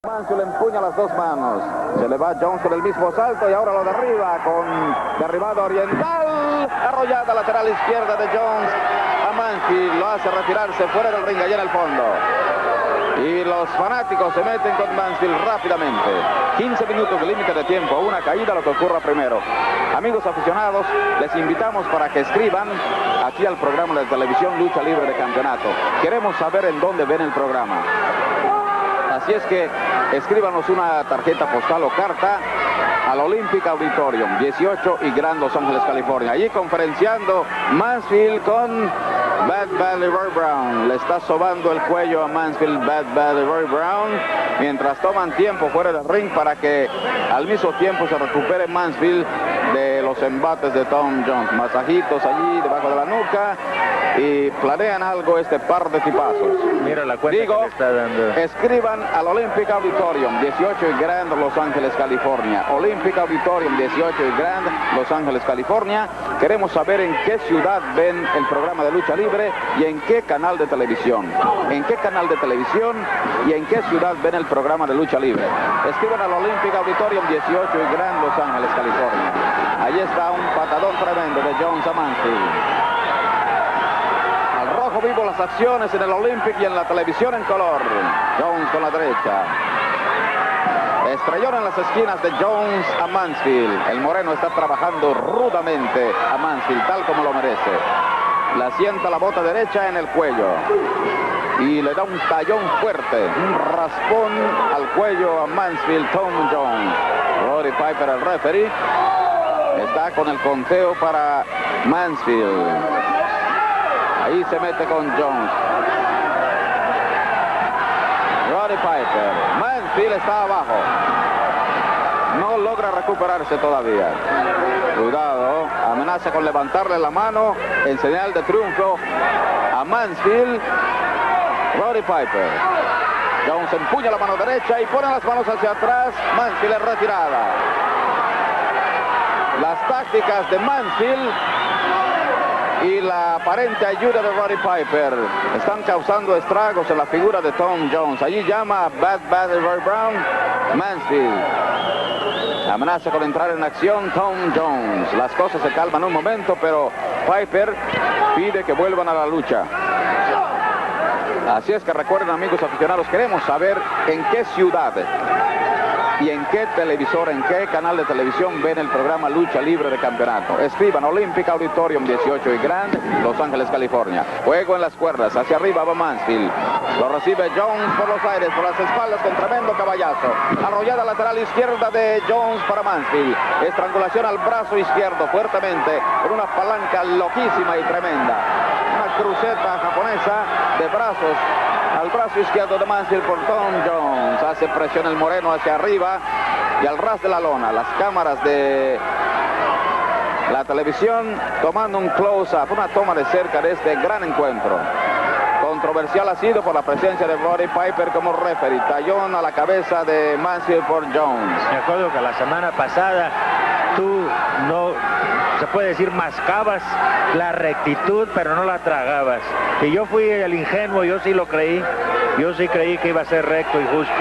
Mansfield empuña las dos manos. Se le va Jones con el mismo salto y ahora lo derriba con derribado oriental. Arrollada lateral izquierda de Jones a Mansfield. Lo hace retirarse fuera del ring allá en el fondo. Y los fanáticos se meten con Mansfield rápidamente. 15 minutos de límite de tiempo, una caída, lo que ocurra primero. Amigos aficionados, les invitamos para que escriban aquí al programa de televisión Lucha Libre de Campeonato. Queremos saber en dónde ven el programa. Así es que escríbanos una tarjeta postal o carta al Olympic Auditorium, 18 y Grand, Los Ángeles, California. Allí conferenciando Mansfield con Bad Bad Roy Brown. Le está sobando el cuello a Mansfield Bad Bad Roy Brown, mientras toman tiempo fuera del ring para que al mismo tiempo se recupere Mansfield de los embates de Tom Jones. Masajitos allí debajo de la nuca y planean algo este par de tipazos. Mira la cuenta que le está dando. Escriban al Olympic Auditorium, 18 y Grand, Los Ángeles, California. Olympic Auditorium, 18 y Grand, Los Ángeles, California. Queremos saber en qué ciudad ven el programa de lucha libre y en qué canal de televisión. En qué canal de televisión y en qué ciudad ven el programa de lucha libre. Escriban al Olympic Auditorium, 18 y Grand, Los Ángeles, California. Allí está un patadón tremendo de Jones a Mansfield. Rojo vivo las acciones en el Olympic y en la televisión en color. Jones con la derecha. Estrellón en las esquinas de Jones a Mansfield. El moreno está trabajando rudamente a Mansfield, tal como lo merece. Le asienta la bota derecha en el cuello. Y le da un tallón fuerte, un raspón al cuello a Mansfield, Tom Jones. Roddy Piper, el referee, está con el conteo para Mansfield. Ahí se mete con Jones. Roddy Piper. Mansfield está abajo. No logra recuperarse todavía. Cuidado. Amenaza con levantarle la mano en señal de triunfo a Mansfield. Roddy Piper. Jones empuña la mano derecha y pone las manos hacia atrás. Mansfield es retirada. Las tácticas de Mansfield y la aparente ayuda de Roddy Piper están causando estragos en la figura de Tom Jones. Allí llama a Bad Bad Roy Brown. Mansfield amenaza con entrar en acción Tom Jones. Las cosas se calman un momento, pero Piper pide que vuelvan a la lucha. Así es que recuerden, amigos aficionados, queremos saber en qué ciudad y en qué televisor, en qué canal de televisión ven el programa Lucha Libre de Campeonato. Escriban Olympic Auditorium, 18 y Grand, Los Ángeles, California. Juego en las cuerdas, hacia arriba va Mansfield. Lo recibe Jones por los aires, por las espaldas, con tremendo caballazo. Arrollada lateral izquierda de Jones para Mansfield. Estrangulación al brazo izquierdo, fuertemente, con una palanca loquísima y tremenda. Una cruceta japonesa de brazos al brazo izquierdo de Mansfield por Tom Jones. Hace presión el moreno hacia arriba y al ras de la lona. Las cámaras de la televisión tomando un close-up, una toma de cerca de este gran encuentro. Controversial ha sido por la presencia de Roddy Piper como referee. Tallón a la cabeza de Mansfield por Jones. Me acuerdo que la semana pasada tú no, se puede decir, mascabas la rectitud, pero no la tragabas. Y yo fui el ingenuo, yo sí lo creí. Yo sí creí que iba a ser recto y justo.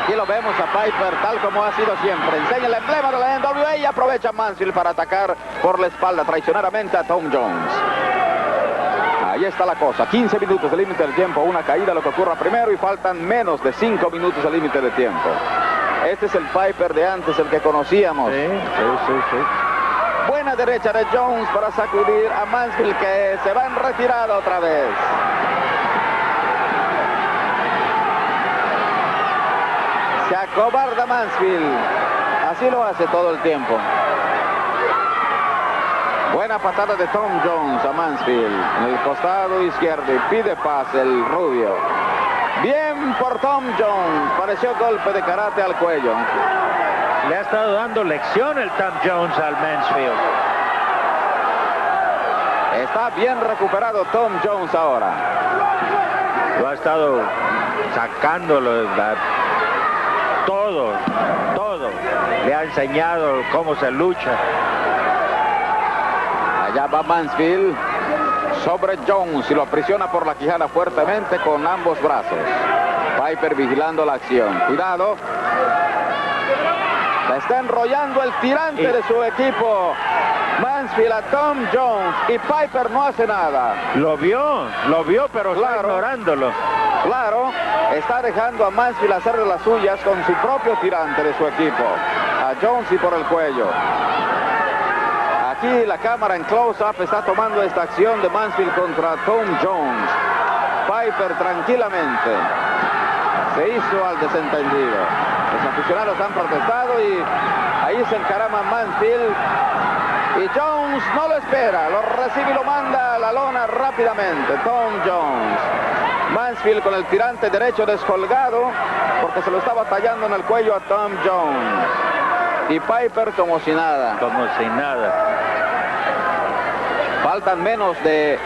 Aquí lo vemos a Piper tal como ha sido siempre. Enseña el emblema de la NWA y aprovecha Mansfield para atacar por la espalda traicioneramente a Tom Jones. Ahí está la cosa. 15 minutos de límite de tiempo, una caída, lo que ocurra primero, y faltan menos de 5 minutos de límite de tiempo. Este es el Piper de antes, el que conocíamos. Sí. Buena derecha de Jones para sacudir a Mansfield, que se va en retirada otra vez. Se acobarda Mansfield. Así lo hace todo el tiempo. Buena patada de Tom Jones a Mansfield en el costado izquierdo y pide paz el rubio. Bien por Tom Jones. Pareció golpe de karate al cuello. Le ha estado dando lección el Tom Jones al Mansfield. Está bien recuperado Tom Jones ahora. Lo ha estado sacándolo, todo. Le ha enseñado cómo se lucha. Allá va Mansfield sobre Jones y lo aprisiona por la quijada fuertemente con ambos brazos. Piper vigilando la acción. Cuidado. Le está enrollando el tirante de su equipo Mansfield a Tom Jones y Piper no hace nada. Lo vio, pero está ignorándolo. Claro, está dejando a Mansfield hacer de las suyas con su propio tirante de su equipo. A Jones y por el cuello. Aquí la cámara en close-up está tomando esta acción de Mansfield contra Tom Jones. Piper tranquilamente se hizo al desentendido. Los aficionados han protestado y ahí se encarama Mansfield. Y Jones no lo espera, lo recibe y lo manda a la lona rápidamente. Tom Jones. Mansfield con el tirante derecho descolgado porque se lo estaba tallando en el cuello a Tom Jones. Y Piper como si nada. Como si nada. Faltan menos de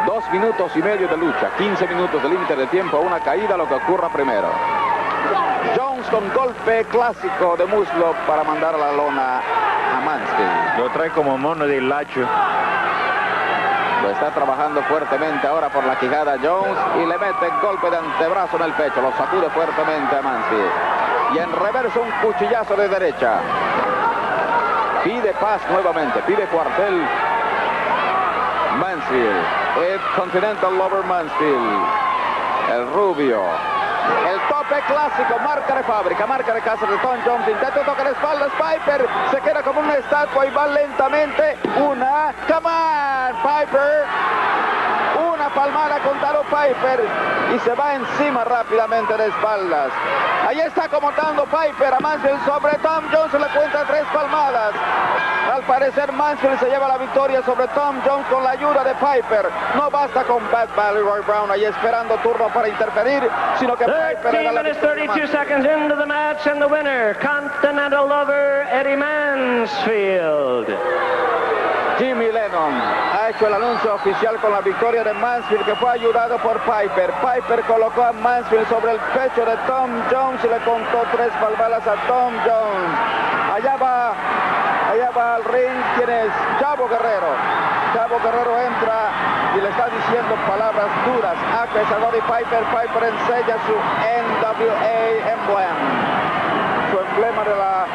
2 minutos y medio de lucha. 15 minutos de límite de tiempo a una caída, lo que ocurra primero. Jones con golpe clásico de muslo para mandar a la lona a Mansfield. Lo trae como mono de hilacho. Lo está trabajando fuertemente ahora por la quijada Jones y le mete golpe de antebrazo en el pecho. Lo sacude fuertemente a Mansfield. Y en reverso un cuchillazo de derecha. Pide paz nuevamente, pide cuartel Mansfield. El Continental Lover Mansfield. El rubio. El tope clásico, marca de fábrica, marca de casa de Tom Jones. Intenta tocar la espalda, Piper se queda como una estatua y va lentamente. Una, come on, Piper. Una palmada con Taro Piper y se va encima rápidamente de espaldas. Ahí está acomodando Piper a Mansfield sobre Tom Jones, se le cuenta 3 palmadas. Al parecer Mansfield se lleva la victoria sobre Tom Jones con la ayuda de Piper. No basta con Bad Valley Roy Brown ahí esperando turno para interferir, sino que Piper 13 minutes 32 seconds into the match and the winner, Continental Lover Eddie Mansfield. Jimmy Lennon ha hecho el anuncio oficial con la victoria de Mansfield, que fue ayudado por Piper. Piper colocó a Mansfield sobre el pecho de Tom Jones y le contó 3 palmadas a Tom Jones. Allá va al ring, ¿quién es? Chavo Guerrero. Chavo Guerrero entra y le está diciendo palabras duras a Pesador y Piper. Piper enseña su NWA emblem, su emblema de la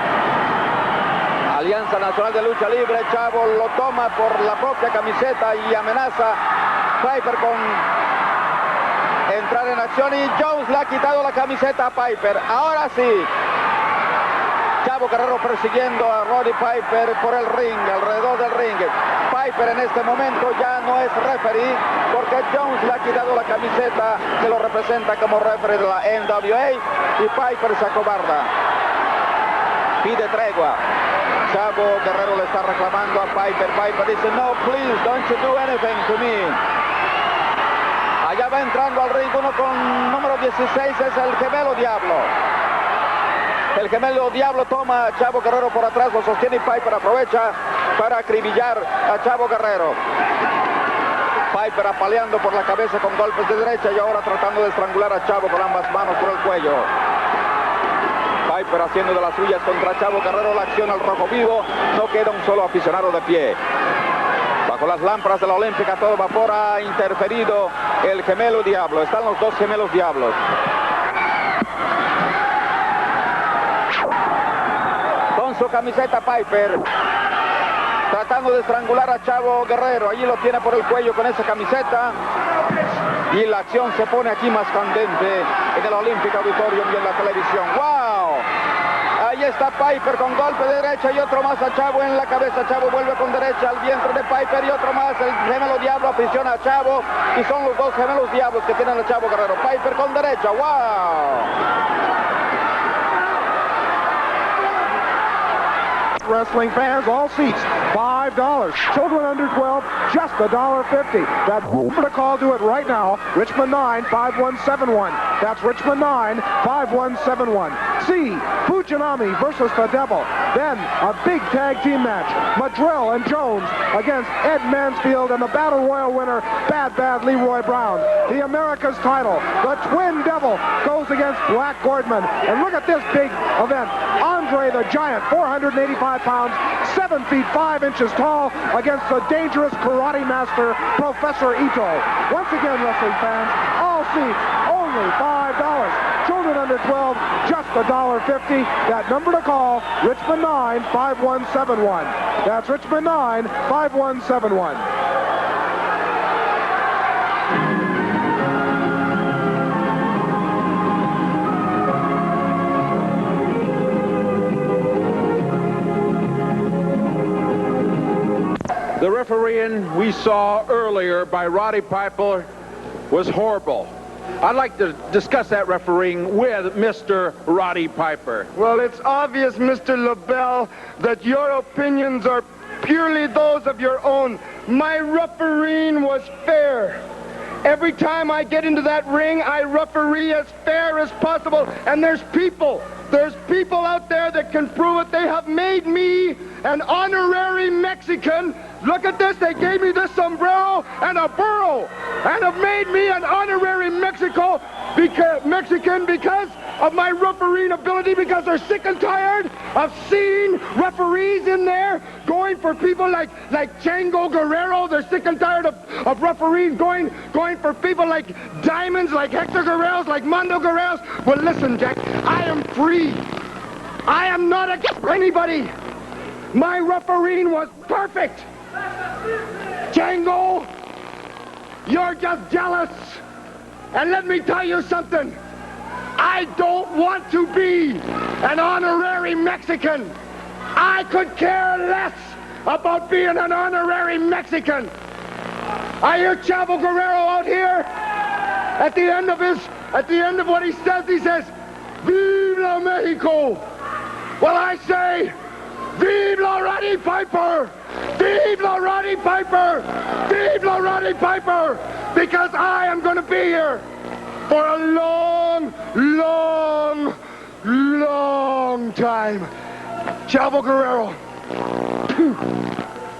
Alianza Nacional de Lucha Libre. Chavo lo toma por la propia camiseta y amenaza Piper con entrar en acción y Jones le ha quitado la camiseta a Piper. Ahora sí, Chavo Guerrero persiguiendo a Roddy Piper por el ring, alrededor del ring. Piper en este momento ya no es referee porque Jones le ha quitado la camiseta que lo representa como referee de la NWA y Piper se acobarda. Pide tregua. Chavo Guerrero le está reclamando a Piper. Piper dice, no, please, don't you do anything to me. Allá va entrando al ring uno con número 16, es el Gemelo Diablo. El Gemelo Diablo toma a Chavo Guerrero por atrás, lo sostiene y Piper aprovecha para acribillar a Chavo Guerrero. Piper apaleando por la cabeza con golpes de derecha y ahora tratando de estrangular a Chavo con ambas manos por el cuello. Piper haciendo de las suyas contra Chavo Guerrero, la acción al rojo vivo, no queda un solo aficionado de pie. Bajo las lámparas de la Olímpica a todo vapor ha interferido el Gemelo Diablo, están los 2 Gemelos Diablos. Con su camiseta Piper, tratando de estrangular a Chavo Guerrero, allí lo tiene por el cuello con esa camiseta. Y la acción se pone aquí más candente en el Olympic Auditorium y en la televisión. ¡Wow! Ahí está Piper con golpe de derecha y otro más a Chavo en la cabeza. Chavo vuelve con derecha al vientre de Piper y otro más. El Gemelo Diablo aprisiona a Chavo y son los 2 Gemelos Diablos que tienen a Chavo Guerrero. Piper con derecha. ¡Wow! Wrestling fans, all seats, $5. Children under 12, just $1.50. That's the call to it right now. Richmond 9-5171. That's Richmond 9-5171. C. Fujinami versus the Devil. Then a big tag team match. Madrill and Jones against Ed Mansfield and the Battle Royal winner, Bad Leroy Brown. The America's title. The Twin Devil goes against Black Gordman. And look at this big event. Andre the Giant, 485 pounds, 7 feet 5 inches tall, against the dangerous karate master, Professor Ito. Once again, wrestling fans, all seats, only $5. under 12, just $1.50. That number to call, Richmond 9, 5171. That's Richmond 9, 5171. The refereeing we saw earlier by Roddy Piper was horrible. I'd like to discuss that refereeing with Mr. Roddy Piper. Well, it's obvious, Mr. LaBelle, that your opinions are purely those of your own. My refereeing was fair. Every time I get into that ring, I referee as fair as possible. And there's people out there that can prove it. They have made me an honorary Mexican. Look at this. They gave me this sombrero and a burro and have made me an honorary Mexican because of my refereeing ability, because they're sick and tired of seeing referees in there going for people like Chango Guerrero. They're sick and tired of referees going for people like Diamonds, like Hector Guerreros, like Mondo Guerreros. Well, listen, Jack, I am free. I am not against anybody. My refereeing was perfect. Django, you're just jealous. And let me tell you something. I don't want to be an honorary Mexican. I could care less about being an honorary Mexican. I hear Chavo Guerrero out here at the end of what he says, Viva Mexico. Well, I say, Viva Roddy Piper! Viva Roddy Piper! Viva Roddy Piper! Because I am going to be here for a long, long, long time. Chavo Guerrero.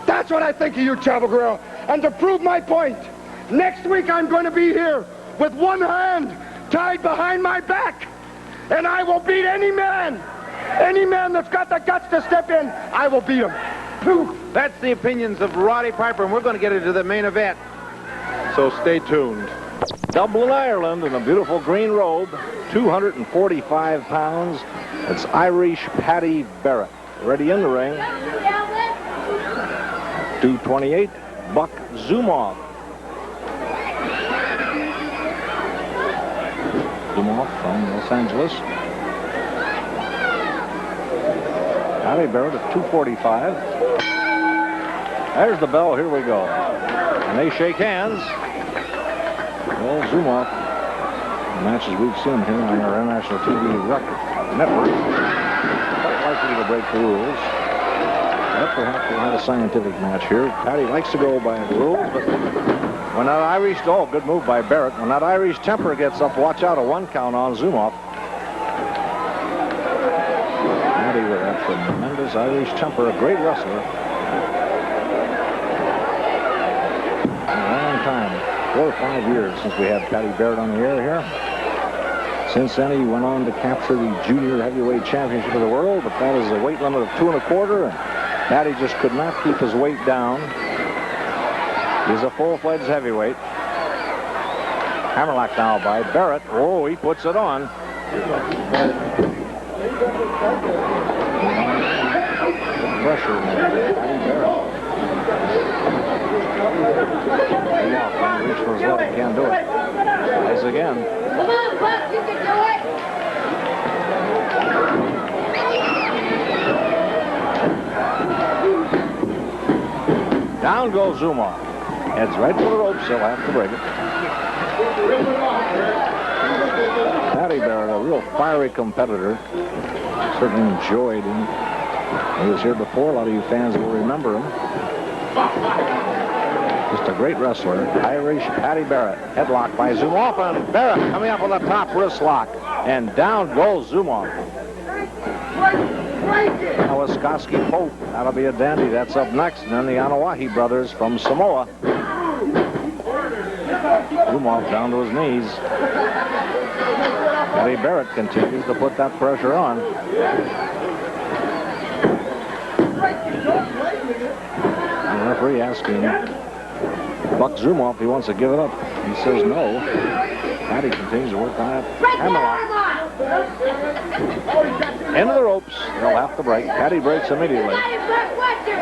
That's what I think of you, Chavo Guerrero. And to prove my point, next week I'm going to be here with one hand tied behind my back. And I will beat any man that's got the guts to step in, I will beat him. That's the opinions of Roddy Piper, and we're going to get into the main event. So stay tuned. Dublin, Ireland, in a beautiful green robe, 245 pounds. It's Irish Paddy Barrett. Ready in the ring. 228, Buck Zumhofe. Zumhofe from Los Angeles. Paddy Barrett at 245. There's the bell. Here we go. And they shake hands. Well, Zumhofe, the matches we've seen here on our international TV network, quite likely to break the rules. But perhaps we'll have a scientific match here. Paddy likes to go by the rules, but when that Irish, oh, good move by Barrett. When that Irish temper gets up, watch out, a 1 count on Zumhofe. Paddy with that tremendous Irish temper, a great wrestler. A long time, 4 or 5 years since we had Paddy Barrett on the air here. Since then, he went on to capture the Junior Heavyweight Championship of the World, but that is a weight limit of 2 1/4, and Paddy just could not keep his weight down. He's a full-fledged heavyweight. Hammerlock now by Barrett. Oh, he puts it on. Pressure on Paddy Barrett. Reach for his left, can't do it. Tries again. Come on, Buck, you can do it. Down goes Zumhofe. Heads right for the ropes. He'll have to break it. Paddy Barrett, a real fiery competitor. Certainly enjoyed him. He was here before. A lot of you fans will remember him. Just a great wrestler. Irish Paddy Barrett. Headlock by Zumhofe, and Barrett coming up with a top wrist lock. And down goes Zumhofe. Now Wiskoski Pope. That'll be a dandy. That's up next. And then the Anawahi brothers from Samoa. Zumhofe down to his knees. Paddy Barrett continues to put that pressure on. And the referee asking Buck Zumhofe if he wants to give it up. He says no. Paddy continues to work on that hammerlock. Into the ropes. They'll have to break. Patty breaks immediately. Watch it.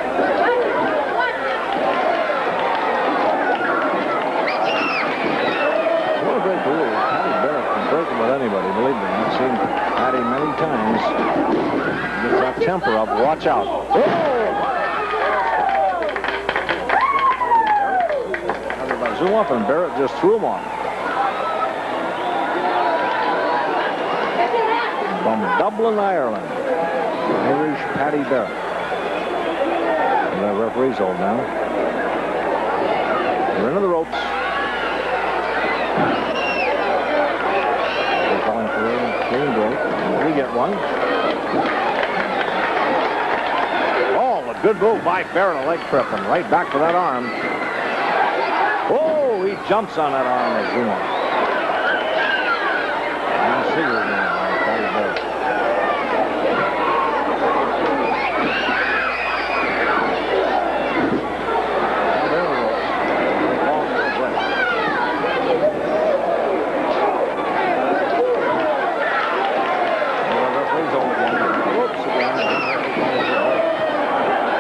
What a great rule. Patty Barrett can break them with anybody, believe me. I've seen Patty many times. Gets that temper up. Watch out. Zumhofe and Barrett just threw him off. From Dublin, Ireland, Irish Patty Barrett. And the referee's hold now. They're into the ropes. They're calling for a clean break. We get one. Oh, a good move by Barrett, a leg trip, and right back to that arm. Oh, he jumps on that arm of Zumhofe. And Sigurd now on Patty Barrett.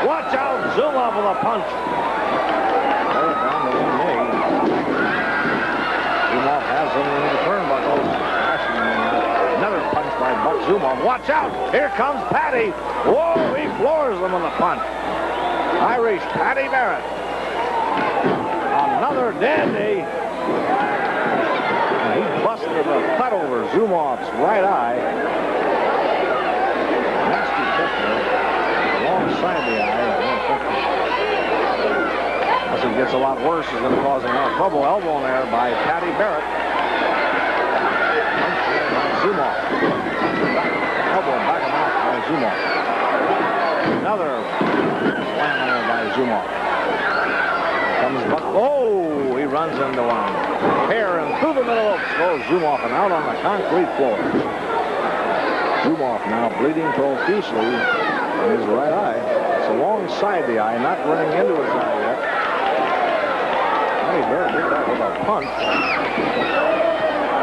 Watch out, Zumhofe with a punch. Zumhofe has him in the turnbuckles. Another punch by Buck Zumhofe. Watch out! Here comes Patty. Whoa, he floors him with a punch. Irish Patty Barrett. Another dandy. And he busted a cut over Zumhofe's right eye. Nasty kick there. Alongside the eye. As it gets a lot worse, it's going to cause a lot of trouble. Elbow in there by Patty Barrett. Punch there by Zumhofe. Elbow back and out by Zumhofe. Another slam there by Zumhofe. Comes Buck. Oh, he runs into one. Hair and through the middle goes Zumhofe and out on the concrete floor. Zumhofe now bleeding profusely in his right eye. It's alongside the eye, not running into his eye yet. Patty Barrett did that with a punch.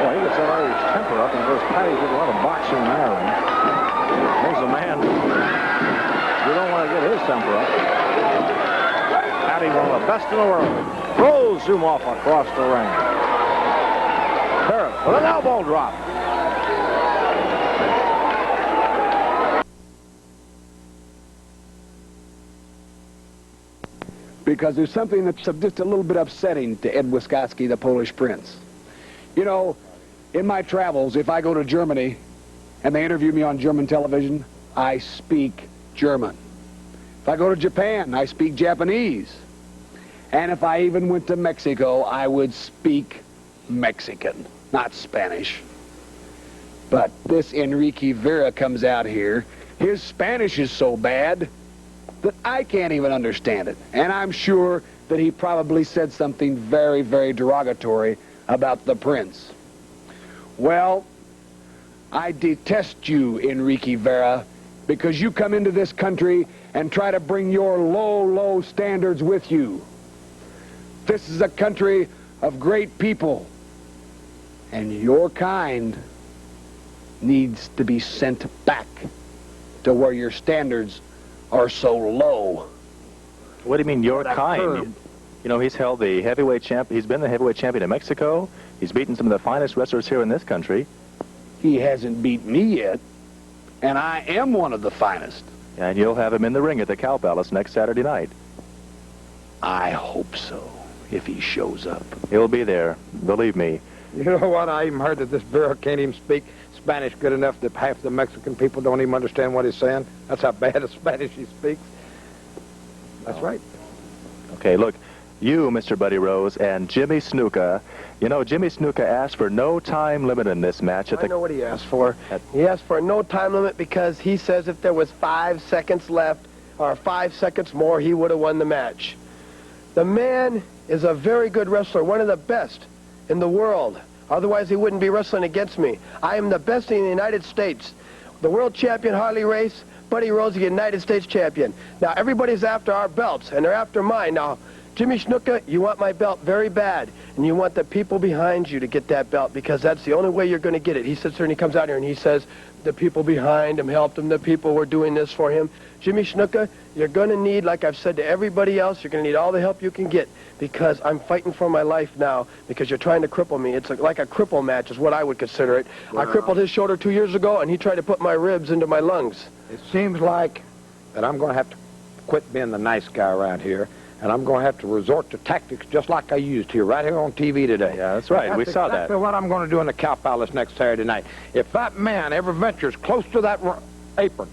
Well, he gets that Irish temper up, and of course Patty did a lot of boxing in Ireland. There's a man you don't want to get his temper up. Patty, one of the best in the world, throws Zumhofe across the ring. Barrett with an elbow drop. Because there's something that's just a little bit upsetting to Ed Wiscocki, the Polish Prince. You know, in my travels, if I go to Germany and they interview me on German television, I speak German. If I go to Japan, I speak Japanese. And if I even went to Mexico, I would speak Mexican, not Spanish. But this Enrique Vera comes out here. His Spanish is so bad that I can't even understand it. And I'm sure that he probably said something very, very derogatory about the Prince. Well, I detest you, Enrique Vera, because you come into this country and try to bring your low, low standards with you. This is a country of great people, and your kind needs to be sent back to where your standards are so low. What do you mean, your kind? You know, he's held the heavyweight champ. He's been the heavyweight champion in Mexico. He's beaten some of the finest wrestlers here in this country. He hasn't beat me yet, and I am one of the finest. And you'll have him in the ring at the Cow Palace next Saturday night. I hope so, if he shows up. He'll be there, believe me. You know what? I even heard that this Vera can't even speak Spanish good enough that half the Mexican people don't even understand what he's saying. That's how bad a Spanish he speaks. That's right. Okay, look, you, Mr. Buddy Rose, and Jimmy Snuka. You know, Jimmy Snuka asked for no time limit in this match. I know what he asked for. He asked for a no time limit because he says if there was 5 seconds left or 5 seconds more, he would have won the match. The man is a very good wrestler, one of the best in the world. Otherwise, he wouldn't be wrestling against me. I am the best in the United States. The world champion, Harley Race, Buddy Rose, the United States champion. Now, everybody's after our belts, and they're after mine. Now, Jimmy Snuka, you want my belt very bad, and you want the people behind you to get that belt because that's the only way you're going to get it. He sits there and he comes out here and he says the people behind him helped him, the people were doing this for him. Jimmy Snuka, you're going to need, like I've said to everybody else, you're going to need all the help you can get because I'm fighting for my life now because you're trying to cripple me. It's like a cripple match is what I would consider it. Wow. I crippled his shoulder 2 years ago, and he tried to put my ribs into my lungs. It seems like that I'm going to have to quit being the nice guy around here, and I'm going to have to resort to tactics just like I used here, right here on TV today. Yeah, that's right. We saw that. That's exactly what I'm going to do in the Cow Palace next Saturday night. If that man ever ventures close to that apron,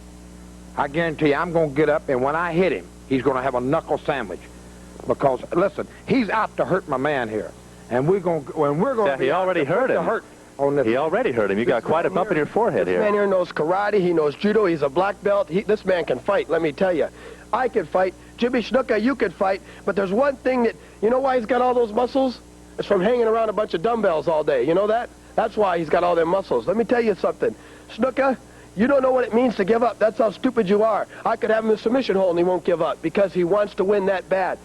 I guarantee you I'm going to get up, and when I hit him, he's going to have a knuckle sandwich. Because, listen, he's out to hurt my man here. And we're going to he already hurt him. He already hurt him. You got quite a bump in your forehead here. This man here knows karate. He knows judo. He's a black belt. This man can fight, let me tell you. I can fight. Jimmy Snuka, you could fight. But there's one thing that, you know why he's got all those muscles? It's from hanging around a bunch of dumbbells all day. You know that? That's why he's got all them muscles. Let me tell you something. Snuka, you don't know what it means to give up. That's how stupid you are. I could have him in a submission hold and he won't give up because he wants to win that bad.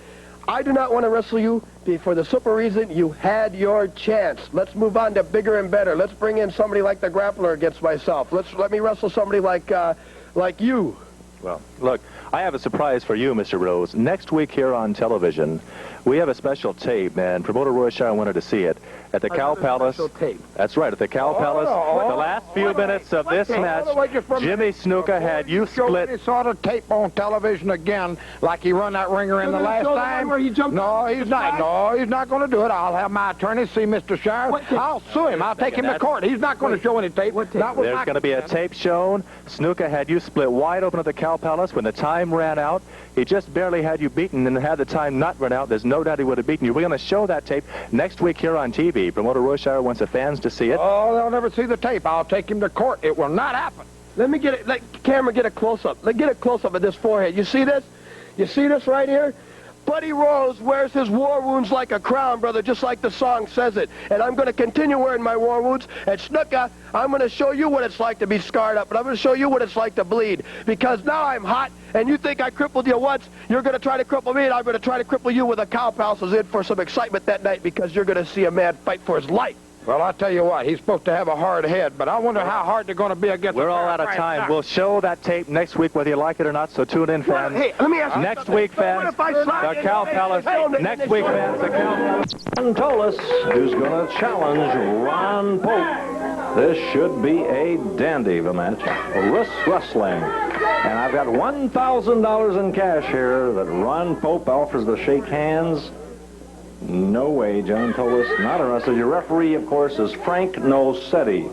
I do not want to wrestle you for the simple reason you had your chance. Let's move on to bigger and better. Let's bring in somebody like the Grappler against myself. Let me wrestle somebody like you. Well, look, I have a surprise for you, Mr. Rose. Next week here on television, we have a special tape, and promoter Roy Shire wanted to see it at the Cow Palace. Tape. That's right, at the Cow Palace. The last few minutes of this match, Jimmy Snuka had you split. He saw the tape on television again, like he run that ringer in the last time. Where he jumped no, he's not. No, he's not going to do it. I'll have my attorney see Mr. Shire. I'll sue him. I'll take him to court. He's not going to show any tape. There's going to be a tape shown. Snuka had you split wide open at the Cow Palace when the time ran out. He just barely had you beaten, and had the time not run out, there's no doubt he would have beaten you. We're going to show that tape next week here on TV. Promoter Roy Shire wants the fans to see it. Oh, they'll never see the tape. I'll take him to court. It will not happen. Let me get it. Let camera get a close-up. Let's get a close-up of this forehead. You see this? You see this right here? Buddy Rose wears his war wounds like a crown, brother, just like the song says it. And I'm going to continue wearing my war wounds. And Snuka, I'm going to show you what it's like to be scarred up, and I'm going to show you what it's like to bleed. Because now I'm hot, and you think I crippled you once, you're going to try to cripple me, and I'm going to try to cripple you with a Cow Palace in for some excitement that night because you're going to see a man fight for his life. Well, I'll tell you what, he's supposed to have a hard head, but I wonder how hard they're going to be against We're all out of time. We'll show that tape next week, whether you like it or not, so tune in, fans. Hey, let me ask you next week, fans, the Cow Palace. Next week, fans, the Cow Palace. Ron Tolis is going to challenge Ron Pope. This should be a dandy of a match. Wrist wrestling. And I've got $1,000 in cash here that Ron Pope offers to shake hands. No way, John Tolis, not a wrestler. Your referee, of course, is Frank Nosetti.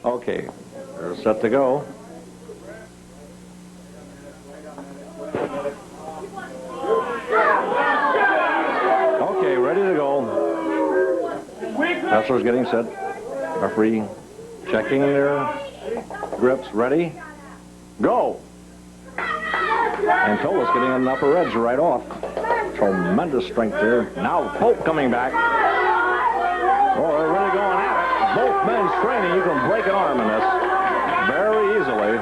Okay, they're set to go. Okay, ready to go. Wrestlers getting set. Referee checking their grips. Ready? Go! And Tolis getting an upper edge right off. Tremendous strength there. Now Pope coming back. Oh, they're really going at it. Both men straining. You can break an arm in this very easily.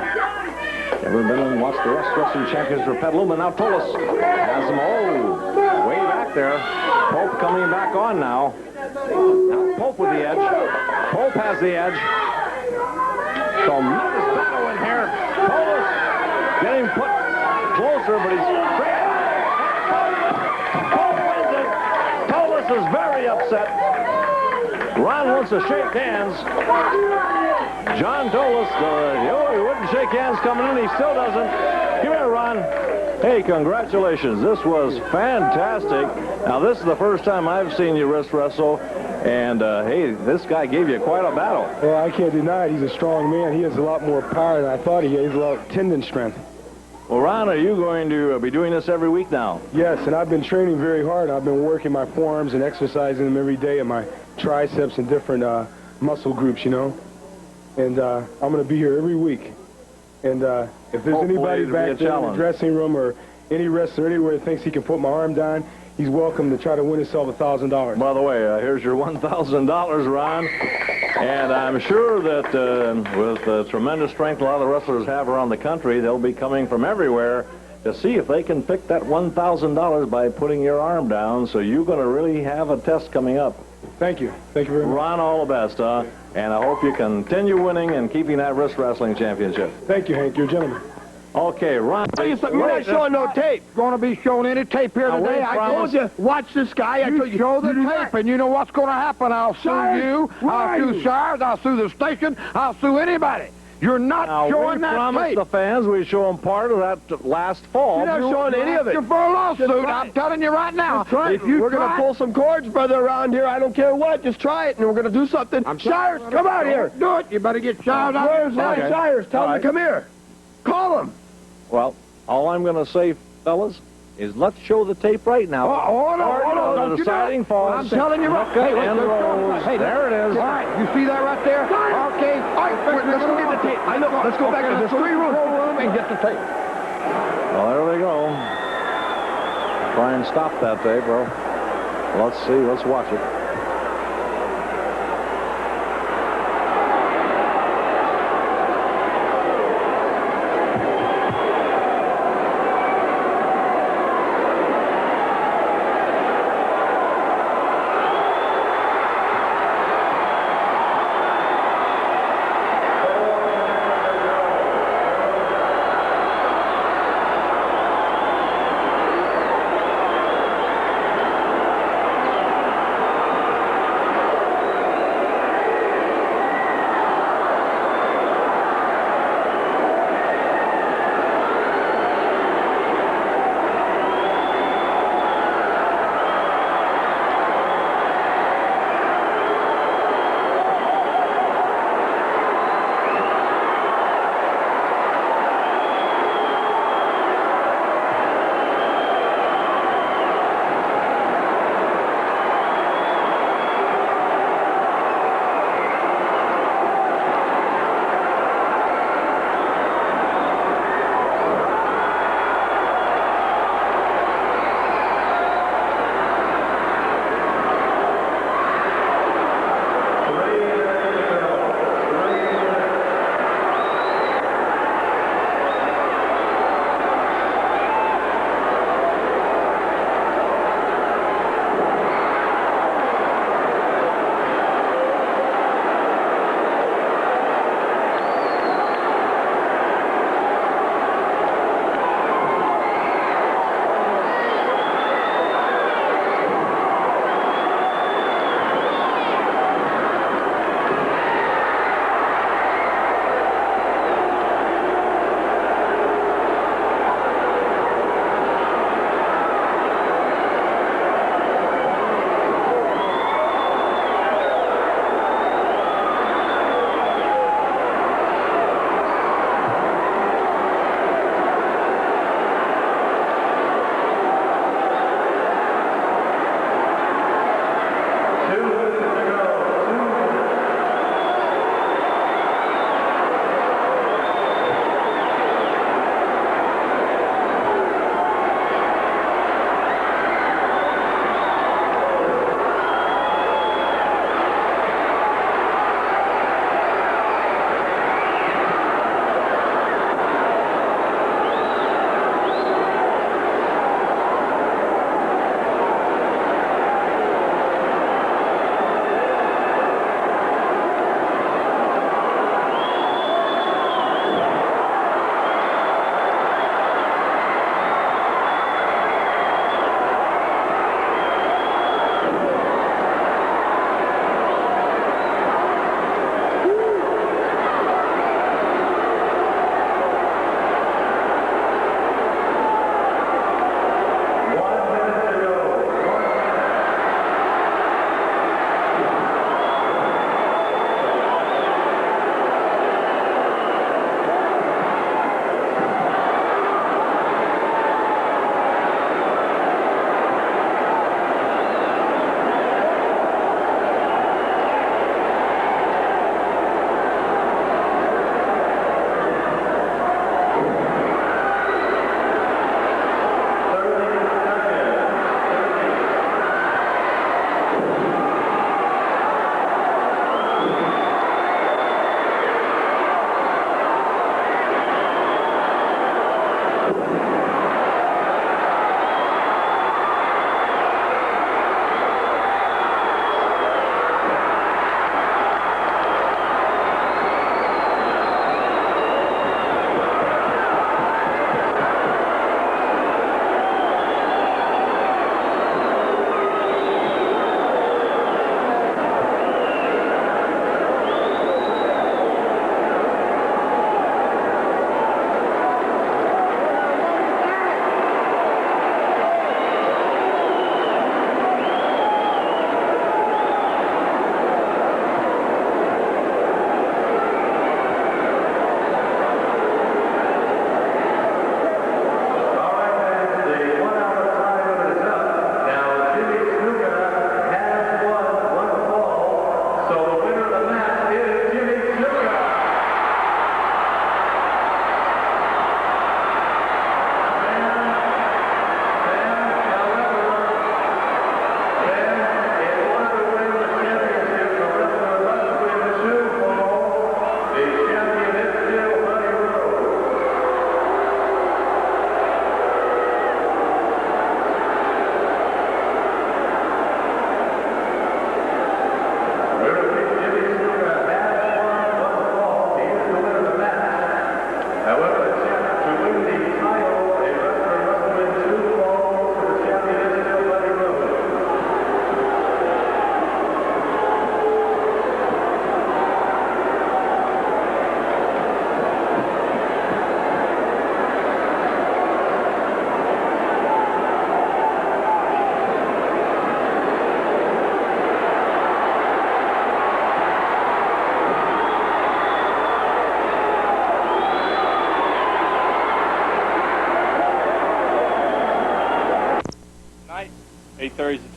Ever been and watched the Wrestling Champions for Petaluma. Now Tolis has them all way back there. Pope coming back on now. Now Pope with the edge. Pope has the edge. Tremendous battle in here. Tolis getting put closer, but he's straight. Pope wins it. Tolis is very upset. Ron wants to shake hands. John Tolis, he wouldn't shake hands coming in. He still doesn't. Come here, Ron. Hey, congratulations. This was fantastic. Now, this is the first time I've seen you wrist wrestle. And, hey, this guy gave you quite a battle. Well, I can't deny it. He's a strong man. He has a lot more power than I thought he had. He has a lot of tendon strength. Well, Ron, are you going to be doing this every week now? Yes, and I've been training very hard. I've been working my forearms and exercising them every day and my triceps and different muscle groups, you know. And I'm going to be here every week. And if there's anybody back there in the dressing room or any wrestler anywhere that thinks he can put my arm down, he's welcome to try to win himself $1,000. By the way, here's your $1,000, Ron. And I'm sure that with the tremendous strength a lot of the wrestlers have around the country, they'll be coming from everywhere to see if they can pick that $1,000 by putting your arm down. So you're going to really have a test coming up. Thank you. Thank you very much. Ron, all the best, and I hope you continue winning and keeping that wrist wrestling championship. Thank you, Hank. You're a gentleman. Okay, Ron. You're not showing no tape. Going to be showing any tape here Now, today. I told you, watch this guy. I told You show the tape, and you know what's going to happen. I'll sue you. I'll sue Shires. I'll sue the station. I'll sue anybody. You're not Now, showing we that promised tape. the fans we'd show them part of that last fall. You're not showing any of it. You're for a lawsuit. I'm telling you right now. If you We're going to pull some cords, brother, around here. I don't care what. Just try it, and we're going to do something. Shires, come out here. Do it. You better get Shires out. Where's Shires? Tell him to come here. Call him. Well, all I'm going to say, fellas, is let's show the tape right now. Hold on. The deciding falls. I'm telling you right. Hey, and Rose. Hey, there it is. All right, you see that right there? Okay. All right, let's go get the tape. I know. Let's go back to the three room and get the tape. Well, there they go. Try and stop that tape, bro. Let's see. Let's watch it.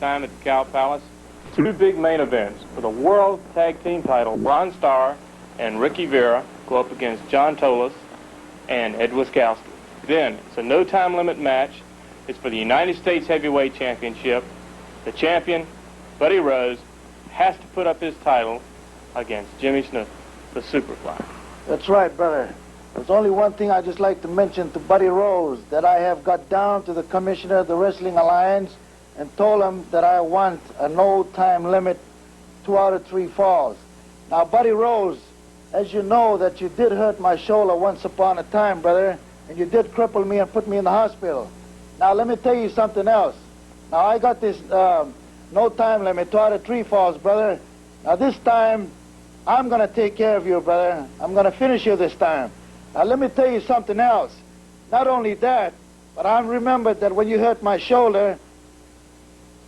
time at the Cow Palace. Two big main events for the World Tag Team title. Bron Starr and Ricky Vera go up against John Tolos and Ed Wiskowski. Then it's a no time limit match. It's for the United States Heavyweight Championship. The champion, Buddy Rose, has to put up his title against Jimmy Snuka, the Superfly. That's right, brother. There's only one thing I'd just like to mention to Buddy Rose, that I have got down to the commissioner of the Wrestling Alliance and told him that I want a no-time limit, 2 out of 3 falls. Now, Buddy Rose, as you know that you did hurt my shoulder once upon a time, brother, and you did cripple me and put me in the hospital. Now, let me tell you something else. Now, I got this no-time limit, 2 out of 3 falls, brother. Now, this time, I'm going to take care of you, brother. I'm going to finish you this time. Now, let me tell you something else. Not only that, but I remembered that when you hurt my shoulder,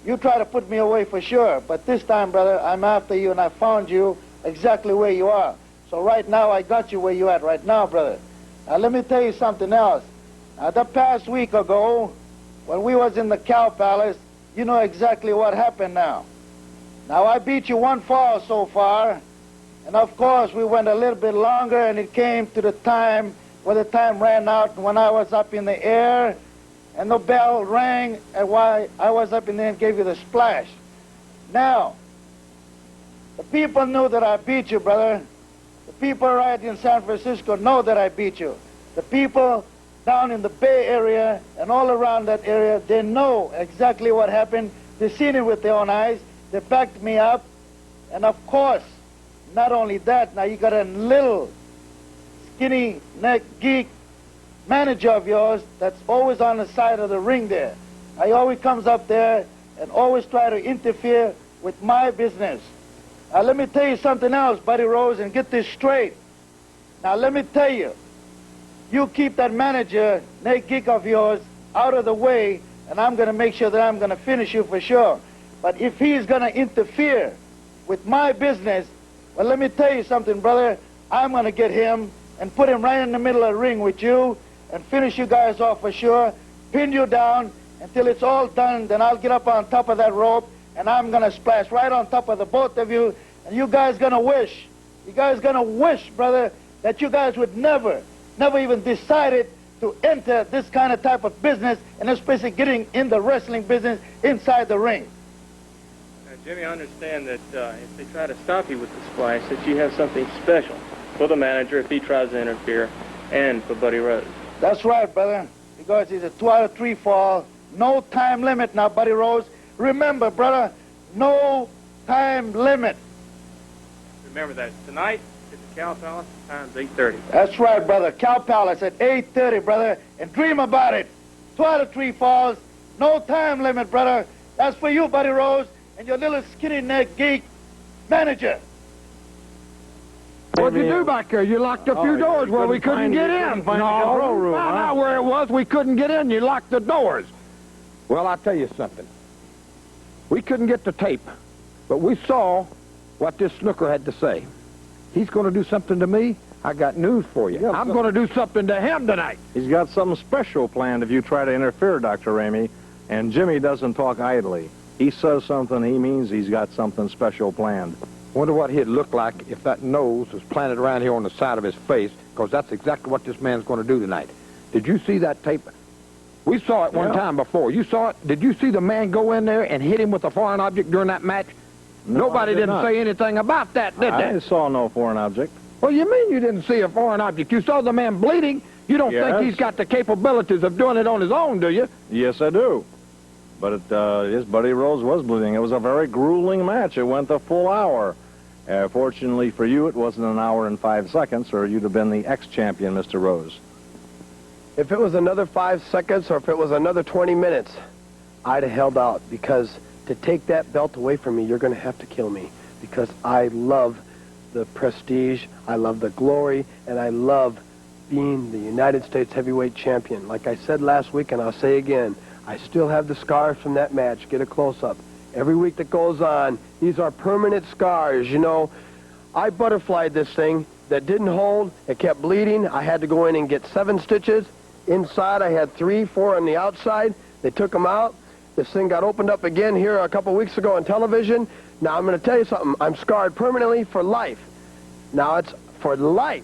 you tried to put me away for sure. But this time, brother, I'm after you, and I found you exactly where you are. So right now, I got you where you at right now, brother. Now, let me tell you something else. Now, the past week ago, when we was in the Cow Palace, you know exactly what happened now. Now, I beat you 1 fall so far. And of course, we went a little bit longer, and it came to the time where the time ran out when I was up in the air, and the bell rang, and while I was up in there and gave you the splash. Now, the people knew that I beat you, brother. The people right in San Francisco know that I beat you. The people down in the Bay Area and all around that area, they know exactly what happened. They've seen it with their own eyes. They backed me up. And of course, not only that, now you got a little skinny neck geek manager of yours that's always on the side of the ring there. He always comes up there and always try to interfere with my business. Now let me tell you something else, Buddy Rose, and get this straight. Now let me tell you, you keep that manager, neck geek of yours, out of the way, and I'm going to make sure that I'm going to finish you for sure. But if he's going to interfere with my business, well, let me tell you something, brother. I'm going to get him and put him right in the middle of the ring with you and finish you guys off for sure, pin you down until it's all done. Then I'll get up on top of that rope, and I'm going to splash right on top of the both of you, and you guys going to wish, brother, that you guys would never even decided to enter this kind of type of business, and especially getting in the wrestling business inside the ring. Jimmy, I understand that if they try to stop you with the splash, that you have something special for the manager if he tries to interfere, and for Buddy Rose. That's right, brother, because it's a 2 out of 3 fall, no time limit now, Buddy Rose. Remember, brother, no time limit. Remember that. Tonight at the Cow Palace, time's 8:30. That's right, brother. Cow Palace at 8:30, brother, and dream about it. 2 out of 3 falls, no time limit, brother. That's for you, Buddy Rose, and your little skinny neck geek manager. What'd you do back there? You locked a few doors where we couldn't get in. No, found out where it was. We couldn't get in. You locked the doors. Well, I'll tell you something. We couldn't get the tape, but we saw what this snooker had to say. He's going to do something to me. I got news for you. I'm going to do something to him tonight. He's got something special planned if you try to interfere, Dr. Ramey. And Jimmy doesn't talk idly. He says something, he means he's got something special planned. Wonder what he'd look like if that nose was planted around here on the side of his face, because that's exactly what this man's going to do tonight. Did you see that tape? We saw it one time before. You saw it? Did you see the man go in there and hit him with a foreign object during that match? No, Nobody didn't say anything about that, did they? I saw no foreign object. Well, you mean you didn't see a foreign object? You saw the man bleeding? You don't think he's got the capabilities of doing it on his own, do you? Yes, I do. But his Buddy Rose was bleeding. It was a very grueling match. It went the full hour. Fortunately for you, it wasn't an hour and 5 seconds, or you'd have been the ex-champion, Mr. Rose. If it was another 5 seconds or if it was another 20 minutes, I'd have held out, because to take that belt away from me, you're going to have to kill me, because I love the prestige, I love the glory, and I love being the United States heavyweight champion. Like I said last week, and I'll say again, I still have the scars from that match. Get a close-up. Every week that goes on, these are permanent scars, you know. I butterflied this thing that didn't hold. It kept bleeding. I had to go in and get 7 stitches. Inside, I had 3, 4 on the outside. They took them out, This thing got opened up again here a couple weeks ago on television. Now, I'm going to tell you something. I'm scarred permanently for life. Now, it's for life.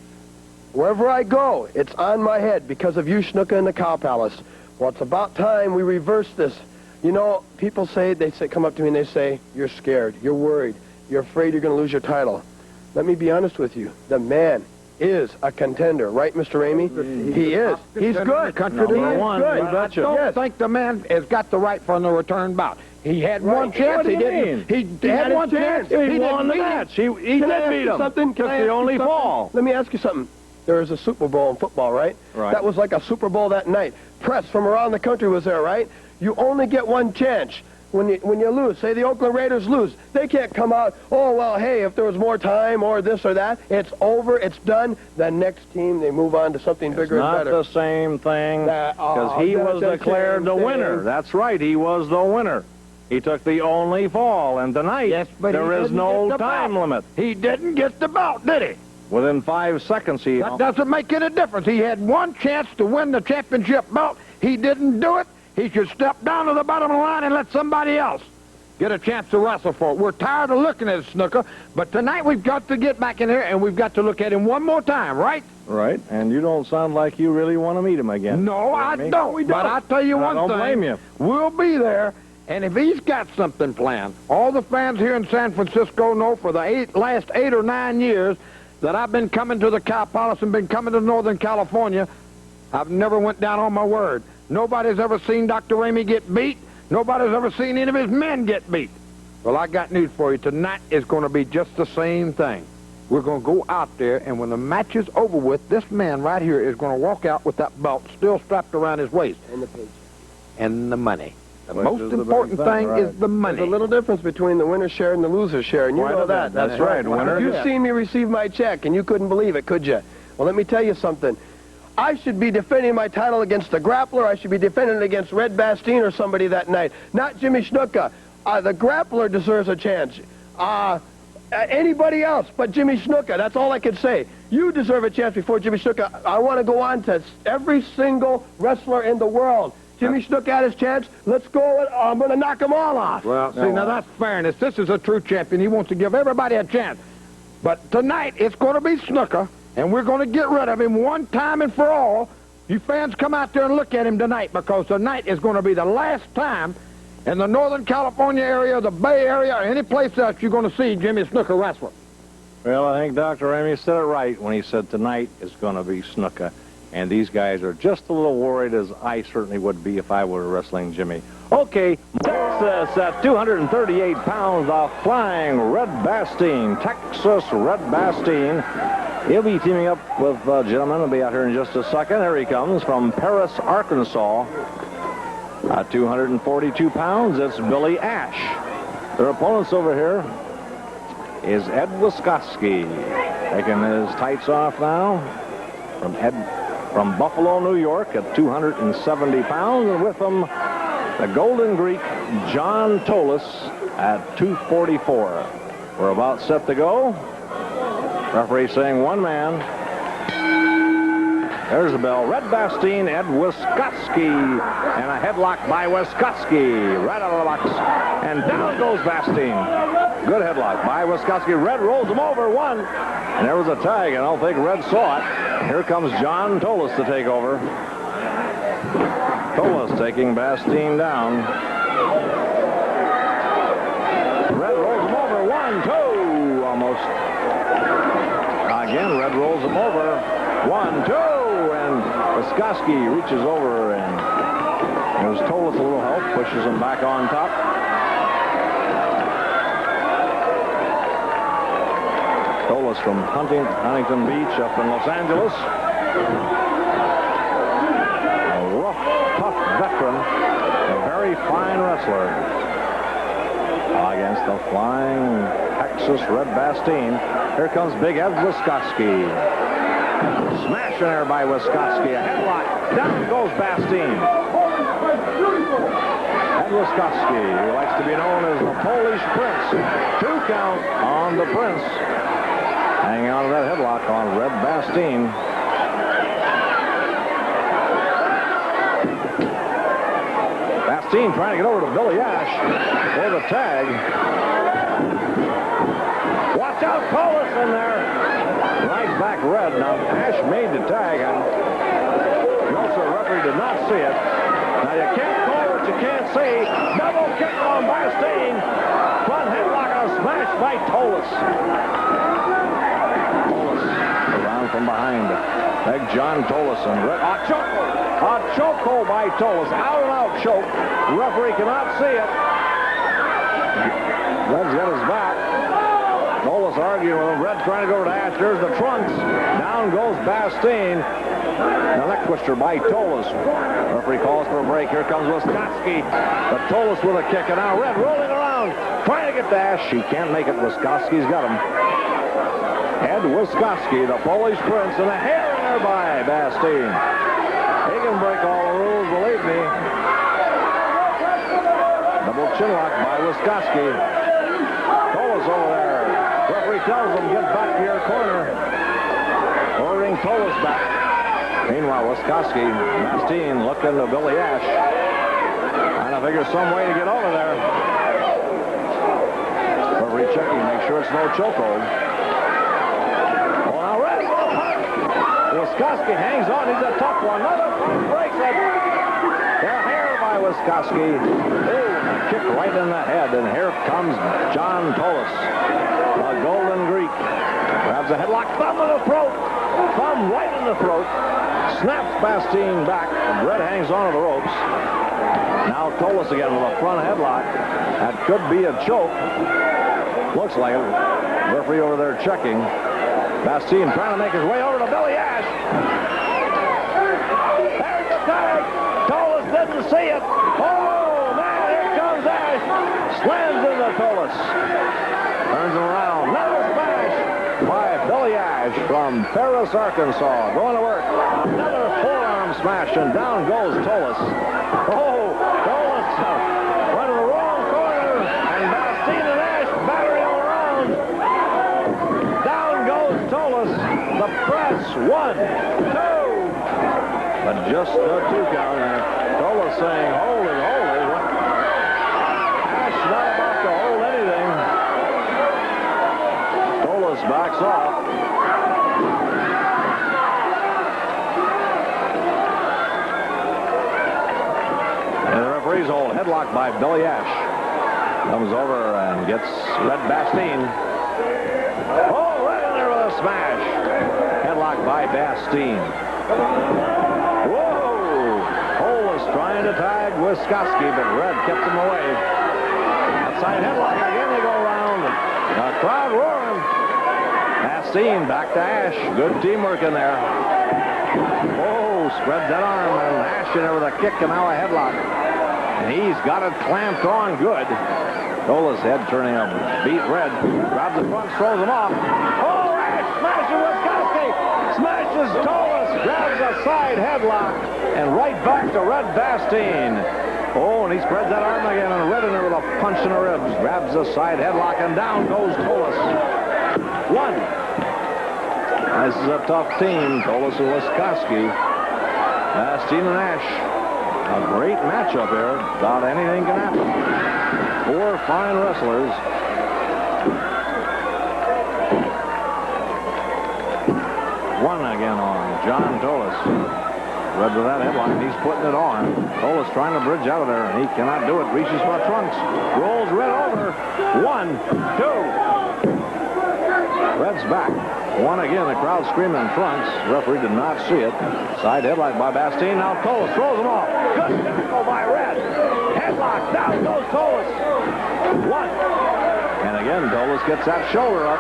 Wherever I go, it's on my head because of you, Snuka, and the Cow Palace. Well, it's about time we reverse this. You know, people say, come up to me and they say, you're scared, you're worried, you're afraid you're going to lose your title. Let me be honest with you. The man is a contender, right, Mr. Ramey? He is. He's good. Number one. Good. I don't think the man has got the right for the return bout. He had one chance. He didn't. He had one chance. He won the match. He did beat him. Something? Took the only fall. Let me ask you something. There was a Super Bowl in football, right? Right. That was like a Super Bowl that night. Press from around the country was there, right? You only get one chance. When you lose, say the Oakland Raiders lose, they can't come out, oh, well, hey, if there was more time or this or that, it's over, it's done. The next team, they move on to something bigger and better. Not the same thing, because he was declared the winner. That's right, he was the winner. He took the only fall, and tonight there is no time limit. He didn't get the belt, did he? Within 5 seconds, That doesn't make any difference. He had one chance to win the championship belt. He didn't do it. He should step down to the bottom of the line and let somebody else get a chance to wrestle for it. We're tired of looking at Snuka, but tonight we've got to get back in there and we've got to look at him one more time, right? Right, and you don't sound like you really want to meet him again. No, I don't. But I tell you one thing. I don't blame you. We'll be there, and if he's got something planned, all the fans here in San Francisco know for the last 8 or 9 years that I've been coming to the Cow Palace and been coming to Northern California, I've never went down on my word. Nobody's ever seen Dr. Ramey get beat. Nobody's ever seen any of his men get beat. Well, I got news for you. Tonight is going to be just the same thing. We're going to go out there, and when the match is over with, this man right here is going to walk out with that belt still strapped around his waist. And the paycheck. And the money. The most important thing is the money. There's a little difference between the winner's share and the loser's share, and you know that. That's right. You've seen me receive my check, and you couldn't believe it, could you? Well, let me tell you something. I should be defending my title against the grappler. I should be defending it against Red Bastien or somebody that night, not Jimmy Snuka. The grappler deserves a chance. Anybody else but Jimmy Snuka. That's all I could say. You deserve a chance before Jimmy Snuka. I want to go on to every single wrestler in the world. Jimmy Snuka had his chance. Let's go. I'm going to knock them all off. Well, see, now that's fairness. This is a true champion. He wants to give everybody a chance. But tonight, it's going to be Snuka, and we're going to get rid of him one time and for all. You fans come out there and look at him tonight, because tonight is going to be the last time in the Northern California area, the Bay Area, or any place else you're going to see Jimmy Snuka wrestle. Well, I think Dr. Ramey said it right when he said tonight is going to be Snuka. And these guys are just a little worried, as I certainly would be if I were wrestling Jimmy. Okay, Texas at 238 pounds, the Flying Red Bastien, Texas Red Bastien. He'll be teaming up with a gentleman who'll be out here in just a second. Here he comes from Paris, Arkansas. At 242 pounds, it's Billy Ash. Their opponents over here is Ed Wiskoski. Taking his tights off now from Buffalo, New York at 270 pounds. And with them, the Golden Greek, John Tolis at 244. We're about set to go. Referee saying one man. There's the bell. Red Bastien, Ed Wiskoski. And a headlock by Wiskoski. Right out of the box. And down goes Bastien. Good headlock by Wiskoski. Red rolls him over. One. And there was a tag, and I don't think Red saw it. Here comes John Tolis to take over. Tolis taking Bastien down. Red rolls him over. 1, 2. Almost. Again, Red rolls him over. 1, 2. And Wiskoski reaches over and gives Tolis a little help. Pushes him back on top. Tolis from Huntington Beach up in Los Angeles. A rough, tough veteran. A very fine wrestler. Against the Flying Texas Red Bastien. Here comes Big Ed Wiskoski. Smash there by Wiskoski. A headlock. Down goes Bastien. Ed Wiskoski, who likes to be known as the Polish Prince. 2 count on the Prince. Hanging on to that headlock on Red Bastien. Bastien trying to get over to Billy Ash for the tag. Watch out, Tolis in there. Right back Red. Now, Ash made the tag, and also the referee did not see it. Now, you can't call what you can't see. Double kick on Bastien. Front headlock and a smash by Tolis. Tolis around from behind. Big John Tolis and Red. A chokehold by Tolis. Out and out choke. The referee cannot see it. Red's got his back. Tolis arguing with him. Red trying to go over to Ash. There's the trunks. Down goes Bastien. The neck twister by Tolis. Referee calls for a break. Here comes Wiskoski. But Tolis with a kick. And now Red rolling around. Trying to get to Ash. He can't make it. Wiskoski's got him. Ed Wiskoski, the Polish Prince, and a hair in there by Bastien. He can break all the rules, believe me. Double chin lock by Wiskoski. Tolis over there. Referee tells him, get back to your corner. Ordering Tolis back. Meanwhile, Wiskoski, Bastien looked into Billy Ash. Trying to figure some way to get over there. Referee checking, make sure it's no chokehold. Wiskoski hangs on. He's a tough one. Another breaks it. Their hair by Wiskoski. Oh, kick right in the head. And here comes John Tolis. The Golden Greek. Grabs a headlock. Thumb in the throat. Thumb right in the throat. Snaps Bastien back. And Red hangs on to the ropes. Now Tolis again with a front headlock. That could be a choke. Looks like it. Referee over there checking. Bastien trying to make his way over to Billy Ash. There's the tag. Tolis didn't see it. Oh, man, here comes Ash. Slams into Tolis. Turns him around. Another smash by Billy Ash from Paris, Arkansas. Going to work. Another forearm smash, and down goes Tolis. Oh, Tolis went to the wrong corner, and Bastien and Ash battering him around. Down goes Tolis. The press. 1, 2. But just the 2 count. And Tolis saying, hold it, hold it. Ash not about to hold anything. Tolis backs off. And the referee's hold. Headlock by Billy Ash. Comes over and gets Red Bastien. Oh, right in there with a smash. Headlock by Bastien. Whoa! Tolis trying to tag Wiskoski, but Red kept him away. Outside headlock. Again they go around. The crowd roaring. Bastien back to Ash. Good teamwork in there. Oh, spread that arm, and Ash in there with a kick and now a headlock. And he's got it clamped on good. Tolis head turning up. Beat Red. Grabs the front, throws him off. Oh, Ash smashes Wiskoski. Smashes Tolis. Grabs a side headlock. And right back to Red Bastien. Oh, and he spreads that arm again, and Red in there with a punch in the ribs. Grabs a side headlock, and down goes Tolis. 1. This is a tough team, Tolis and Wiskoski. Bastien and Ash. A great matchup here. About anything can happen. 4 fine wrestlers. One again on John Tolis. Red with that headlock, and he's putting it on. Tolis trying to bridge out of there, and he cannot do it. Reaches for trunks. Rolls Red over. 1, 2. Red's back. 1 again. The crowd screaming trunks. Referee did not see it. Side headlock by Bastien. Now Tolis throws him off. Good tackle by Red. Headlock. Down goes Tolis. 1. And again, Tolis gets that shoulder up.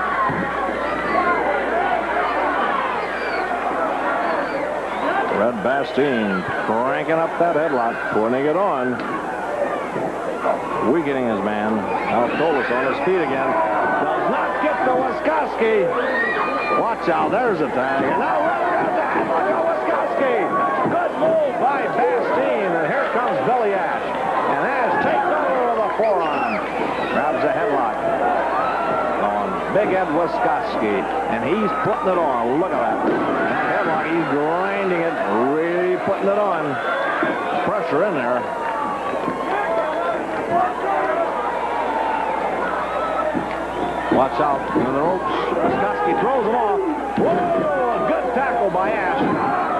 Red Bastien cranking up that headlock, putting it on. Weakening his man. Now Tolis on his feet again. Does not get to Wiskoski. Watch out, there's a tag. And now Red got the headlock on Wiskoski. Good move by Bastien. And here comes Billy Ash. And Ash takes over with a forearm. Grabs a headlock on Big Ed Wiskoski. And he's putting it on. Look at that. That headlock, he's grinding it. Really putting it on. Pressure in there. Watch out into the ropes. Wiskoski throws him off. Whoa, a good tackle by Ash.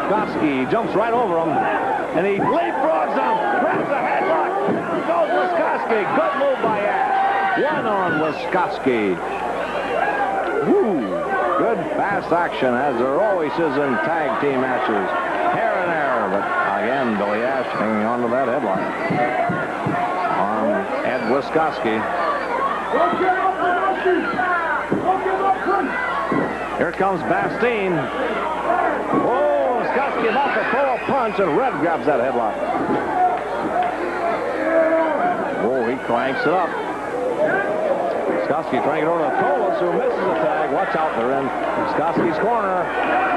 Wiskoski jumps right over him, and he leapfrogs him. Grabs a headlock. Down goes Wiskoski. Good move by Ash. One on Wiskoski. Woo. Good fast action, as there always is in tag team matches. Here and there, but again, Billy Ash hanging on to that headlock on Ed Wiskoski. Here comes Bastien. Oh, Wiskoski about to throw a punch, and Red grabs that headlock. Oh, he cranks it up. Wiskoski trying to get over to Tolos, who misses the tag. Watch out, they're in Wiskoski's corner.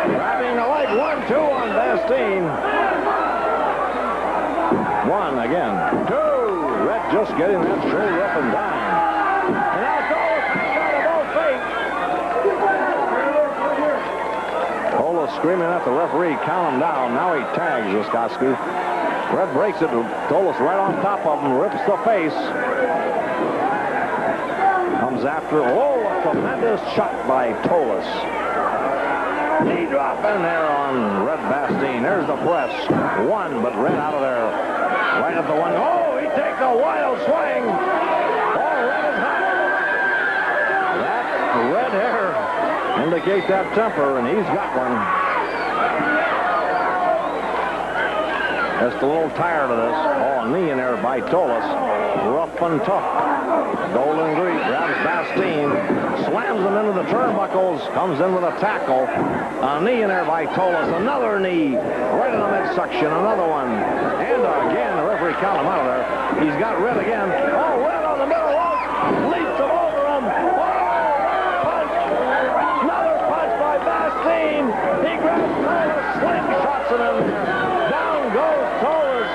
Grabbing the leg, 1-2 on Bastien. One again, two. Red just getting that shoulder up and down. And now Tolos hangs out of both feet. Tolos screaming at the referee, count him down. Now he tags Wiskoski. Red breaks it, Tolos right on top of him, rips the face. Comes after, oh, a tremendous shot by Tolos. Knee drop in there on Red Bastien. There's the press. One, but Red out of there. Right at the one. Oh, he takes a wild swing. Oh, Red is hot. That red hair indicates that temper, and he's got one. Just a little tired of this. Oh, a knee in there by Tolos. Rough and tough. Golden Greek grabs Bastien, slams him into the turnbuckles, comes in with a tackle. A knee in there by Tolos. Another knee right in the midsection. Another one. And again, the referee count him out of there. He's got Red again. Oh, Red on the middle rope. Leaps him over him. Oh, punch. Another punch by Bastien. He grabs Tolos, slingshots him in there. Down goes Tolos.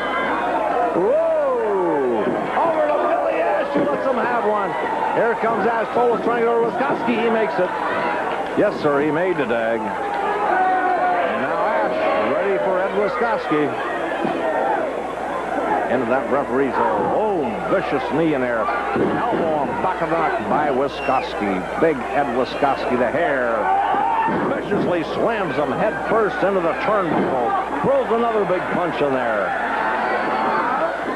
Whoa! Over to Billy Ash, who lets him have one. Here comes Ash. Tolos trying to go to Wiskoski. He makes it. Yes, sir, he made the tag. And now Ash ready for Ed Wiskoski. Into that referee's hole. Oh, vicious knee in there. Elbow on back of the neck by Wiskoski. Big Ed Wiskoski, the hair. Viciously slams him head first into the turnbuckle. Throws another big punch in there.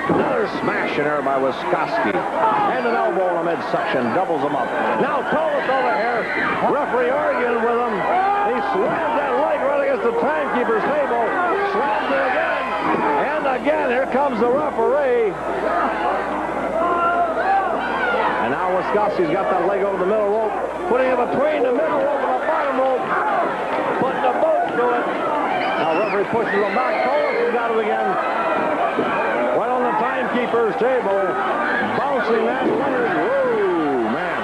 Another smash in there by Wiskoski. And an elbow in the midsection. Doubles him up. Now Tolos over here. Referee arguing with him. He slams that leg right against the timekeeper's table. Slams it again. And again, here comes the referee. And now Wiskoski's got that leg over the middle rope. Putting it between the middle rope and the bottom rope. Putting the boat to it. Now referee pushes him back. Tolos has got it again. Right on the timekeeper's table. Bouncing that leg. Whoa, man.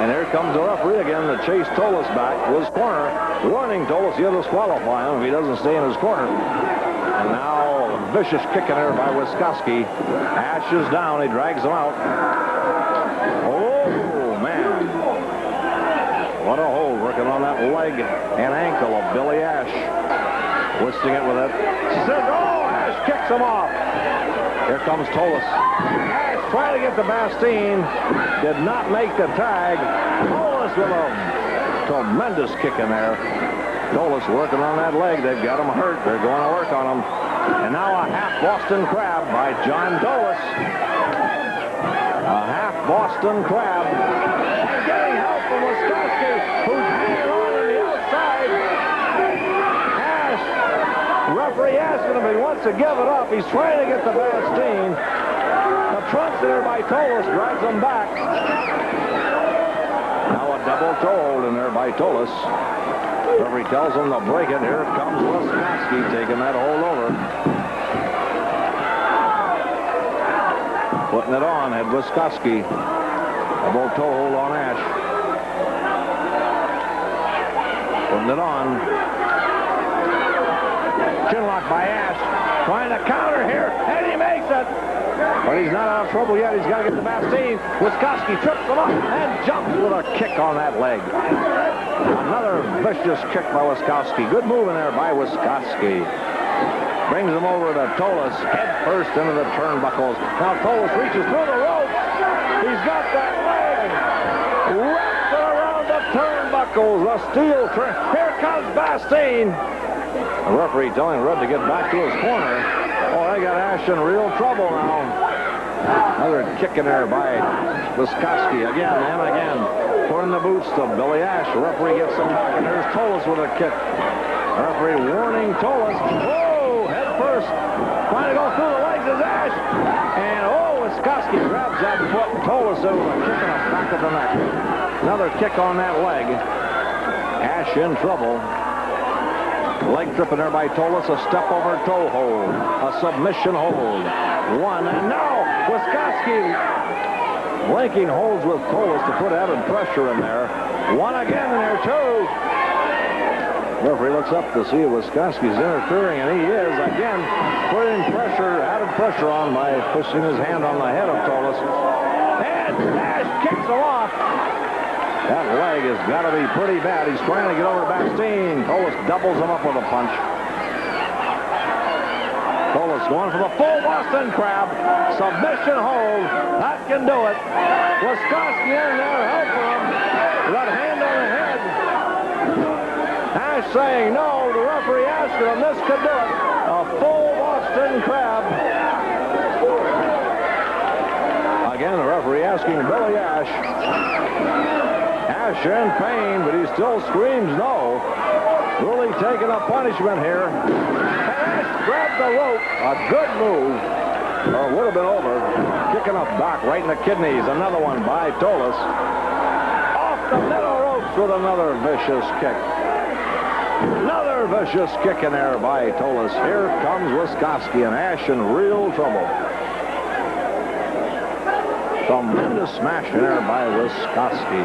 And here comes the referee again to chase Tolos back to his corner. Warning Tolos, he'll disqualify him if he doesn't stay in his corner. And now a vicious kick in there by Wiskoski. Ash is down. He drags him out. Oh, man. What a hold working on that leg and ankle of Billy Ash. Twisting it with it. Oh, Ash kicks him off. Here comes Tolos. Ash trying to get to Bastien. Did not make the tag. Tolos with a tremendous kick in there. Tolos working on that leg. They've got him hurt. They're going to work on him. And now a half Boston Crab by John Tolos. A half Boston Crab. And getting help from Wiskoski, who's hanging on the outside. Ash. Referee asking him if he wants to give it up. He's trying to get to Bastien. The trunk's in there by Tolos. Drives him back. Now a double toe hold in there by Tolos. Referee tells him to break it. Here comes Wiskoski taking that hold over. Putting it on, Ed Wiskoski. Double toe hold on Ash. Putting it on. Chinlock by Ash. Trying to counter here, and he makes it. But he's not out of trouble yet. He's got to get to Bastien. Wiskoski trips him up and jumps with a kick on that leg. Another vicious kick by Wiskoski. Good move in there by Wiskoski. Brings him over to Tolos, head first into the turnbuckles. Now Tolos reaches through the ropes. He's got that leg. buckles, the steel trap. Here comes Bastine. The referee telling Red to get back to his corner. Oh, they got Ash in real trouble now. Another kick in there by Wiskoski again and again. Putting the boots to Billy Ash. The referee gets him back, and there's Tolis with a kick. The referee warning Tolis. Whoa, head first. Trying to go through the legs is Ash. And Wiskoski grabs that foot. Tolis over a kick in the back of the neck. Another kick on that leg. Ash in trouble. Leg tripping there by Tolis. A step over toe hold. A submission hold. One, and now Wiskoski linking holds with Tolis to put added pressure in there. One again in there, too. Referee looks up to see if Wiskoski's interfering, and he is again putting pressure, added pressure on by pushing his hand on the head of Tolis. And Ash kicks him off. That leg has got to be pretty bad. He's trying to get over Bastine. Tolis doubles him up with a punch. Tolis going for the full Boston Crab. Submission hold. That can do it. Wiskoski in there helping him. That hand on the head. Ash saying no. The referee asking him this could do it. A full Boston Crab. Again, the referee asking Billy Ash. Ash in pain, but he still screams no. Really taking a punishment here. Ash grabbed the rope. A good move. Or it would have been over. Kicking up back right in the kidneys. Another one by Tolis. Off the middle ropes with another vicious kick. Another vicious kick in there by Tolis. Here comes Wiskoski, and Ash in real trouble. Tremendous smash in there by Wiskoski.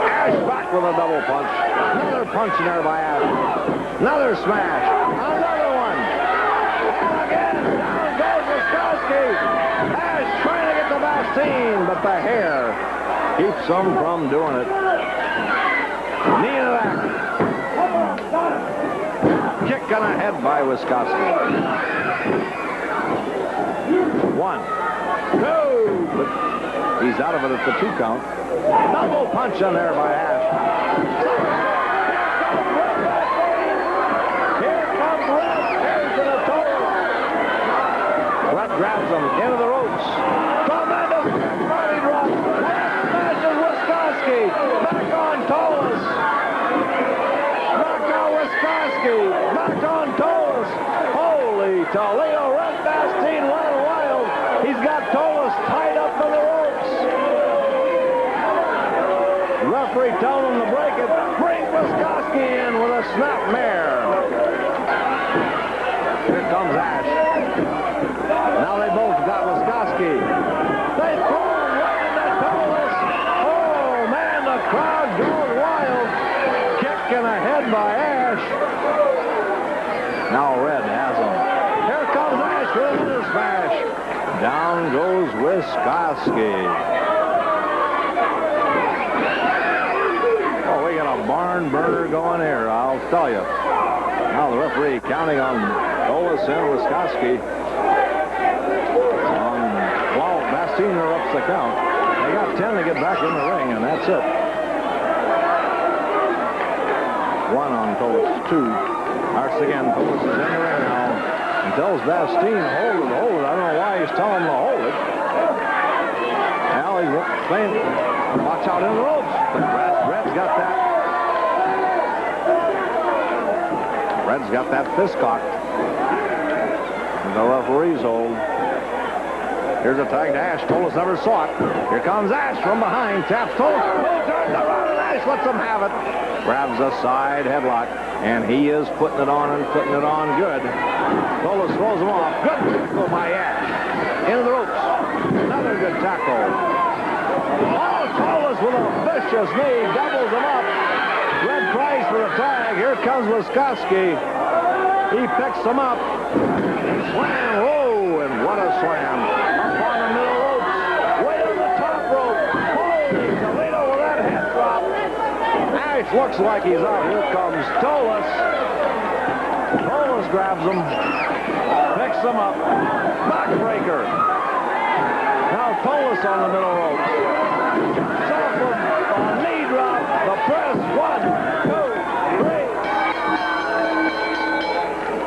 Ash back with a double punch. Another punch in there by Ash. Another smash. Another one. Again, down goes Wiskoski. Ash trying to get the Bastine, but the hair keeps him from doing it. Knee in the back. Kick on the head by Wiskoski. One. Two. But he's out of it at the 2 count. Double punch in there by Ash. Here comes Red. Here's to the toe. Red grabs him into the ropes. Tremendous body drop. Smashes Wiskoski. Back on Tolis. Back on Wiskoski. Back on Tolis. Holy Toledo. Red Bastine running wild. He's got Tolis tied up in the ropes. Referee telling him to break it. Bring Wiskoski in with a snapmare. Here comes Ash. Now they both got Wiskoski. They throw him right into Tolis. Oh, man, the crowd goes wild. Kick in the head by Ash. Now Red has him. Here comes Ash with another smash. Down goes Wiskoski. Oh, we got a barn burner going here, I'll tell you. Now the referee counting on Tolis and Wiskoski. Well, Bastine interrupts the count. They got 10 to get back in the ring, and that's it. 1 on Tolis, 2. Arts again, Tolis is in the ring now. And tells Bastine, hold it, hold it. I don't know why he's telling him to hold it. Now he's saying, watch out in the ropes. But Red's got that. Red's got that fist cocked. And the referee's hold. Here's a tag to Ash. Tolis never saw it. Here comes Ash from behind. Taps Tolis. Turns around and Ash lets him have it. Grabs a side headlock. And he is putting it on and putting it on good. Tolis throws him off. Good tackle by Ash. Into the ropes. Another good tackle. Oh, Tolis with a vicious knee. Doubles him up. Red tries for the tag. Here comes Wiskoski. He picks him up. Slam. Whoa, and what a slam. Up on the middle ropes. Way on the top rope. Holy Toledo with that head drop. Ash looks like he's out. Here comes Tolis. Tolis grabs him. Picks him up. Backbreaker. Now Tolis on the middle rope. A knee drop. The press. 1, 2, 3.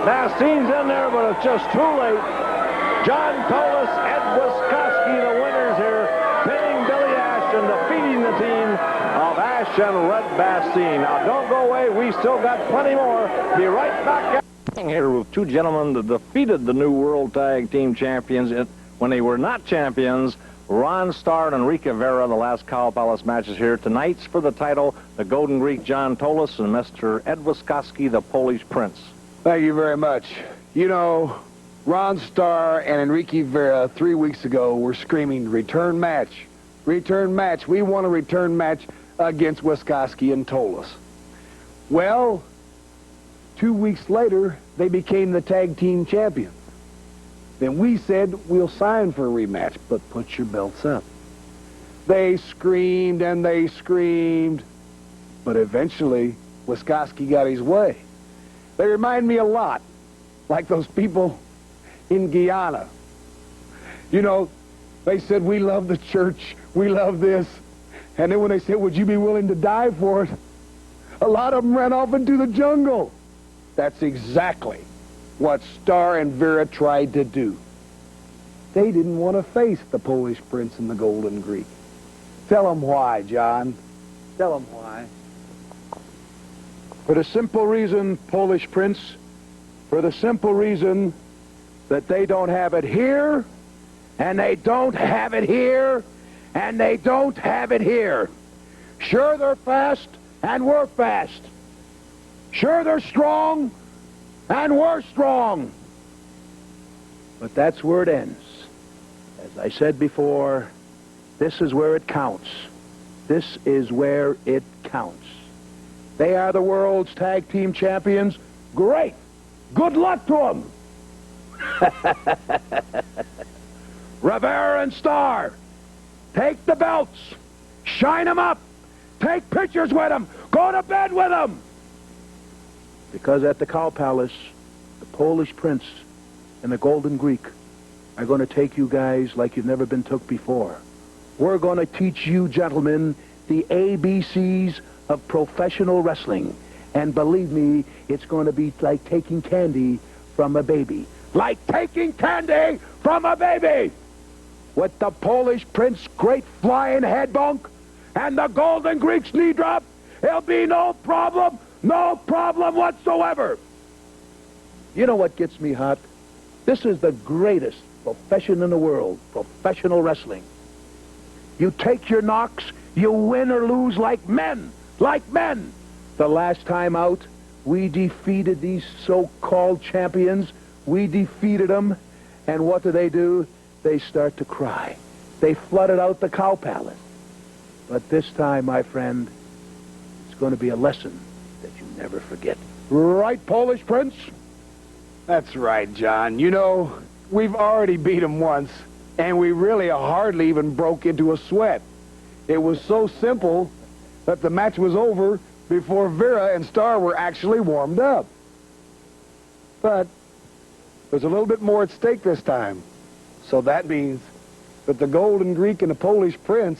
Bastine's in there, but it's just too late. John Tolos, Ed Wiskoski, the winners here, pinning Billy Ash and defeating the team of Ash and Red Bastine. Now, don't go away. We still got plenty more. Be right back. Here with two gentlemen that defeated the new World Tag Team Champions when they were not champions. Ron Starr and Enrique Vera, the last Cow Palace matches here. Tonight's for the title, the Golden Greek John Tolos and Mr. Ed Wiskoski, the Polish Prince. Thank you very much. You know, Ron Starr and Enrique Vera 3 weeks ago were screaming, return match, return match. We want a return match against Wiskoski and Tolos. Well, 2 weeks later, they became the tag team champions. Then we said, we'll sign for a rematch, but put your belts up. They screamed and they screamed, but eventually, Wiskoski got his way. They remind me a lot like those people in Guyana. You know, they said, we love the church, we love this. And then when they said, would you be willing to die for it? A lot of them ran off into the jungle. That's exactly what Starr and Vera tried to do. They didn't want to face the Polish Prince and the Golden Greek. Tell them why, John. Tell them why. For the simple reason, Polish Prince, for the simple reason that they don't have it here, and they don't have it here, and they don't have it here. Sure, they're fast, and we're fast. Sure, they're strong, and we're strong. But that's where it ends. As I said before, this is where it counts. This is where it counts. They are the world's tag team champions. Great. Good luck to them. Rivera and Starr, take the belts. Shine them up. Take pictures with them. Go to bed with them. Because at the Cow Palace, the Polish Prince and the Golden Greek are going to take you guys like you've never been took before. We're going to teach you gentlemen the ABCs of professional wrestling. And believe me, it's going to be like taking candy from a baby. Like taking candy from a baby! With the Polish Prince great flying head bunk and the Golden Greek's knee drop, it'll be no problem whatsoever. You know what gets me hot? This is the greatest profession in the world, professional wrestling. You take your knocks, you win or lose like men. Like men. The last time out, we defeated these so-called champions. We defeated them. And what do? They start to cry. They flooded out the Cow Palace. But this time, my friend, it's going to be a lesson that you never forget. Right, Polish Prince? That's right, John. You know, we've already beat them once, and we really hardly even broke into a sweat. It was so simple that the match was over before Vera and Starr were actually warmed up. But there's a little bit more at stake this time. So that means that the Golden Greek and the Polish Prince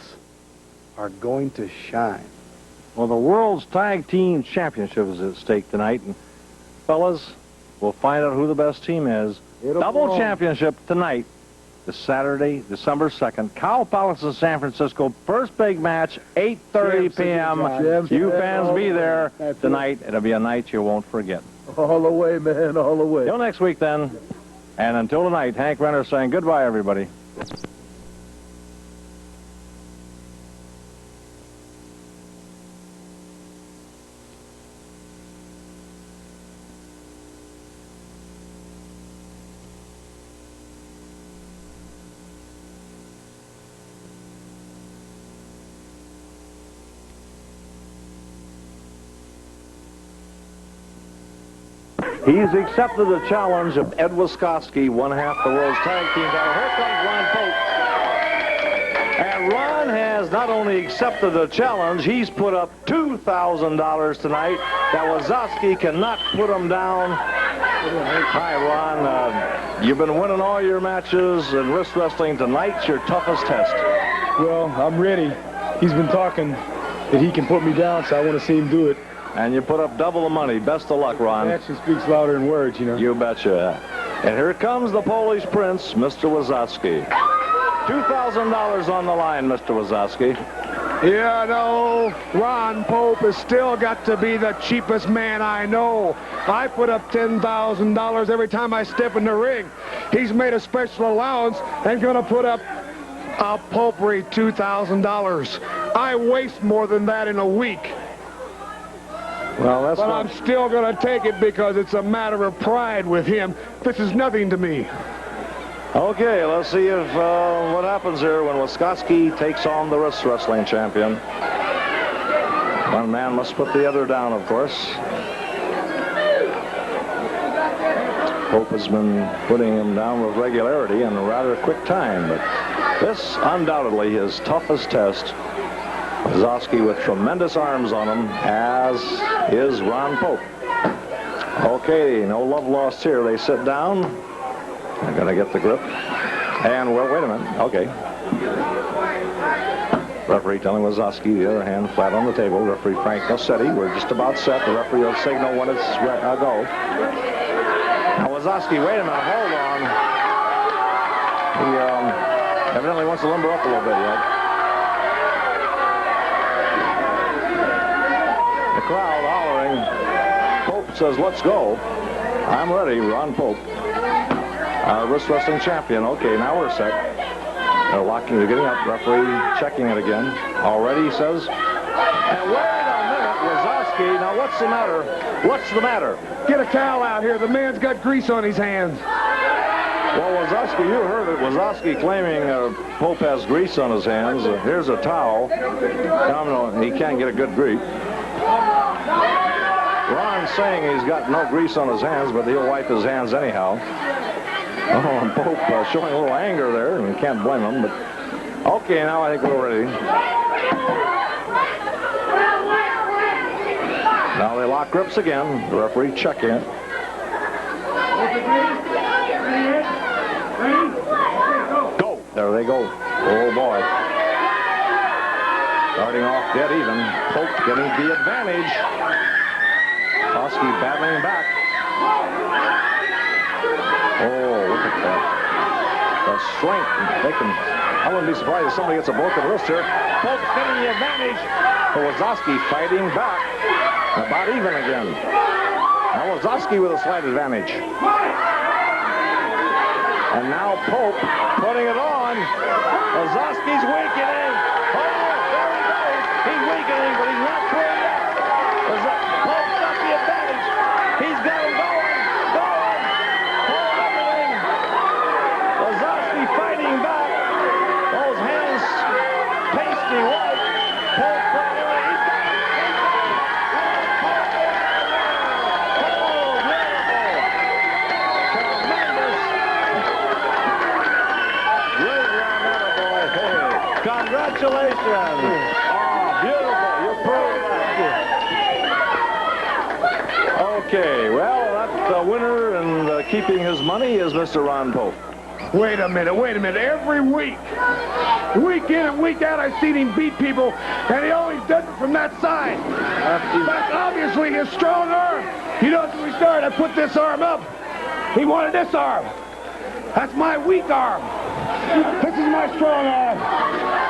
are going to shine. Well, the World's Tag Team Championship is at stake tonight. And fellas, we'll find out who the best team is. Double championship tonight, this Saturday, December 2nd. Cow Palace in San Francisco. First big match, 8:30 p.m. You fans be there tonight. It'll be a night you won't forget. All the way, man, all the way. Till next week, then. And until tonight, Hank Renner saying goodbye, everybody. He's accepted the challenge of Ed Wiskoski, one half the world's tag team title. Here comes Ron Pope. And Ron has not only accepted the challenge, he's put up $2,000 tonight. That Wiskoski cannot put him down. Hi, Ron. You've been winning all your matches in wrist wrestling. Tonight's your toughest test. Well, I'm ready. He's been talking that he can put me down, so I want to see him do it. And you put up double the money. Best of luck, Ron. Action speaks louder than words, you know. You betcha. And here comes the Polish Prince, Mr. Wazowski. $2,000 on the line, Mr. Wazowski. Yeah, no, Ron Pope has still got to be the cheapest man I know. I put up $10,000 every time I step in the ring. He's made a special allowance and going to put up a paltry $2,000. I waste more than that in a week. Well, that's but I'm still going to take it because it's a matter of pride with him. This is nothing to me. Okay, let's see if what happens here when Wiscocki takes on the wrist wrestling champion. One man must put the other down, of course. Pope has been putting him down with regularity in a rather quick time, but this undoubtedly his toughest test. Wazowski with tremendous arms on him, as is Ron Pope. Okay, no love lost here. They sit down. They're going to get the grip. And, well, wait a minute. Okay. Referee telling Wazowski, the other hand flat on the table. Referee Frank Nosetti, we're just about set. The referee will signal when it's go. Now, Wazowski, wait a minute. Hold on. He evidently wants to limber up a little bit yet. The crowd hollering. Pope says, let's go. I'm ready, Ron Pope. Wrist wrestling champion. Okay, now we're set. They're locking, they're getting up. Referee checking it again. Already, he says. And wait a minute, Wazowski. Now, what's the matter? What's the matter? Get a towel out here. The man's got grease on his hands. Well, Wazowski, you heard it. Wazowski claiming Pope has grease on his hands. Here's a towel. No, he can't get a good grip. Ron's saying he's got no grease on his hands, but he'll wipe his hands anyhow. Oh, and Pope showing a little anger there, and you can't blame him, but okay, now I think we're ready. Now they lock grips again. The referee checking it. Go! There they go. Oh, boy. Starting off dead even. Pope getting the advantage. Wazowski battling back. Oh, look at that. The strength. I wouldn't be surprised if somebody gets a broken wrist here. Pope's getting the advantage. But Wazowski fighting back. About even again. Now Wazowski with a slight advantage. And now Pope putting it on. Wazowski's weakening. Oh, there he goes. He's weakening, but he's not through yet. Pope's got the advantage. He's got him going. Fighting back. Those hands pasty white. Pope putting it away. He's got it. Oh, beautiful. Tremendous. Great round out of boy. Hey, congratulations. Oh, beautiful. You proved that. Okay, well, that winner and keeping his money is Mr. Ron Pope. Wait a minute. Every week in and week out, I've seen him beat people, and he always does it from that side. That's obviously his strong arm. You know, when we started, I put this arm up. He wanted this arm. That's my weak arm. This is my strong arm.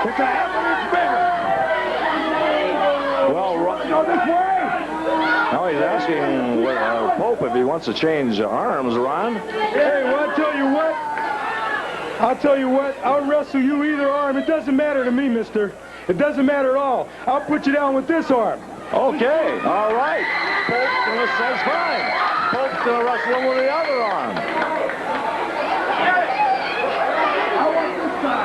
It's a half an inch bigger. Well, go this way. Now he's asking Pope if he wants to change arms, Ron. Hey, well, I'll tell you what, I'll wrestle you either arm. It doesn't matter to me, mister. It doesn't matter at all. I'll put you down with this arm. Okay, all right. Pope's going to says fine. Pope's going to wrestle him with the other arm.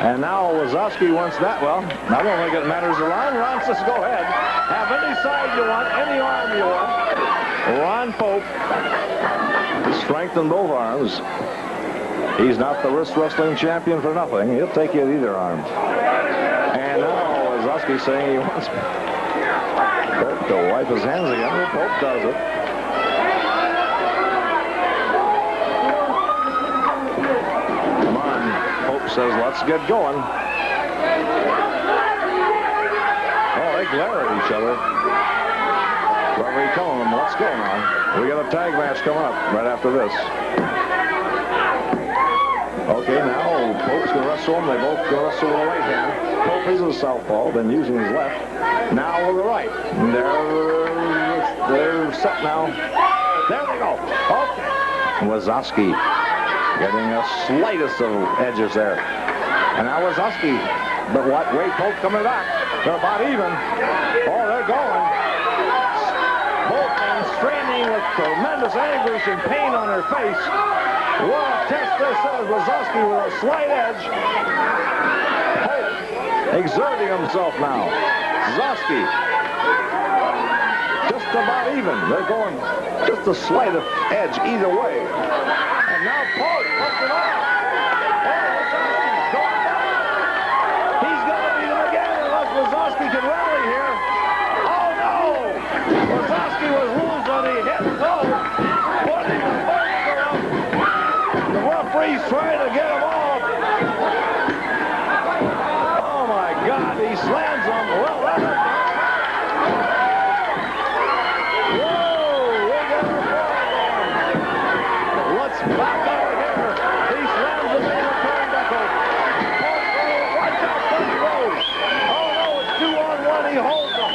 And now Wazowski wants that. Well, I don't think it matters to Ron. Ron says go ahead. Have any side you want, any arm you want. Ron Pope, strength in both arms. He's not the wrist wrestling champion for nothing. He'll take you at either arm. And now Wazowski saying he wants Pope to wipe his hands again. Well, Pope does it. Come on. Pope says, let's get going. Oh, they glare at each other. Referee telling them, let's go now. We got a tag match coming up right after this. Okay, now Pope's going to wrestle him. They both going to wrestle with the right hand. Pope is a southpaw, then using his left. Now with the right. And they're set now. There they go. Okay. Wazowski getting the slightest of edges there. And now Wazowski. But what? Wait, Pope coming back. They're about even. Oh, they're going. Pope and straining with tremendous anguish and pain on her face. What a test this is. Wazowski with a slight edge. Pope exerting himself now. Wazowski just about even. They're going just a slight edge either way. And now Pope puts it on. Wazowski's going down. He's going to beat him again unless Wazowski can rally here. Oh no! Wazowski was loose on the hit. Oh! Putting the finger up. The referee's trying to get him off. Oh my God! He slams him. Well, that's back over here. He slams him in the turnbuckle. Watch out, Buddy Rose. Oh no, it's 2-on-1. He holds him.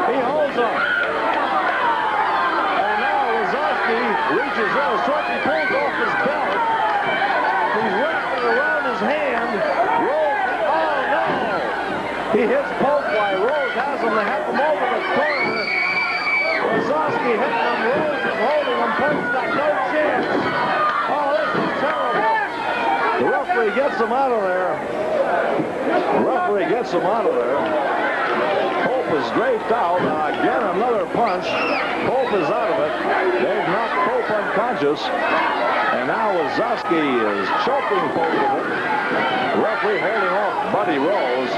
He holds him. And now Wazowski reaches out. Sorky pulls off his belt. He's wrapping it around his hand. Rose, oh no. He hits Pope while Rose has him. They have him over the corner. Wazowski hitting him. Rose is holding him. Pope's got no chance. Oh, this is terrible. The referee gets him out of there. The referee gets him out of there. Pope is draped out. Again, another punch. Pope is out of it. They've knocked Pope unconscious. And now Wazowski is choking Pope with it. The referee holding off Buddy Rose.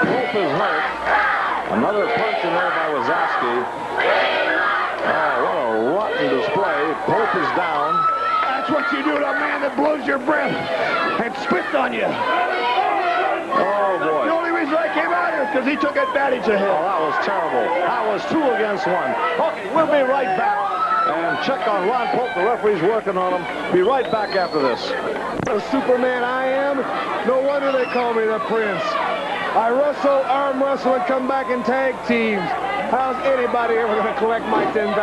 Pope is hurt. Another punch in there by Wazowski. Oh, what a rotten display. Pope is down. That's what you do to a man that blows your breath and spits on you. Oh, boy. The only reason I came out here is because he took advantage of him. Oh, that was terrible. That was 2 against 1. Okay, we'll be right back and check on Ron Pope. The referee's working on him. Be right back after this. What a Superman I am. No wonder they call me the Prince. I wrestle, arm wrestle, and come back in tag teams. How's anybody ever going to collect my $10,000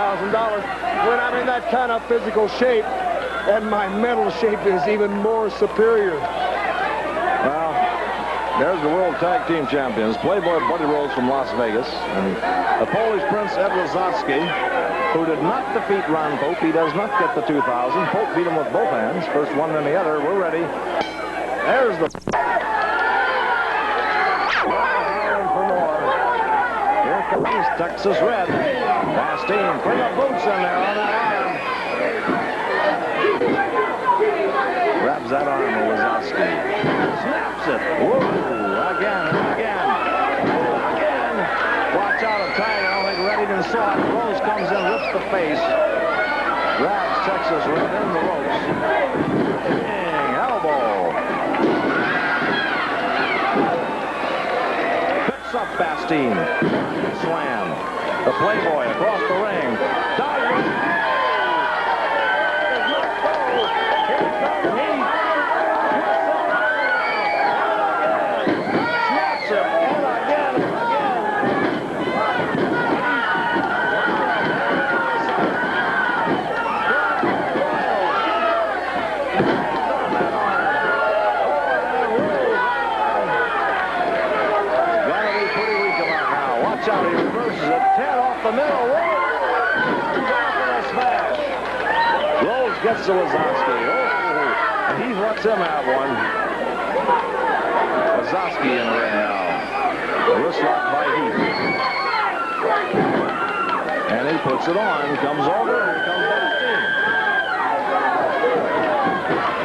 when I'm in that kind of physical shape and my mental shape is even more superior? Well, there's the World Tag Team Champions, Playboy Buddy Rose from Las Vegas, and the Polish Prince Ed Wazowski, who did not defeat Ron Pope. He does not get the 2,000. Pope beat him with both hands. First one, then the other. We're ready. There's the... Comes Texas Red. Bastien, put the boots in there on that arm. Grabs that arm of Wazowski. Snaps it. Whoa, again and again. Again. Watch out, a tag. I don't think Reddington saw it. Rose comes in, rips the face. Grabs Texas Red in the ropes. Dang, elbow. Picks up Bastien. Slam. The Playboy across the ring. Diving. Here comes he. Snaps him. And again and again. Gotta be pretty weak about now. Watch out, he reverses it. 10 off the middle. Whoa! Back in a smash. Rose gets to Wazowski. Oh, and he lets him have one. Wazowski in the ring now. The wrist lock by Heath. And he puts it on. Comes over. Here comes Bastien.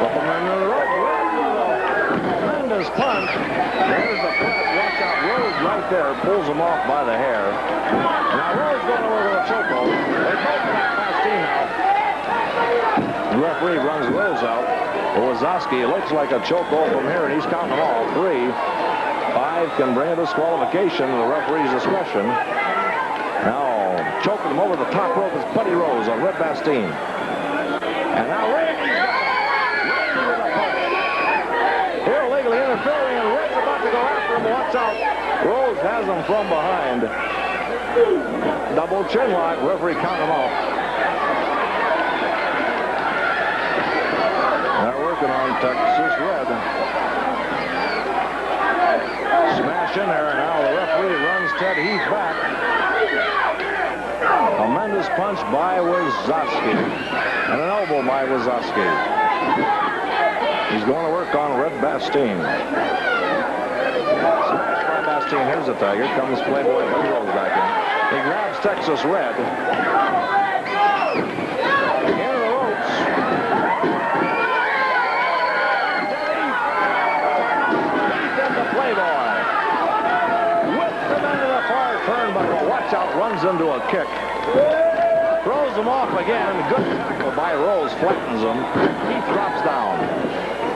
Up him into the rope. Tremendous punch. There's the press. Watch out. Rose right there pulls him off by the hair. Now Rose going over with a chokehold. They both got Bastien out. The referee runs Rose out. Wazowski, it looks like a chokehold from here, and he's counting them all. 3, 5 can bring a disqualification to the referee's discretion. Now, choking him over the top rope is Buddy Rose on Red Bastien. And now Ramey with a punch. Illegally interfering, and Red's about to go after him. Watch out. Rose has him from behind. Double chin lock. Referee count him off. They're working on Texas Red. Smash in there. Now the referee runs Ted Heath back. Tremendous punch by Wazowski. And an elbow by Wazowski. He's going to work on Red Bastien. Smash by Bastien. Here's the tag. Here comes Playboy Buddy Rose back in. He grabs Texas Red. Into the ropes. Heath into Playboy. Whips him into the far turnbuckle. Watch out. Runs into a kick. Throws him off again. Good tackle by Rose. Flattens him. Heath drops down.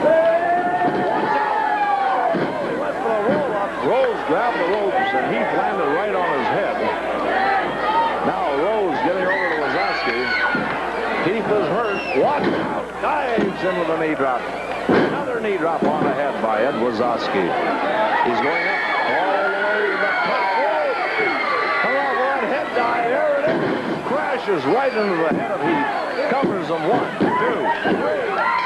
Watch out. He went for the roll-up. Rose grabbed the ropes, and Heath landed right on his head. Now Rose getting over to Wazowski. Heath is hurt. Watch out. Dives into the knee drop. Another knee drop on the head by Ed Wazowski. He's going up all the way to the top rope. Come on, that head dive. There it is. Crashes right into the head of Heath. Covers him. 1, 2, 3.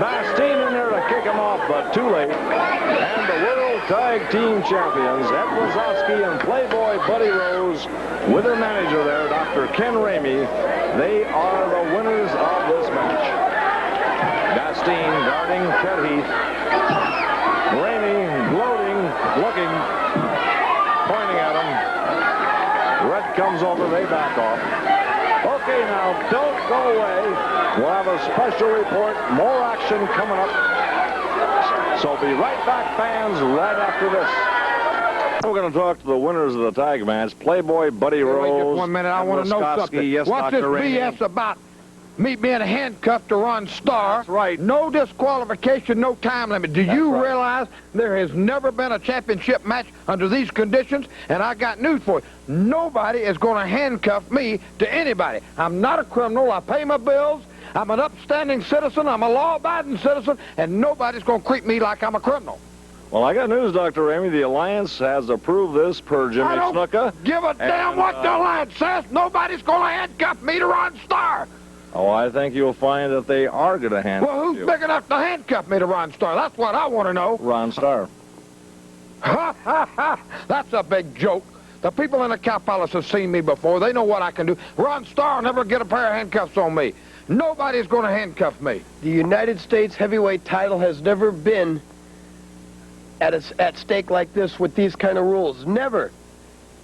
Bastien in there to kick him off, but too late. And the World Tag Team Champions, Ed Wazowski and Playboy Buddy Rose, with their manager there, Dr. Ken Ramey, they are the winners of this match. Bastien guarding Ted Heath. Ramey gloating, looking, pointing at him. Red comes over, they back off. Okay, now, don't go away. We'll have a special report, more action coming up. So be right back, fans, right after this. We're going to talk to the winners of the tag match, Playboy Buddy Rose. Wait just 1 minute, I want to know something. Yes, what's Dr. this Ramey? BS about me being handcuffed to Ron Starr? That's right. No disqualification, no time limit. Do you realize there has never been a championship match under these conditions? And I got news for you. Nobody is going to handcuff me to anybody. I'm not a criminal. I pay my bills. I'm an upstanding citizen. I'm a law-abiding citizen. And nobody's going to treat me like I'm a criminal. Well, I got news, Dr. Ramey. The Alliance has approved this per Jimmy Snuka. Give a damn what the Alliance says. Nobody's going to handcuff me to Ron Starr. Oh, I think you'll find that they are going to handcuff Well, who's you. big enough to handcuff me to Ron Starr? That's what I want to know. Ron Starr. Ha, ha, ha. That's a big joke. The people in the Cow Palace have seen me before. They know what I can do. Ron Starr will never get a pair of handcuffs on me. Nobody's going to handcuff me. The United States heavyweight title has never been at stake like this with these kind of rules. Never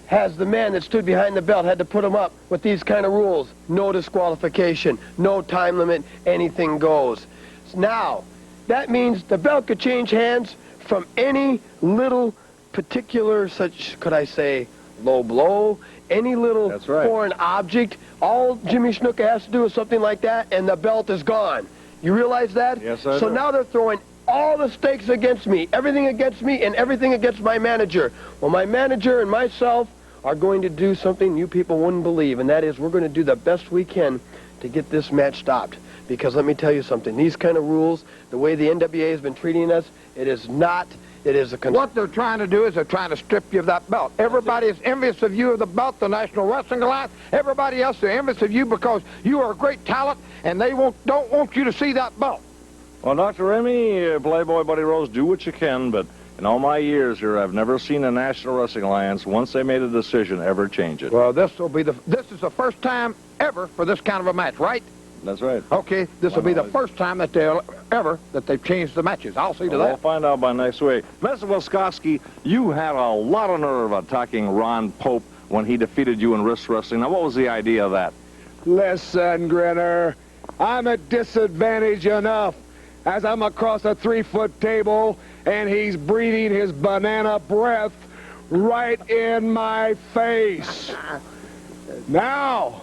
has the man that stood behind the belt had to put him up with these kind of rules. No disqualification, no time limit, anything goes. Now, that means the belt could change hands from any little particular, such, could I say, low blow, any little foreign object. All Jimmy Snuka has to do is something like that, and the belt is gone. You realize that? Yes, I So do. now they're throwing all the stakes against me, everything against me, and everything against my manager. Well, my manager and myself are going to do something you people wouldn't believe, and that is we're going to do the best we can to get this match stopped. Because let me tell you something, these kind of rules, the way the NWA has been treating us, it is not, it is a... What they're trying to do is they're trying to strip you of that belt. Everybody is envious of you of the belt, the National Wrestling Alliance. Everybody else is envious of you because you are a great talent, and they don't want you to see that belt. Well, Dr. Ramey, Playboy Buddy Rose, do what you can, but in all my years here, I've never seen a National Wrestling Alliance, once they made a decision, ever change it. Well, this is the first time ever for this kind of a match, right? That's right. Okay, this will be the first time that they've changed the matches. I'll see to We'll that. find out by next week. Mr. Wiskoski, you had a lot of nerve attacking Ron Pope when he defeated you in wrist wrestling. Now, what was the idea of that? Listen, Grinner, I'm at disadvantage enough as I'm across a 3-foot table and he's breathing his banana breath right in my face. Now,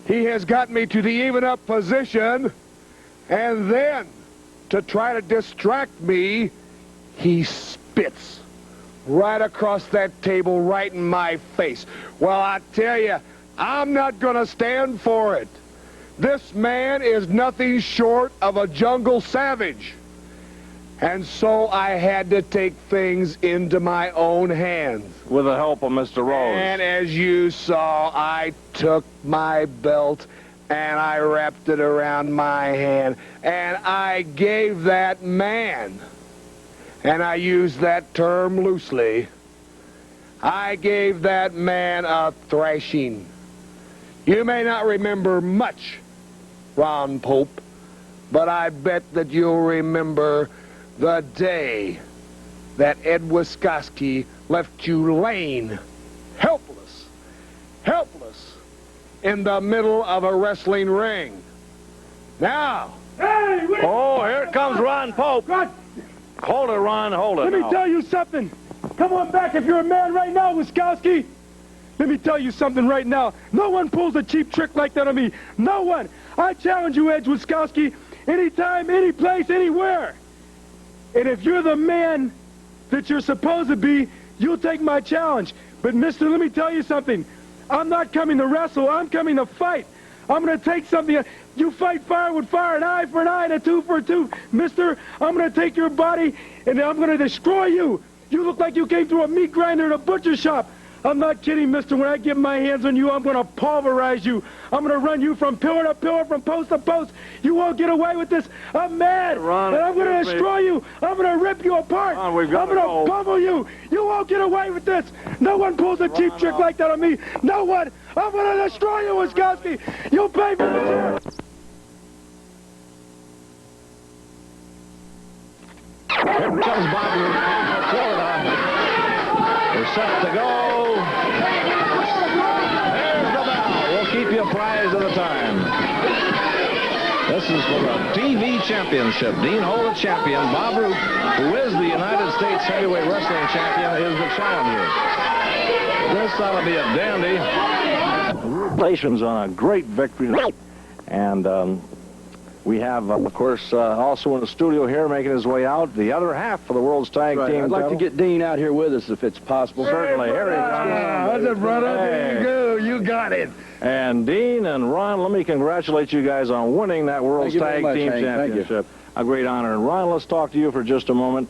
he has got me to the even up position, and then to try to distract me, he spits right across that table, right in my face. Well, I tell you, I'm not going to stand for it. This man is nothing short of a jungle savage. And so I had to take things into my own hands. With the help of Mr. Rose. And as you saw, I took my belt and I wrapped it around my hand. And I gave that man, and I use that term loosely, I gave that man a thrashing. You may not remember much, Ron Pope, but I bet that you'll remember the day that Ed Wiscosky left you laying helpless in the middle of a wrestling ring. Now. Hey, oh, here comes Ron Pope. God. Hold it, Ron, hold it. Let me tell you something. Come on back if you're a man right now, Wiscosky. Let me tell you something right now. No one pulls a cheap trick like that on me. No one. I challenge you, Ed Wiscosky, anytime, any place, anywhere. And if you're the man that you're supposed to be, you'll take my challenge. But, mister, let me tell you something. I'm not coming to wrestle. I'm coming to fight. I'm going to take something. You fight fire with fire, an eye for an eye, and a tooth for a tooth. Mister, I'm going to take your body, and I'm going to destroy you. You look like you came through a meat grinder in a butcher shop. I'm not kidding, mister. When I get my hands on you, I'm going to pulverize you. I'm going to run you from pillar to pillar, from post to post. You won't get away with this. I'm mad, Ron, and I'm going to destroy you. I'm going to rip you apart. Ron, I'm going to pummel you. You won't get away with this. No one pulls a cheap trick like that on me. No one. I'm going to destroy you, Wiscosky. You'll pay for this. Here comes Bob from Florida. We're set to go. There's the bell. We'll keep you apprised of the time. This is for the TV Championship. Dean Holt, champion. Bob Roop, who is the United States Heavyweight Wrestling Champion, is the challenger. This ought to be a dandy. Congratulations on a great victory. And we have, of course, also in the studio here making his way out, the other half of the World's Tag Team I'd like title. to get Dean out here with us if it's possible. Certainly. Here he comes. How's it, brother? There you go. You got it. And Dean and Ron, let me congratulate you guys on winning that World's Thank you very Tag much, Team Hank. Thank you. Championship. A great honor. And Ron, let's talk to you for just a moment.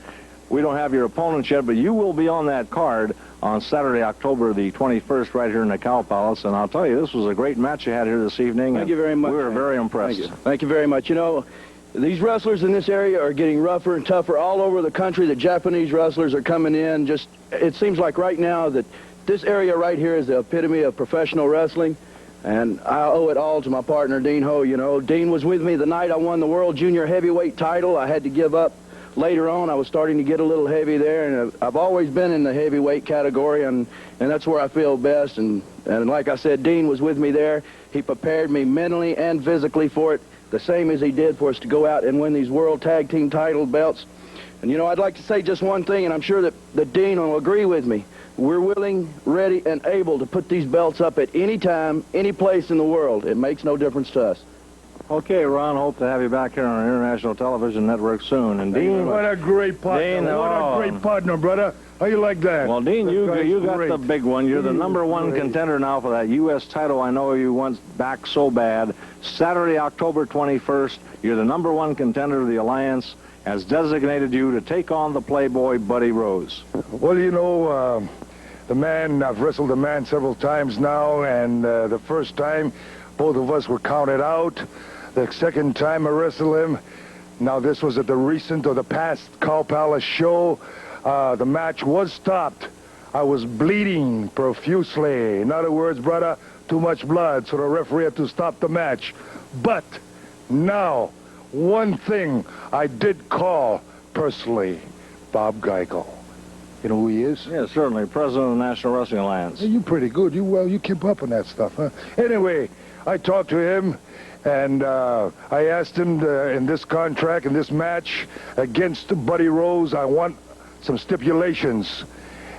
We don't have your opponents yet, but you will be on that card on Saturday, October the 21st, right here in the Cow Palace. And I'll tell you, this was a great match you had here this evening. Thank you very much. We were very impressed. Thank you. Thank you very much. You know, these wrestlers in this area are getting rougher and tougher all over the country. The Japanese wrestlers are coming in. Just, it seems like right now that this area right here is the epitome of professional wrestling. And I owe it all to my partner, Dean Ho. You know, Dean was with me the night I won the World Junior Heavyweight title. I had to give up later on. I was starting to get a little heavy there, and I've always been in the heavyweight category, and that's where I feel best. And like I said, Dean was with me there. He prepared me mentally and physically for it, the same as he did for us to go out and win these World Tag Team title belts. And, you know, I'd like to say just one thing, and I'm sure that Dean will agree with me. We're willing, ready, and able to put these belts up at any time, any place in the world. It makes no difference to us. Okay, Ron, hope to have you back here on our international television network soon. And Dean, What a great partner. Dean, What a great partner, brother. How you like that? Well, Dean, you got great. the big one. You're the #1 contender now for that U.S. title. I know you want back so bad. Saturday, October 21st, you're the #1 contender of the Alliance, has designated you to take on the Playboy Buddy Rose. Well, you know, I've wrestled the man several times now, and the first time, both of us were counted out. The second time I wrestled him, now this was at the past Cow Palace show. The match was stopped. I was bleeding profusely. In other words, brother, too much blood, so the referee had to stop the match. But now, one thing I did call personally, Bob Geigel. You know who he is? Yeah, certainly, president of the National Wrestling Alliance. Hey, you pretty good. You keep up on that stuff, huh? Anyway, I talked to him, and I asked him in this contract, in this match against Buddy Rose, I want some stipulations.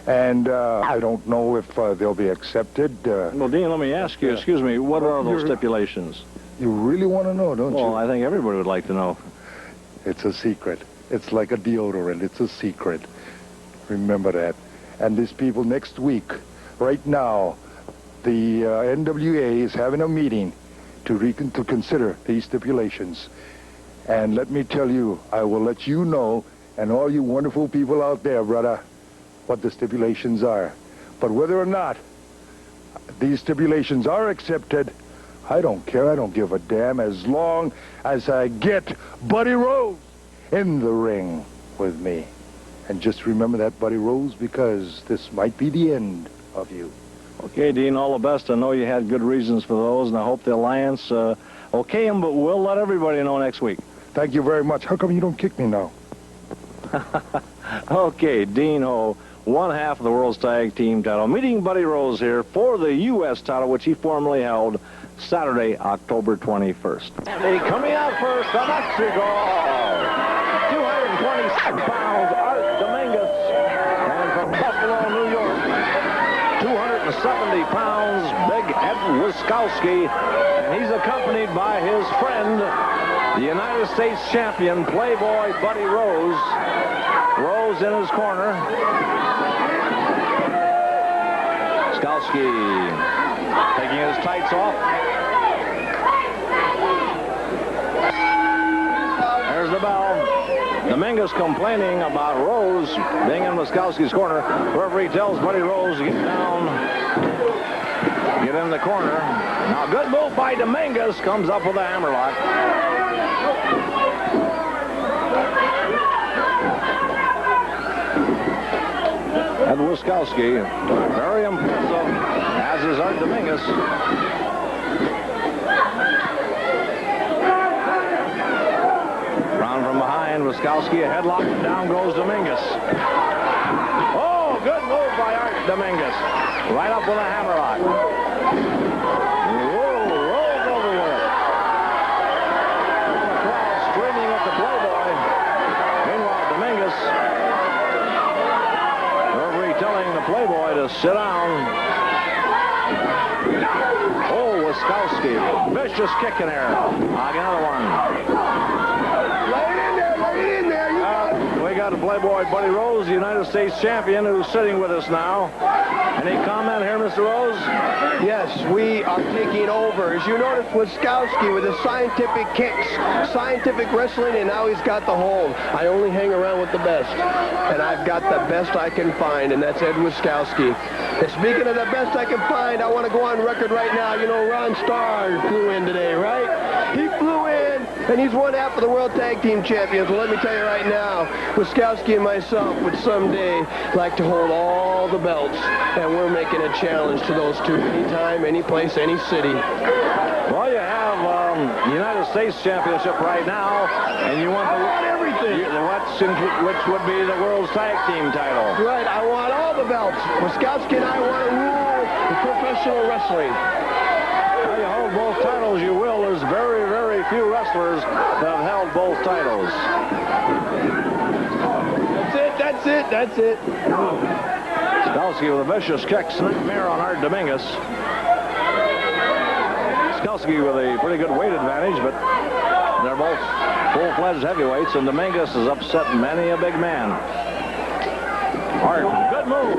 And I don't know if they'll be accepted. Well, Dean, let me ask you, excuse me, what are those stipulations? You really want to know, don't you? Well, I think everybody would like to know. It's a secret. It's like a deodorant. It's a secret. Remember that. And these people next week, right now, the NWA is having a meeting to consider these stipulations. And let me tell you, I will let you know, and all you wonderful people out there, brother, what the stipulations are. But whether or not these stipulations are accepted, I don't care. I don't give a damn as long as I get Buddy Rose in the ring with me. And just remember that, Buddy Rose, because this might be the end of you. Okay, Dean, all the best. I know you had good reasons for those, and I hope the Alliance okay them, but we'll let everybody know next week. Thank you very much. How come you don't kick me now? Okay, Dean Ho, one half of the World's Tag Team title, meeting Buddy Rose here for the U.S. title, which he formerly held Saturday, October 21st. And coming out first from Mexico, 226 pounds, Art Dominguez, and from Buffalo, New York, 270 pounds, Big Ed Wiskowski, and he's accompanied by his friend, the United States champion, Playboy Buddy Rose. Rose in his corner. Wiskowski taking his tights off. There's the bell. Dominguez complaining about Rose being in Wiskowski's corner. Referee tells Buddy Rose to get down, get in the corner. Now, good move by Dominguez. Comes up with a hammerlock. Ed Wiskowski, very impressive, as is Art Dominguez. Round from behind, Wiskowski, a headlock, and down goes Dominguez. Oh, good move by Art Dominguez. Right up with a hammerlock. Whoa, rolls over with it. The crowd screaming at the Playboy. Meanwhile, Dominguez, referee telling the Playboy to sit down. Oh, Wiskowski, vicious kick in there. Another one. We got a Playboy Buddy Rose, the United States champion, who's sitting with us now. Any comment here, Mr. Rose? Yes, we are taking over. As you notice, Wiskowski with his scientific kicks, scientific wrestling, and now he's got the hold. I only hang around with the best, and I've got the best I can find, and that's Ed Wiskowski. And speaking of the best I can find, I want to go on record right now. You know, Ron Starr flew in today, right? He flew in, and he's one half of the World Tag Team Champions. Well, let me tell you right now, Wiskowski and myself would someday like to hold all the belts, and we're making a challenge to those two anytime, any place, any city. Well, you have the United States Championship right now, and you want everything. Which would be the World's Tag Team title. Right, I want all the belts. Wiskowski and I want to rule the professional wrestling. Well, you hold both titles, you will. There's very, very few wrestlers that have held both titles. That's it. Wiskowski with a vicious kick, snapmare on Art Dominguez. Wiskowski with a pretty good weight advantage, but they're both full-fledged heavyweights, and Dominguez has upset many a big man. Art, good move.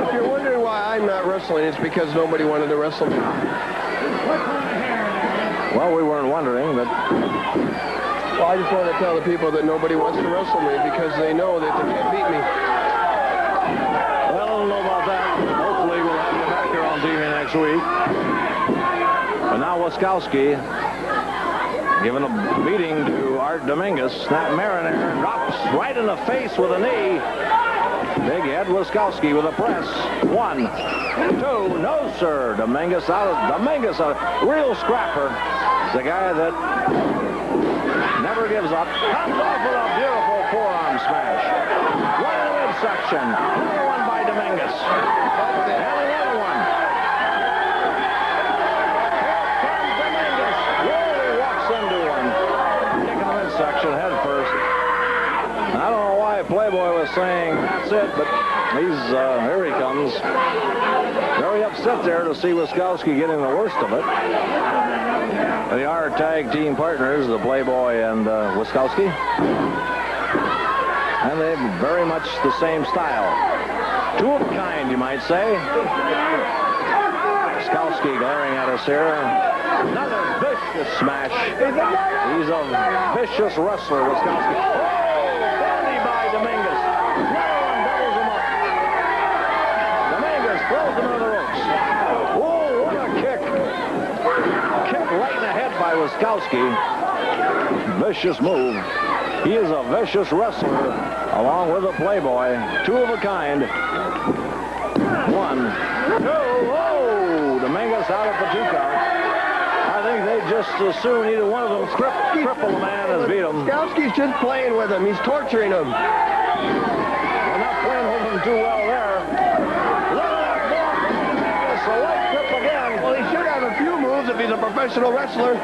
If you're wondering why I'm not wrestling, it's because nobody wanted to wrestle me. Well, we weren't wondering, but... Well, I just want to tell the people that nobody wants to wrestle me because they know that they can't beat me. Well, I don't know about that. Hopefully we'll have you back here on TV next week. But now Wiskowski giving a beating to Art Dominguez. Snap Mariner drops right in the face with a knee. Big Ed Wiskowski with a press. 1, 2, no sir. Dominguez out. Dominguez, a real scrapper. The guy that never gives up. Comes off with a beautiful forearm smash. Right in the midsection. Another one by Dominguez. And another one. Here comes Dominguez. Whoa, walks into one. Kick in the midsection, head first. I don't know why Playboy was saying that's it, but he's, here he comes. Very upset. sit there to see Wiskowski getting the worst of it. They are tag team partners, the Playboy and Wiskowski. And they're very much the same style. Two of a kind, you might say. Wiskowski glaring at us here. Another vicious smash. He's a vicious wrestler, Wiskowski. Oh, bandy by Dominguez. Another one doubles him up. Dominguez throws him into the ropes. Oh, what a kick. Kick right in the head by Wiskowski. Vicious move. He is a vicious wrestler, along with a Playboy. Two of a kind. One, two, oh! Dominguez out of the 2 count. I think they just as soon either one of them cripple a man as beat him. Wiskowski's just playing with him. He's torturing him. They're not playing with him too well there. Look at that block from Dominguez. A light grip again. Well, he should have a few moves if he's a professional wrestler.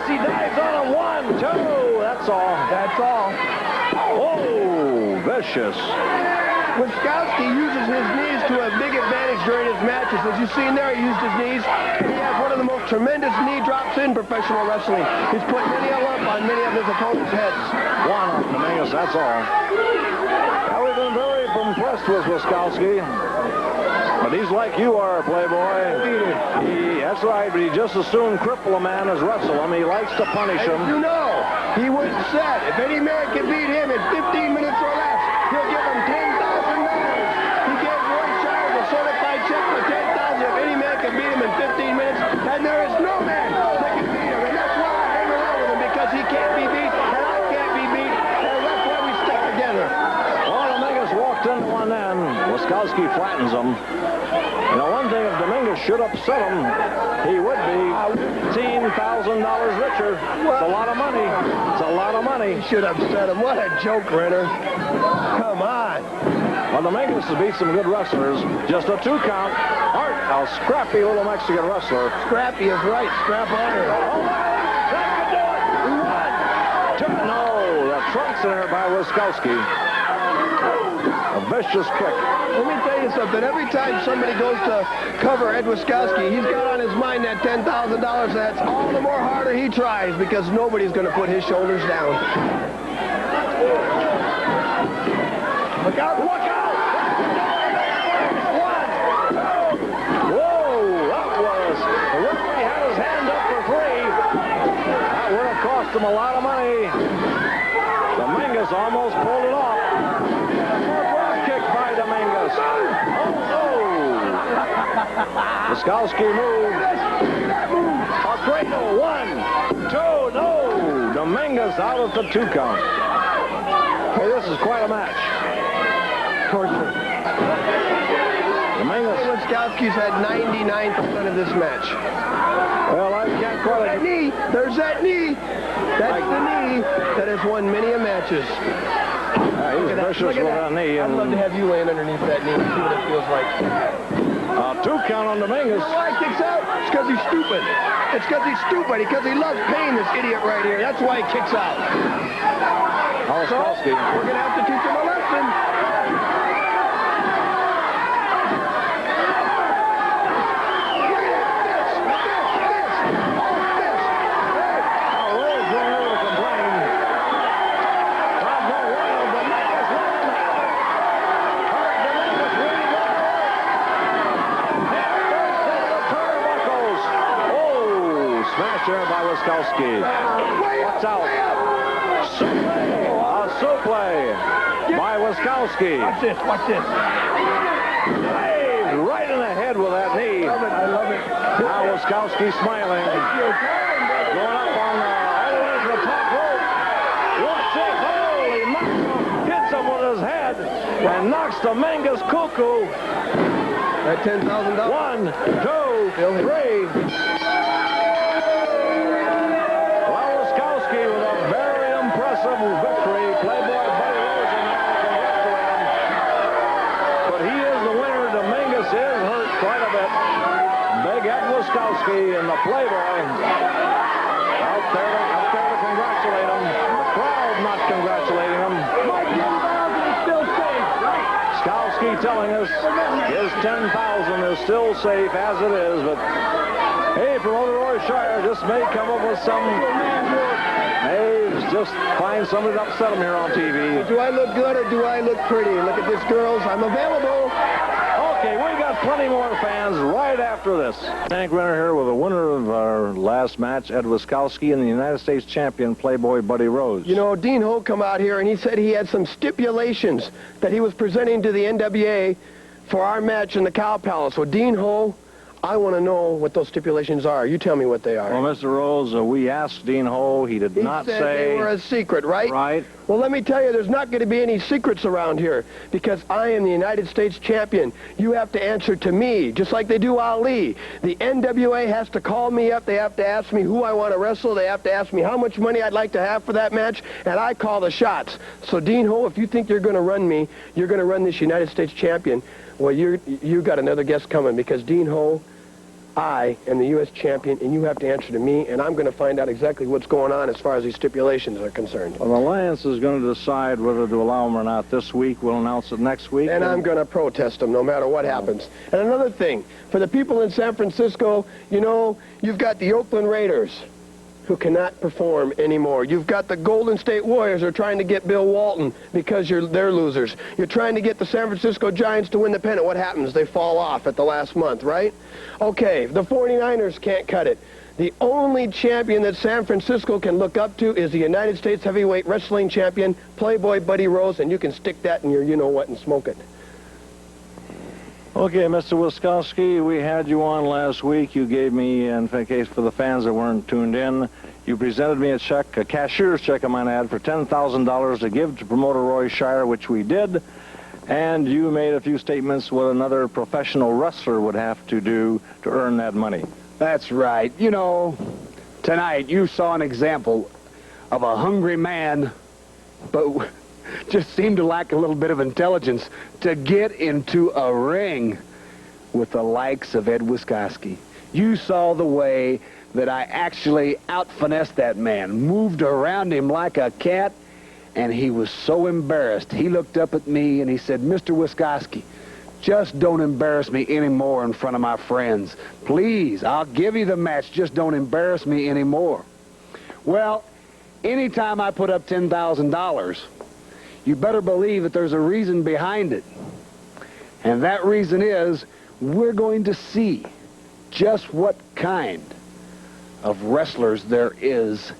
He dives on him. 1, 2. That's all. That's all. Oh, vicious. Wiskowski uses his knees to a big advantage during his matches. As you've seen there, he used his knees. He has one of the most tremendous knee drops in professional wrestling. He's put many a lump on many of his opponents' heads. 1 on Dominguez, that's all. Now, we've been very impressed with Wiskowski. But he's like you are, Playboy. That's right, but he just as soon cripple a man as wrestle him. He likes to punish him. You know, he wouldn't said if any man can beat him in 15 minutes or less, he'll give him $10,000. He gave Roy Charles a certified check for $10,000 if any man can beat him in 15 minutes, and there is no man that can beat him. And that's why I hang around with him, because he can't be beat, and I can't be beat, and that's why we stick together. Well, Dominguez walked into one end. Wiskowski flattens him. You know, one thing, if Dominguez should upset him, he would be $15,000 richer. It's a lot of money. It's a lot of money. He should upset him. What a joke, Renner. Come on. Well, Dominguez has beat some good wrestlers. Just a 2 count. Hart, a scrappy little Mexican wrestler. Scrappy is right. Scrap iron. Oh, that could do it. 1, 2. No, the trunk's in there by Wiskowski. A vicious kick. Let me tell you something. Every time somebody goes to cover Ed Wiskowski, he's got on his mind that $10,000. That's all the more harder he tries, because nobody's going to put his shoulders down. Look out! Look out! 1, 2. Whoa! That was... The referee had his hand up for 3. That would have cost him a lot of money. Dominguez almost pulled it off. Dominguez. Oh, no. Wiskowski moved. A Grado. 1, 2. No. Dominguez out of the 2 count. Hey, this is quite a match. Torture. Dominguez. Wiskowski's had 99% of this match. Well, I can't quite... That knee. There's that knee. That's the knee that has won many a matches. He's vicious with that knee. I'd love to have you laying underneath that knee and see what it feels like. 2 count on Dominguez. You know why he kicks out? It's because he's stupid. It's because he's stupid. Because he loves pain, this idiot right here. That's why he kicks out. So, we're going to have to teach him a lesson. There by Wiskowski. What's out? A suplex by Wiskowski. Watch this. Watch this. Hey, right in the head with that knee. I love it. Now Wiskowski smiling. Going up on all the way to the top rope. Watch this. Holy mackerel. Hits him with his head and knocks Dominguez cuckoo. That $10,000. 1, 2, 3. Victory. Playboy Buddy Rose and now congratulate him. But he is the winner. Dominguez is hurt quite a bit. Big Ed Wiskowski and the Playboy out there to Wuskaski telling us his 10,000 is still safe as it is, but hey, promoter Roy Shire just may come up with some, may just find somebody to upset him here on TV. Do I look good or do I look pretty? Look at this, girls. I'm available. Okay, we got plenty more fans right after this. Hank Renner here with the winner of our last match, Ed Wiskoski, and the United States champion, Playboy Buddy Rose. You know, Dean Ho come out here and he said he had some stipulations that he was presenting to the NWA for our match in the Cow Palace. So, Dean Ho, I want to know what those stipulations are. You tell me what they are. Well, Mr. Rose, we asked Dean Ho. He did not said say they were a secret, right? Right. Well, let me tell you, there's not going to be any secrets around here because I am the United States champion. You have to answer to me, just like they do Ali. The NWA has to call me up. They have to ask me who I want to wrestle. They have to ask me how much money I'd like to have for that match, and I call the shots. So, Dean Ho, if you think you're going to run me, you're going to run this United States champion, well, you got another guest coming because Dean Ho, I am the U.S. champion, and you have to answer to me, and I'm going to find out exactly what's going on as far as these stipulations are concerned. Well, the Alliance is going to decide whether to allow them or not this week. We'll announce it next week. And I'm going to protest them no matter what happens. And another thing, for the people in San Francisco, you know, you've got the Oakland Raiders who cannot perform anymore. You've got the Golden State Warriors who are trying to get Bill Walton because they're losers. You're trying to get the San Francisco Giants to win the pennant. What happens? They fall off at the last month, right? Okay, the 49ers can't cut it. The only champion that San Francisco can look up to is the United States Heavyweight Wrestling Champion, Playboy Buddy Rose, and you can stick that in your you-know-what and smoke it. Okay, Mr. Wiskoski, we had you on last week. You gave me, in case for the fans that weren't tuned in, you presented me a check, a cashier's check I might add, for $10,000 to give to promoter Roy Shire, which we did. And you made a few statements what another professional wrestler would have to do to earn that money. That's right. You know, tonight you saw an example of a hungry man, but just seemed to lack a little bit of intelligence to get into a ring with the likes of Ed Wiskoski. You saw the way that I actually out-finessed that man, moved around him like a cat, and he was so embarrassed. He looked up at me and he said, Mr. Wiskoski, just don't embarrass me anymore in front of my friends. Please, I'll give you the match, just don't embarrass me anymore. Well, anytime I put up $10,000, you better believe that there's a reason behind it. And that reason is we're going to see just what kind of wrestlers there is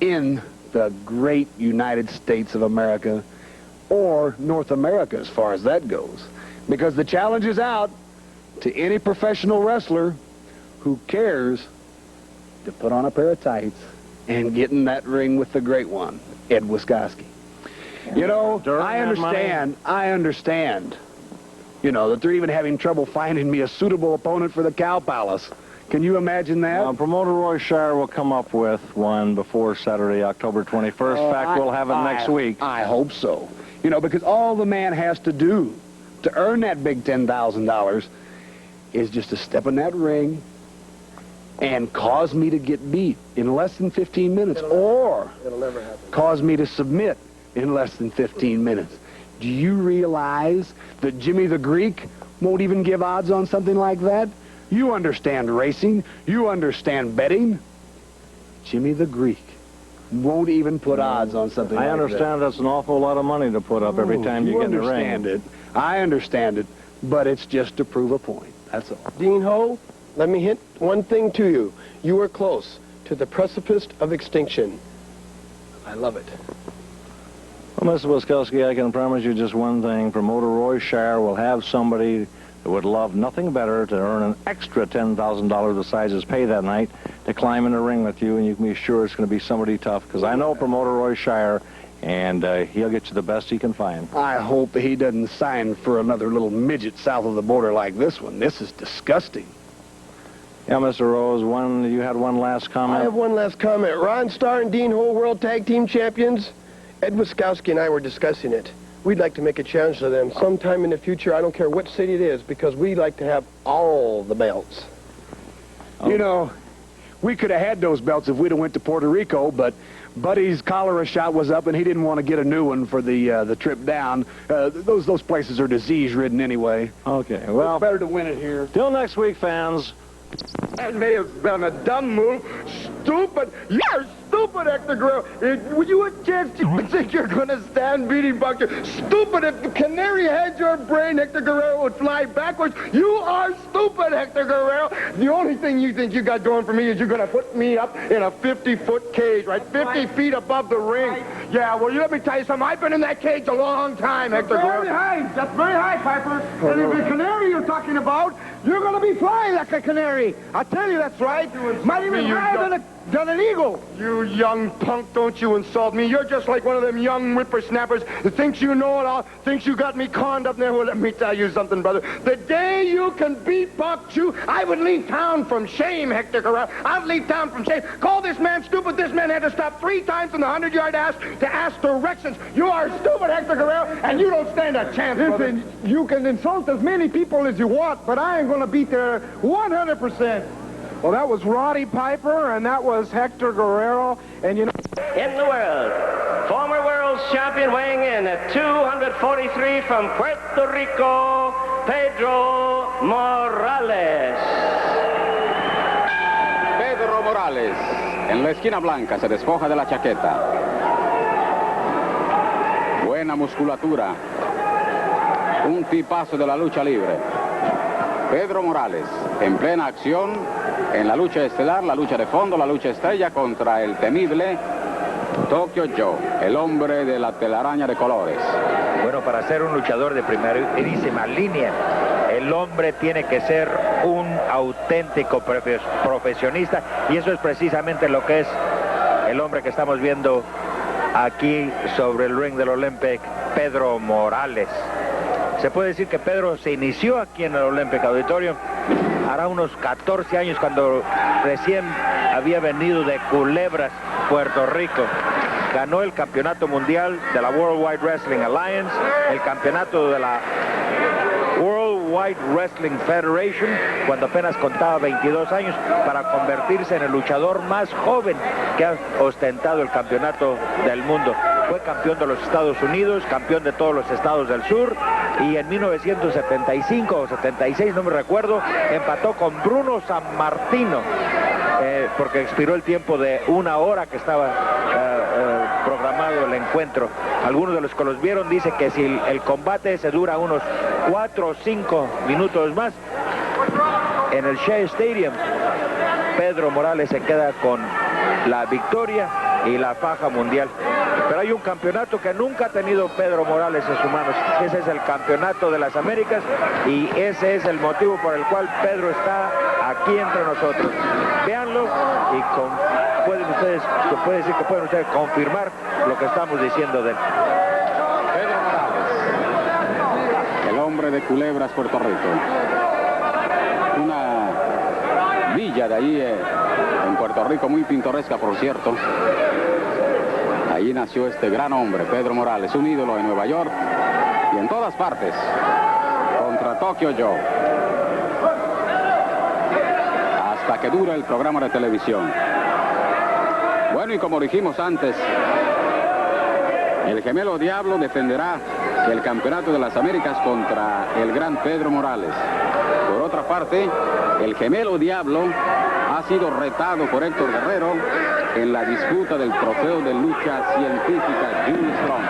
in the great United States of America, or North America as far as that goes. Because the challenge is out to any professional wrestler who cares to put on a pair of tights and get in that ring with the great one, Ed Wiskoski. You know, I understand, you know, that they're even having trouble finding me a suitable opponent for the Cow Palace. Can you imagine that? Promoter Roy Shire will come up with one before Saturday, October 21st. In fact, we'll have it next week. I hope so. You know, because all the man has to do to earn that big $10,000 is just to step in that ring and cause me to get beat in less than 15 minutes, or it'll never happen. Cause me to submit in less than 15 minutes. Do you realize that Jimmy the Greek won't even give odds on something like that? You understand racing. You understand betting. Jimmy the Greek won't even put odds on something like that. I understand that's an awful lot of money to put up every time you get in the ring. I understand it, but it's just to prove a point. That's all. Dean Ho, let me hint one thing to you. You are close to the precipice of extinction. I love it. Well, Mr. Wiskoski, I can promise you just one thing. Promoter Roy Shire will have somebody that would love nothing better to earn an extra $10,000 besides his pay that night to climb in the ring with you, and you can be sure it's going to be somebody tough, because I know promoter Roy Shire, and he'll get you the best he can find. I hope he doesn't sign for another little midget south of the border like this one. This is disgusting. Yeah, Mr. Rose, you had one last comment? I have one last comment. Ron Starr and Dean Ho, World Tag Team Champions. Ed Wiskoski and I were discussing it. We'd like to make a challenge to them sometime in the future. I don't care what city it is, because we like to have all the belts. You know, we could have had those belts if we'd have went to Puerto Rico, but Buddy's cholera shot was up, and he didn't want to get a new one for the trip down. Those places are disease-ridden anyway. Okay, well, it's better to win it here. Till next week, fans. That may have been a dumb move. Stupid. You're stupid, Hector Guerrero. Would you a chance to think you're going to stand beating Buster? Stupid. If the canary had your brain, Hector Guerrero would fly backwards. You are stupid, Hector Guerrero. The only thing you think you got going for me is you're going to put me up in a 50-foot cage, right? 50 feet above the ring. Yeah, well, let me tell you something. I've been in that cage a long time, Hector Guerrero. Very high. That's very high, Piper. And if the canary you're talking about, you're going to be flying like a canary. I tell you, that's right. Might even higher than an eagle. You young punk, don't you insult me. You're just like one of them young whippersnappers that thinks you know it all, thinks you got me conned up there. Well, let me tell you something, brother. The day you can beat Buck Chu, I would leave town from shame, Hector Guerrero. I'd leave town from shame. Call this man stupid. This man had to stop 3 times in the 100-yard dash to ask directions. You are stupid, Hector Guerrero, and you don't stand a chance, brother. Listen, you can insult as many people as you want, but I ain't going to beat there 100%. Well, that was Roddy Piper, and that was Hector Guerrero, and you know... In the world, former world champion weighing in at 243 from Puerto Rico, Pedro Morales. Pedro Morales, en la esquina blanca, se despoja de la chaqueta. Buena musculatura. Un tipazo de la lucha libre. Pedro Morales, en plena acción, en la lucha estelar, la lucha de fondo, la lucha estrella contra el temible Tokyo Joe, el hombre de la telaraña de colores. Bueno, para ser un luchador de primerísima línea, el hombre tiene que ser un auténtico profesionista, y eso es precisamente lo que es el hombre que estamos viendo aquí sobre el ring del Olympic, Pedro Morales. Se puede decir que Pedro se inició aquí en el Olympic Auditorium hará unos 14 años, cuando recién había venido de Culebras, Puerto Rico. Ganó el campeonato mundial de la World Wide Wrestling Alliance, el campeonato de la World Wide Wrestling Federation, cuando apenas contaba 22 años, para convertirse en el luchador más joven que ha ostentado el campeonato del mundo. Fue campeón de los Estados Unidos, campeón de todos los estados del sur, y en 1975 o 76, no me recuerdo, empató con Bruno Sammartino, porque expiró el tiempo de 1 hora que estaba programado el encuentro. Algunos de los que los vieron dicen que si el combate se dura unos 4 o 5 minutos más, en el Shea Stadium, Pedro Morales se queda con la victoria y la faja mundial. Pero hay un campeonato que nunca ha tenido Pedro Morales en sus manos. Ese es el campeonato de las Américas, y ese es el motivo por el cual Pedro está aquí entre nosotros. Véanlo y pueden ustedes confirmar lo que estamos diciendo de él. Pedro Morales, el hombre de Culebras, Puerto Rico. Una villa de ahí en Puerto Rico, muy pintoresca, por cierto. Allí nació este gran hombre, Pedro Morales, un ídolo en Nueva York y en todas partes, contra Tokyo Joe, hasta que dura el programa de televisión. Bueno, y como dijimos antes, el gemelo Diablo defenderá el campeonato de las Américas contra el gran Pedro Morales. Por otra parte, el gemelo Diablo ha sido retado por Héctor Guerrero en la disputa del trofeo de lucha científica Jules Strong.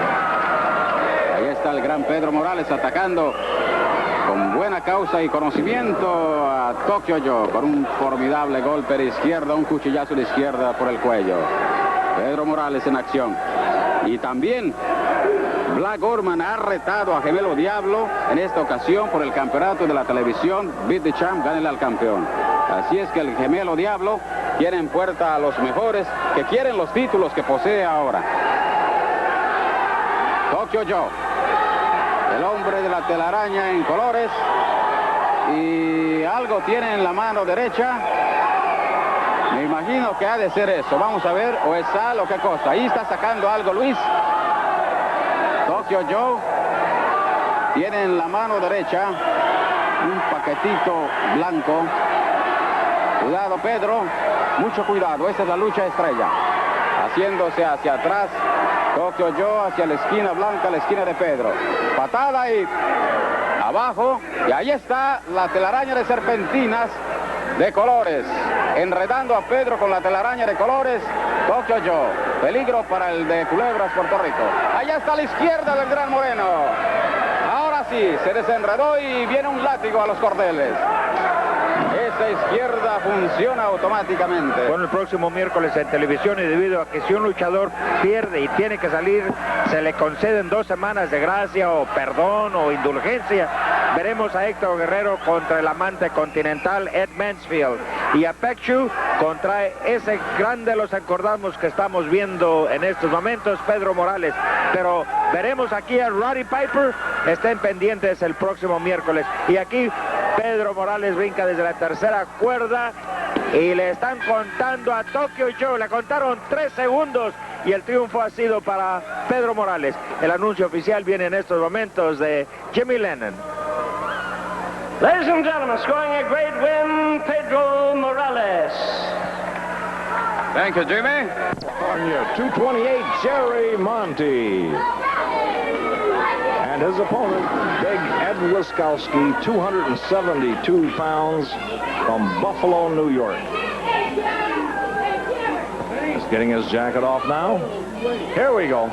Ahí está el gran Pedro Morales atacando con buena causa y conocimiento a Tokyo Joe con un formidable golpe de izquierda, un cuchillazo de izquierda por el cuello. Pedro Morales en acción. Y también Black Gorman ha retado a gemelo Diablo en esta ocasión por el campeonato de la televisión Beat the Champ, gánele al campeón. Así es que el gemelo Diablo tiene en puerta a los mejores que quieren los títulos que posee ahora. Tokyo Joe, el hombre de la telaraña en colores, y algo tiene en la mano derecha. Me imagino que ha de ser eso. Vamos a ver, o es sal o qué cosa. Ahí está sacando algo Luis. Tokyo Joe tiene en la mano derecha un paquetito blanco. Cuidado, Pedro. Mucho cuidado, esa es la lucha estrella. Haciéndose hacia atrás, Tokyo Joe hacia la esquina blanca, la esquina de Pedro. Patada y abajo, y ahí está la telaraña de serpentinas de colores, enredando a Pedro con la telaraña de colores. Tokyo Joe, peligro para el de Culebras, Puerto Rico. Allá está a la izquierda del Gran Moreno. Ahora sí, se desenredó y viene un látigo a los cordeles. Esa izquierda funciona automáticamente. Bueno, el próximo miércoles en televisión, y debido a que si un luchador pierde y tiene que salir, se le conceden 2 semanas de gracia o perdón o indulgencia. Veremos a Héctor Guerrero contra el amante continental Ed Mansfield y a Pekchu contra ese grande de los encordamos que estamos viendo en estos momentos, Pedro Morales. Pero veremos aquí a Roddy Piper. Estén pendientes el próximo miércoles. Y aquí Pedro Morales brinca desde la tercera cuerda y le están contando a Tokyo Joe. Le contaron 3 segundos y el triunfo ha sido para Pedro Morales. El anuncio oficial viene en estos momentos de Jimmy Lennon. Ladies and gentlemen, scoring a great win, Pedro Morales. Thank you, Jimmy. California, 228, Jerry Monty. And his opponent, Big Ed Wiskowski, 272 pounds, from Buffalo, New York. He's getting his jacket off now. Here we go.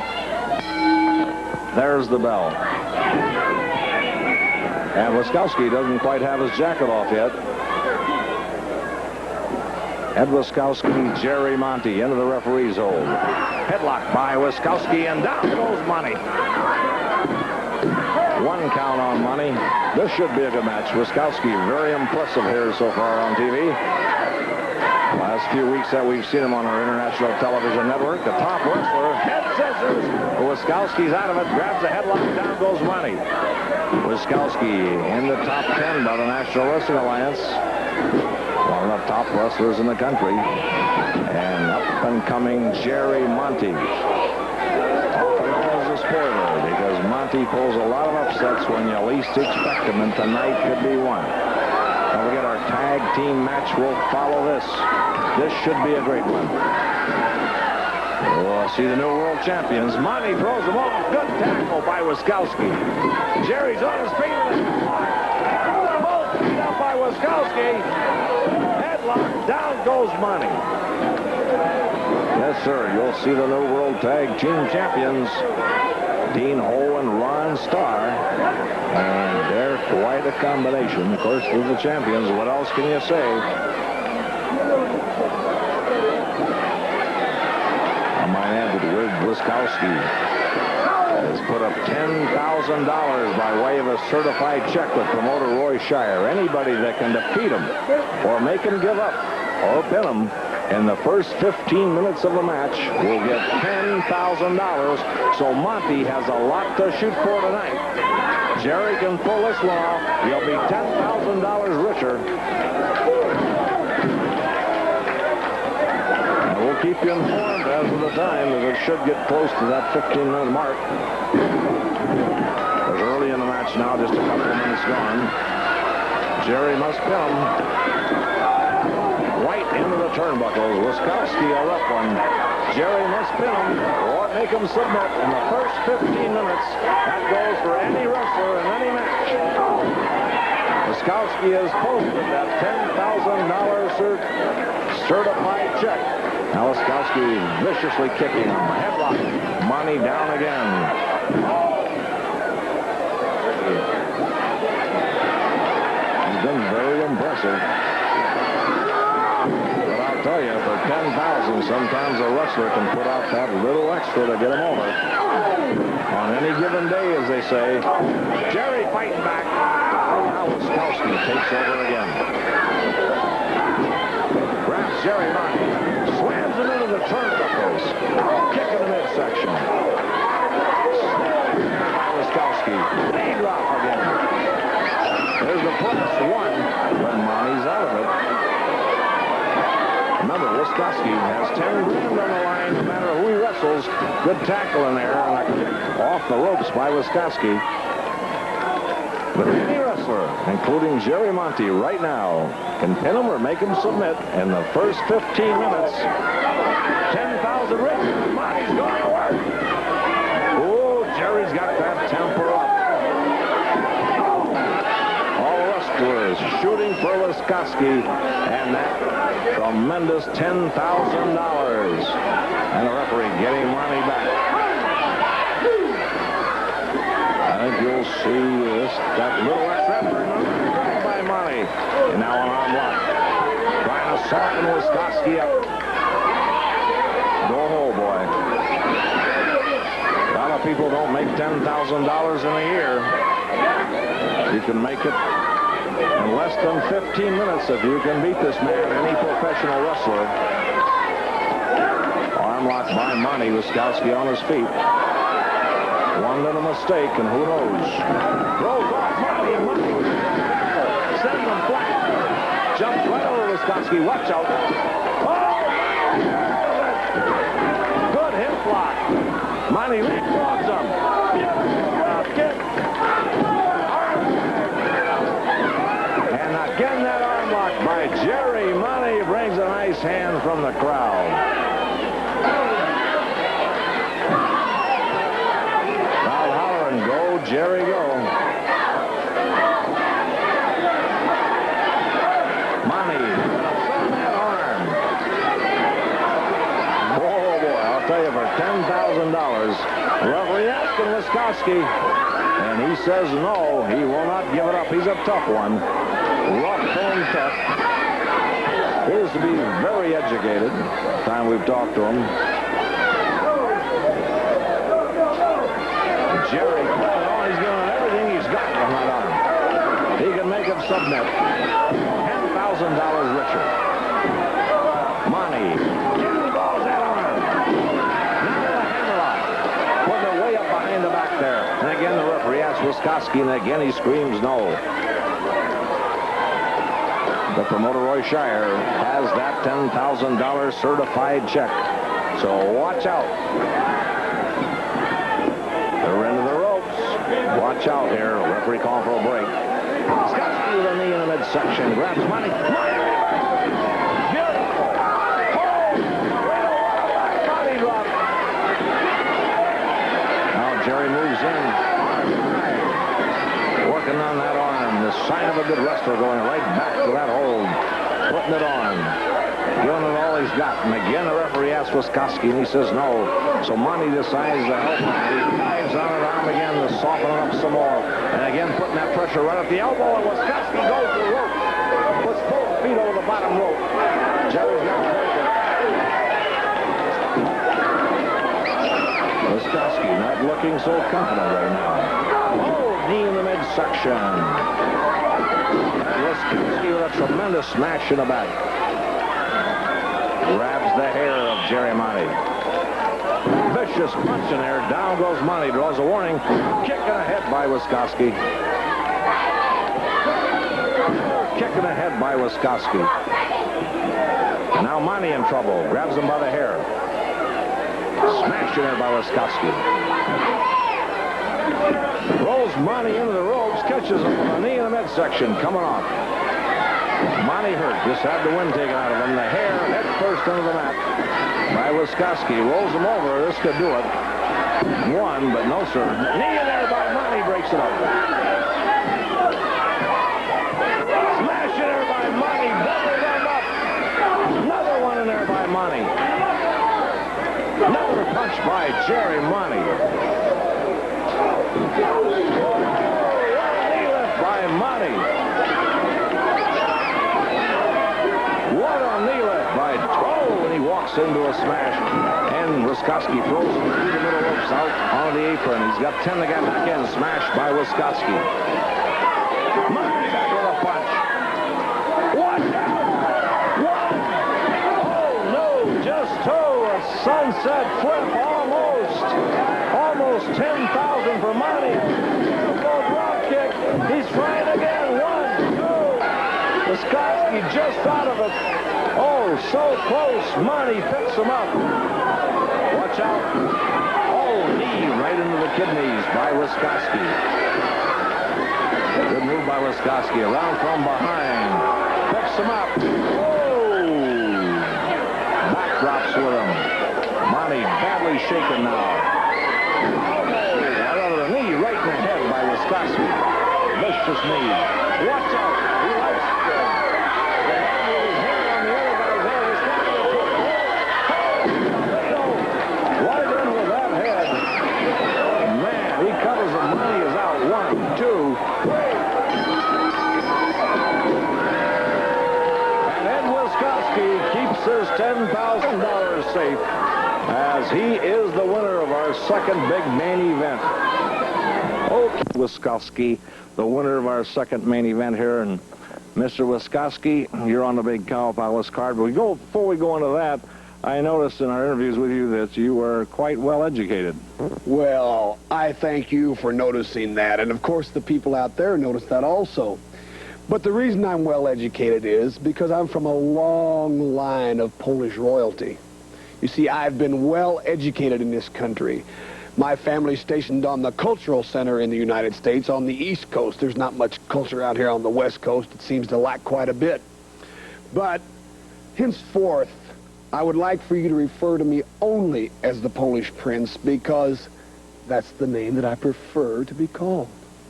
There's the bell. And Wiskowski doesn't quite have his jacket off yet. Ed Wiskowski, Jerry Monty into the referee's hold. Headlock by Wiskowski, and down goes Monty. 1 count on Monty. This should be a good match. Wiskowski, very impressive here so far on TV. Last few weeks that we've seen him on our international television network. The top wrestler, head scissors. Wiskowski's out of it, grabs a headlock, down goes Monty. Wiskowski in the top 10 by the National Wrestling Alliance. One of the top wrestlers in the country. And up and coming Jerry Monty. Often known as a spoiler because Monty pulls a lot of upsets when you least expect him, and tonight could be one. Don't forget our tag team match will follow this. This should be a great one. We'll see the new world champions. Monty throws them off. Good tackle by Wiskowski. Jerry's on his feet. Both beat up by Wiskowski. Headlock. Down goes Monty. Yes, sir. You'll see the new world tag team champions. Dean Ho and Ron Starr. And they're quite a combination. Of course, they're the champions. What else can you say? Wiskowski has put up $10,000 by way of a certified check with promoter Roy Shire. Anybody that can defeat him or make him give up or pin him in the first 15 minutes of a match will get $10,000. So Monty has a lot to shoot for tonight. Jerry can pull this one off. He'll be $10,000 richer. We'll keep you informed as of the time, as it should get close to that 15-minute mark. It's early in the match now, just a couple of minutes gone. Jerry must pin him. Right into the turnbuckles. Wiskowski a rough one. Jerry must pin him or make him submit in the first 15 minutes. That goes for any wrestler in any match. Wiskowski has posted that $10,000 certified check. Now Wiskowski viciously kicking him. Headlock. Monty down again. He's been very impressive. But I'll tell you, for $10,000, sometimes a wrestler can put out that little extra to get him over. On any given day, as they say. Jerry fighting back. Now Wiskowski takes over again. Grabs Jerry Monty. Slams him into the turnbuckles. Kick in the midsection. Wiskowski. Knee drop again. There's the +1 when Monty's out of it. Remember, Wiskowski has 10 grand on the line no matter who he wrestles. Good tackle in there and a kick off the ropes by Wiskowski. But any wrestler including Jerry Monty right now, can pin him or make him submit in the first 15 minutes. 10,000 Rick. Monty's going to work. Oh, Jerry's got that temper up. All wrestlers shooting for Wiscoski and that tremendous $10,000. And the referee getting Monty back. I think you'll see that little extra by Monty. And now an arm lock. Trying to soften Wiscoski up. Oh, boy. A lot of people don't make $10,000 in a year. You can make it in less than 15 minutes if you can beat this man, any professional wrestler. Arm lock by Monty. Wiscoski on his feet. One little mistake, and who knows? Rolls off Monty. Sends him flat. Jumps right over Wiscoski. Watch out. Oh! Good hip block. Monty leapfrogs him. Drop kick. And again that arm lock by Jerry Monty brings a nice hand from the crowd. Jerry go. Monty from that arm. Oh boy, I'll tell you, for $10,000, referee asking Wiscoski, and he says no, he will not give it up. He's a tough one. Rough and tough. Appears to be very educated. Time we've talked to him. Jerry. He can make him submit. $10,000 richer. Monty. Balls that arm. Now the hammerlock. Putting it way up behind the back there. And again the referee asks Wiscoski, and again he screams no. The promoter Roy Shire has that $10,000 certified check. So watch out. They're into the ropes. Watch out here. Referee calling for a break. Wiscoski with a knee in the midsection. Grabs Monty. Beautiful. Body drop. Now Jerry moves in. Working on that arm. The sign of a good wrestler, going right back to that hold. Putting it on. Giving it all he's got. And again the referee asks Wiscoski, and he says no. So Monty decides to help him. He dives on his arm again to soften it up some more. And again putting that pressure right at the elbow. And Wiscoski goes to the rope. Puts both feet over the bottom rope. Jerry's got to break it. Wiscoski not looking so confident right now. Oh, knee in the midsection. Wiscoski with a tremendous smash in the back. Grabs the hair of Jerry Monty. Vicious punch in there. Down goes Monty. Draws a warning. Kick in the head by Wiscoski. Kick in the head by Wiscoski. And now Monty in trouble. Grabs him by the hair. Smashed in there by Wiscoski. Rolls Monty into the ropes. Catches him with a knee in the midsection. Coming off. Monty hurt. Just had the wind taken out of him. The hair head first into the mat by Wiscoski. Rolls him over. This could do it. One, but no, sir. Knee in there by Monty. Breaks it up. Smash in there by Monty. Double them up. Another one in there by Monty. Another punch by Jerry Monty. Knee lift by Monty. What a knee lift by and he walks into a smash. And Wiscoski throws him through the middle ropes out on the apron. He's got 10 to get back in. Smashed by Wiscoski. Monty back with a punch. Watch out! One! Oh no! Just two! A sunset flip almost. Almost 10,000 for Monty. Full drop kick. He's trying again. 1, 2. Wiscoski just out of it. Oh, so close. Monty picks him up. Watch out. Oh, knee right into the kidneys by Wiscoski. Good move by Wiscoski. Around from behind. Picks him up. Oh! Backdrops with him. Monty badly shaken now. Another knee right in the head by Wiscoski. Vicious knee. Watch out. He likes the hand with his hand on the other guy's head. Right in with that head. Man, he covers him. Monty is out. 1, 2, 3. And Ed Wiscoski keeps his $10,000 safe as he is the winner of our second big main event. Okay, Wiscoski, the winner of our second main event here. And Mr. Wiscoski, you're on the big Cow Palace card. But before we go into that, I noticed in our interviews with you that you were quite well educated. Well, I thank you for noticing that. And of course, the people out there notice that also. But the reason I'm well educated is because I'm from a long line of Polish royalty. You see, I've been well educated in this country. My family's stationed on the cultural center in the United States on the East Coast. There's not much culture out here on the West Coast. It seems to lack quite a bit. But henceforth, I would like for you to refer to me only as the Polish Prince because that's the name that I prefer to be called.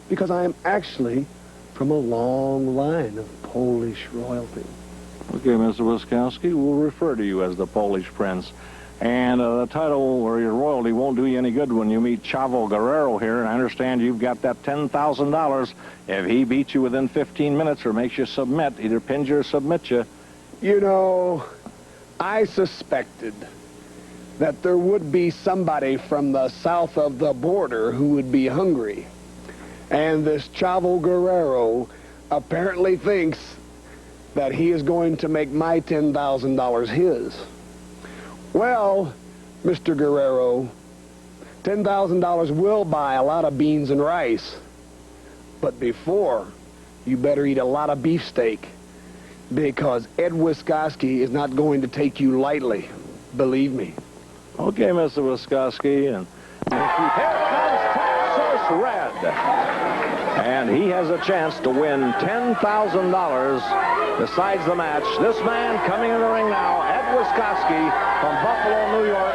Because I am actually from a long line of Polish royalty. Okay, Mr. Wiscoski, we'll refer to you as the Polish Prince. And the title or your royalty won't do you any good when you meet Chavo Guerrero here. And I understand you've got that $10,000. If he beats you within 15 minutes or makes you submit, either pins you or submits you. You know, I suspected that there would be somebody from the south of the border who would be hungry. And this Chavo Guerrero apparently thinks that he is going to make my $10,000 his. Well, Mr. Guerrero, $10,000 will buy a lot of beans and rice. But before, you better eat a lot of beefsteak, because Ed Wiscoski is not going to take you lightly. Believe me. Okay, Mr. Wiscoski, and here comes Texas Red. And he has a chance to win $10,000 besides the match. This man coming in the ring now, Ed Wiscoski from Buffalo, New York.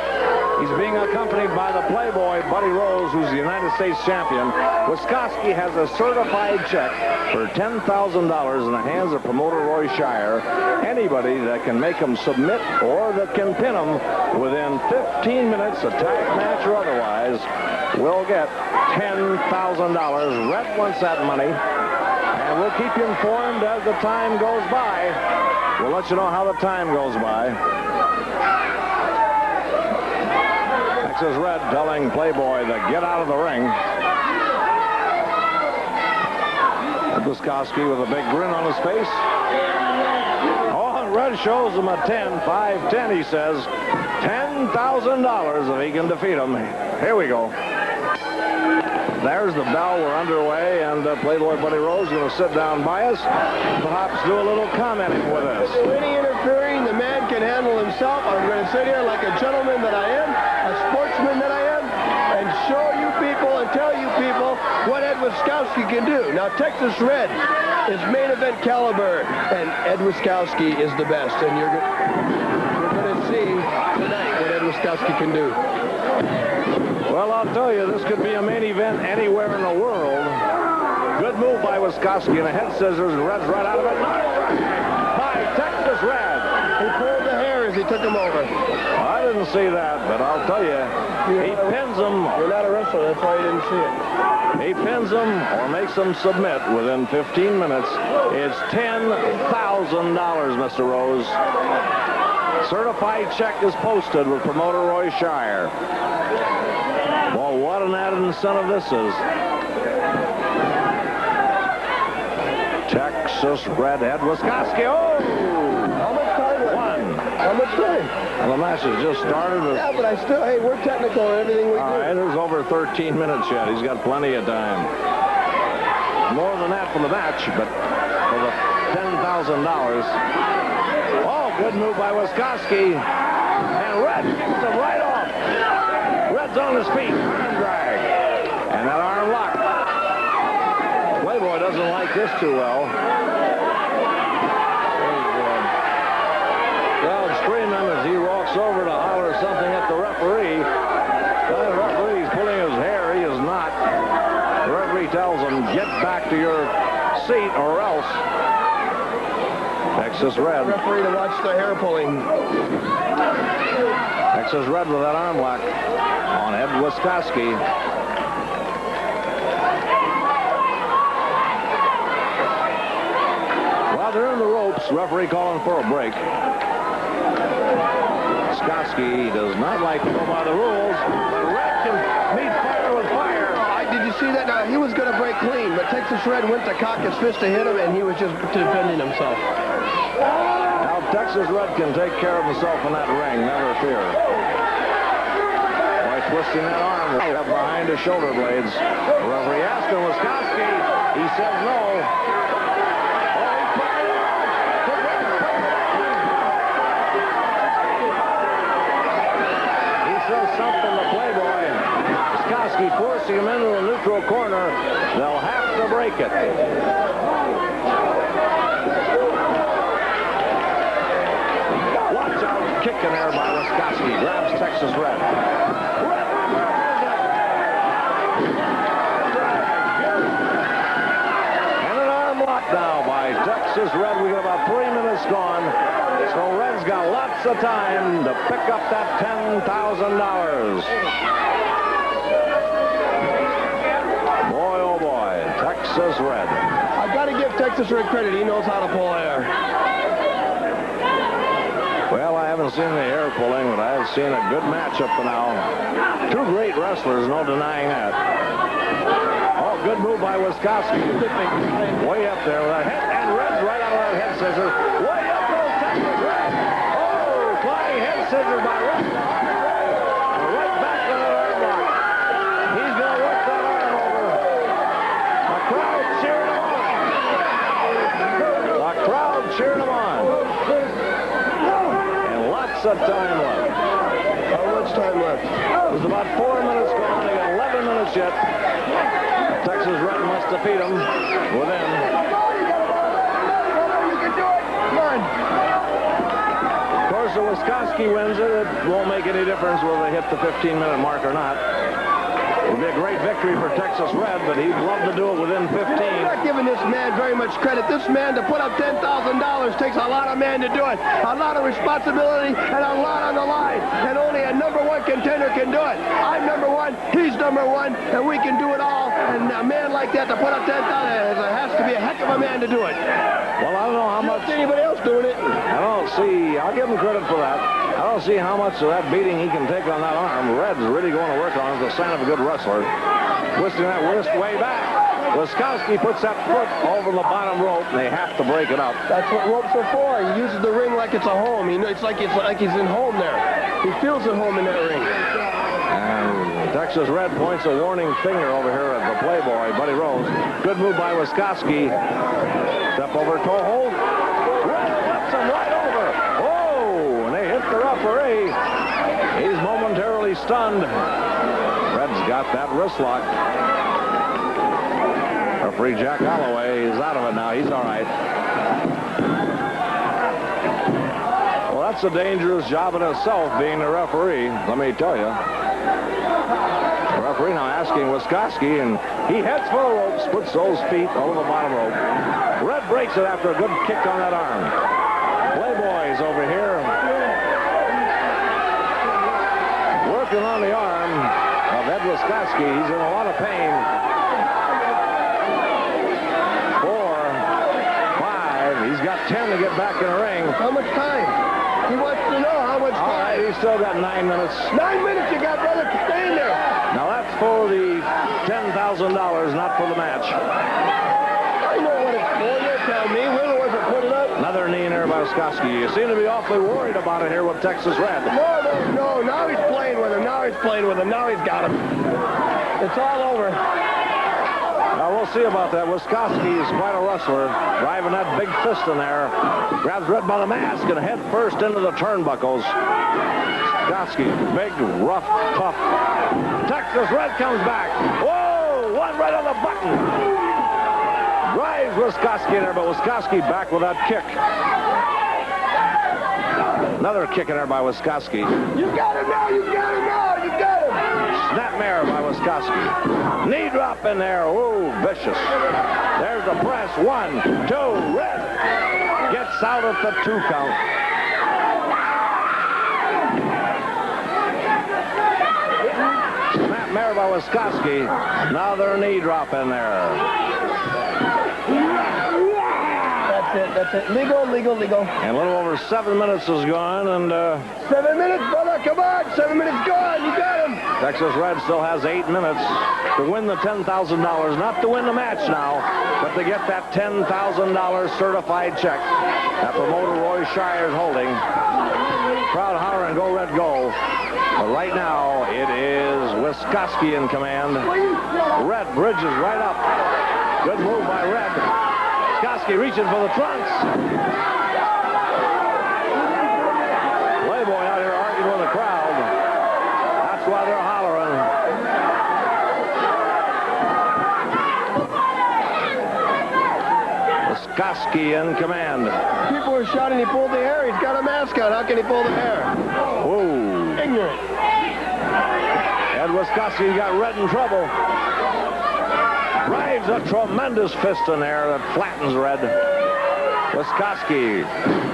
He's being accompanied by the Playboy, Buddy Rose, who's the United States champion. Wiscoski has a certified check for $10,000 in the hands of promoter Roy Shire. Anybody that can make him submit or that can pin him within 15 minutes, attack match or otherwise, will get $10,000. Red wants that money. And we'll keep you informed as the time goes by. We'll let you know how the time goes by. Texas Red telling Playboy to get out of the ring. Wiscoski with a big grin on his face. Oh, and Red shows him a 10, 5-10, he says. $10,000 if he can defeat him. Here we go. There's the bell. We're underway, and Playboy Buddy Rose is going to sit down by us, perhaps do a little commenting with us. Any interfering, the man can handle himself. I'm going to sit here like a gentleman that I am, a sportsman that I am, and show you people and tell you people what Ed Wiscoski can do. Now, Texas Red is main event caliber, and Ed Wiscoski is the best, and you're going to see tonight what Ed Wiscoski can do. Well, I'll tell you, this could be a main event anywhere in the world. Good move by Wiscoski, and a head scissors, and Red's right out of it. By Texas Red. He pulled the hair as he took him over. I didn't see that, but I'll tell you, he pins him. You're not a wrestler, that's why you didn't see it. He pins him or makes him submit within 15 minutes. It's $10,000, Mr. Rose. Certified check is posted with promoter Roy Shire. Well, what an added incentive this is. Texas Red, Ed Wiscoski. Oh! How much time? How much time? Well, the match has just started. Yeah, but I still, hey, we're technical in everything we do. All right, there's over 13 minutes yet. He's got plenty of time. More than that for the match, but for the $10,000. Oh, good move by Wiscoski. And Red kicks him right off. Red's on his feet. Arm drag. And that arm lock. Playboy doesn't like too well. Crowd screaming as he walks over to holler something at the referee. The referee's pulling his hair. He is not. The referee tells him, get back to your seat or else. Texas Red. Referee to watch the hair pulling. Texas Red with that arm lock on Ed Wiscoski. While they're in the ropes, referee calling for a break. Wiscoski does not like to go by the rules, but Red can meet fire with fire. Did you see that? He was going to break clean, but Texas Red went to cock his fist to hit him, and he was just defending himself. Now Texas Red can take care of himself in that ring, never fear. By twisting that arm up behind his shoulder blades. The referee asked him, Wiscoski. He says no. He says something to Playboy. Wiscoski forcing him into the neutral corner. They'll have to break it. Watch out, kicking there by Wiscoski. Grabs Texas Red. And an arm lock now by Texas Red. We got about 3 minutes gone. So Red's got lots of time to pick up that $10,000. Boy, oh boy, Texas Red. I got to give Texas Red credit. He knows how to pull hair. Well, I haven't seen the hair pulling, but I have seen a good match up to now. Two great wrestlers, no denying that. Oh, good move by Wiscoski. Way up there with that head, and Red's right out of that head scissors. Way up goes Texas Red. Oh, flying head scissors by Red. Right back to the arm lock. He's going to work that arm over. The crowd cheering him on. The crowd cheering him on. Lots of time left. How much time left? There's about 4 minutes gone. They got 11 minutes yet. Texas Red must defeat them within. Of course, if Wiscoski wins it, it won't make any difference whether they hit the 15-minute mark or not. It would be a great victory for Texas Red, but he'd love to do it within 15. I'm not giving this man very much credit. This man, to put up $10,000 takes a lot of men to do it. A lot of responsibility and a lot on the line. And only a #1 contender can do it. I'm #1, he's #1, and we can do it all. And a man like that to put up $10,000, there has to be a heck of a man to do it. Well, I don't know how much anybody else doing it. I don't see. I'll give him credit for that. I don't see how much of that beating he can take on that arm. Red's really going to work on it. It's a sign of a good wrestler. Twisting that wrist way back. Wiscoski puts that foot over the bottom rope, and they have to break it up. That's what ropes are for. He uses the ring like it's a home. It's like he's in home there. He feels at home in that ring. And Texas Red points a warning finger over here at the Playboy, Buddy Rose. Good move by Wiscoski. Step over toe hold. Red lets him right over. Oh, and they hit the referee. He's momentarily stunned. Red's got that wrist lock. Referee Jack Holloway is out of it now. He's all right. Well, that's a dangerous job in itself, being the referee, let me tell you. The referee now asking Wiscoski, and he heads for the ropes, puts those feet over the bottom rope. Red breaks it after a good kick on that arm. Playboy's over here working on the arm of Ed Wiscoski. He's in a lot of pain. 4, 5. He's got 10 to get back in the ring. How much time? He wants to know how much time. All right, he's still got 9 minutes. 9 minutes you got, brother. Stay in there. Now that's for the $10,000, not for the match. I know what it's for. You tell me. We're the ones that put it up. Another knee in there by Wiscoski. You seem to be awfully worried about it here with Texas Red. No. Now he's playing with him. Now he's got him. It's all over. Now we'll see about that. Wiscoski is quite a wrestler. Driving that big fist in there. Grabs Red by the mask and head first into the turnbuckles. Wiscoski, big, rough, tough. Texas Red comes back. Whoa! One right on the button. Drives Wiscoski in there, but Wiscoski back with that kick. Another kick in there by Wiscoski. You got him now, you got him now, you got him. Snapmare by Wiscoski. Knee drop in there. Oh, vicious. There's the press. 1, 2, Red gets out at the 2 count. Snapmare by Wiscoski. Now their knee drop in there. That's it. Legal. And a little over 7 minutes is gone, and 7 minutes, brother, come on. 7 minutes gone, you got him. Texas Red still has 8 minutes to win the $10,000. Not to win the match now, but to get that $10,000 certified check that promoter Roy Shire is holding. Crowd hollering, go Red, go. But right now, it is Wiscoski in command. Red bridges right up. Good move by Red. Wiscoski reaching for the trunks. Playboy out here arguing with the crowd. That's why they're hollering. Wiscoski in command. People are shouting he pulled the hair. He's got a mask on. How can he pull the hair? Whoa. Ignorant. Ed Wiscoski got Red in trouble. Drives a tremendous fist in there that flattens Red. Wiscoski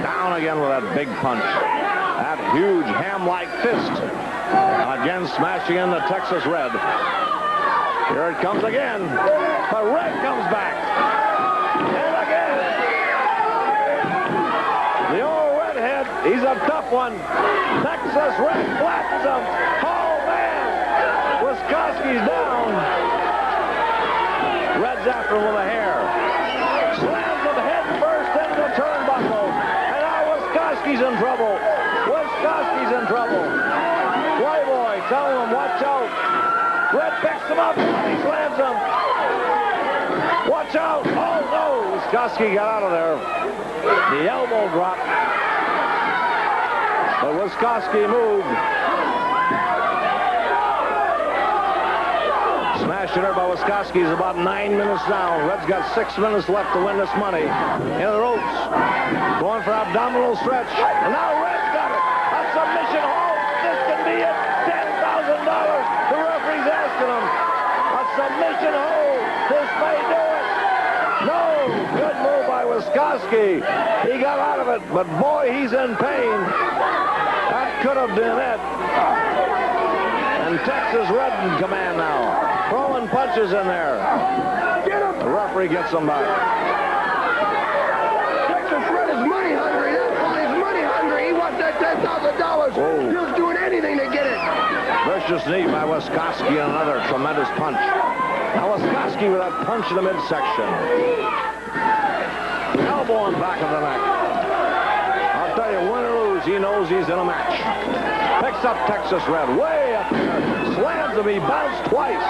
down again with that big punch. That huge ham-like fist. Again smashing in the Texas Red. Here it comes again. But Red comes back. And again. The old redhead, he's a tough one. Texas Red flattens him. Oh, man. Wiscoski's down. Red's after him with a hair. Slams him head first into the turnbuckle. And now Wiscoski's in trouble. Wiscoski's in trouble. Playboy telling him, watch out. Red picks him up and he slams him. Watch out. Oh, no. Wiscoski got out of there. The elbow drop. But Wiscoski moved. Smashing her by Wiscoski is about 9 minutes down. Red's got 6 minutes left to win this money. In the ropes. Going for abdominal stretch. And now Red's got it. A submission hold. This can be it. $10,000. The referee's asking him. A submission hold. This may do it. No. Good move by Wiscoski. He got out of it. But boy, he's in pain. That could have been it. And Texas Red in command now. Throwing punches in there. Get him! The referee gets him back. Texas Red is money hungry. That's why he's money hungry. He wants that $10,000. He's doing anything to get it. Vicious knee by Wiscoski and another tremendous punch. Now Wiscoski with that punch in the midsection. Elbow on back of the neck. I'll tell you, win or lose, he knows he's in a match. Picks up Texas Red way up there. Slams him. He bounced twice.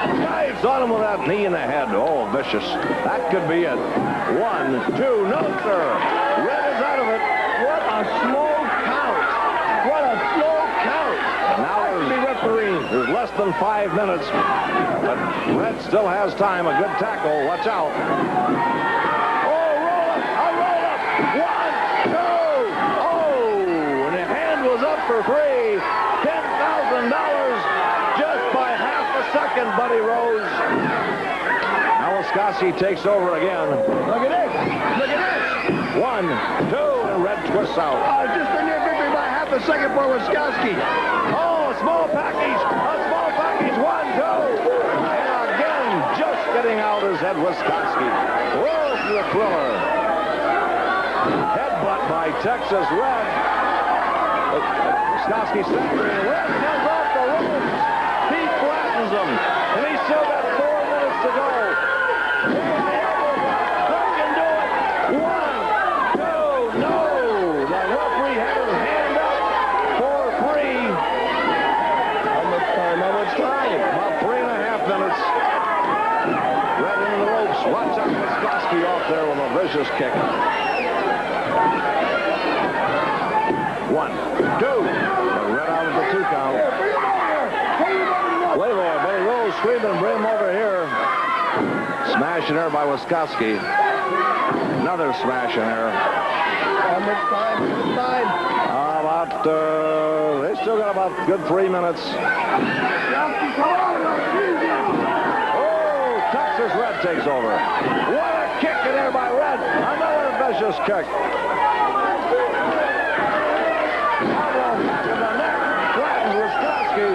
Dives on him with that knee in the head. Oh, vicious. That could be it. 1, 2. No, sir. Red is out of it. What a slow count. What a slow count. Now there's less than 5 minutes. But Red still has time. A good tackle. Watch out. Oh, roll up. A roll up. 1, 2. Oh, and the hand was up for 3. $10,000 just by half a second, Buddy Rose. Now Wiscoski takes over again. Look at this. Look at this. 1, 2, and Red twists out. Just a near victory by half a second for Wiscoski. Oh, a small package. A small package. 1, 2. And again, just getting out is Ed Wiscoski. Rolls to the thriller. Headbutt by Texas Red. Wiscoski staggering. Red comes off the ropes. He flattens him. And he's still got 4 minutes to go. Red can do it. 1, 2, no. The referee had his hand up for 3. How much time? How much time? About 3.5 minutes. Red into the ropes. Watch out, Wiscoski off there with a vicious kick. 1, 2. Red out of the 2 count. Playboy, Buddy Rose screaming, bring him over here. Smash Smash and error by Wiskoski. Another smash and error. How much time? They still got about good 3 minutes. Oh, Texas Red takes over. What a kick in there by Red. Another vicious kick. Elbow back of the neck. Flattens Wiskoski.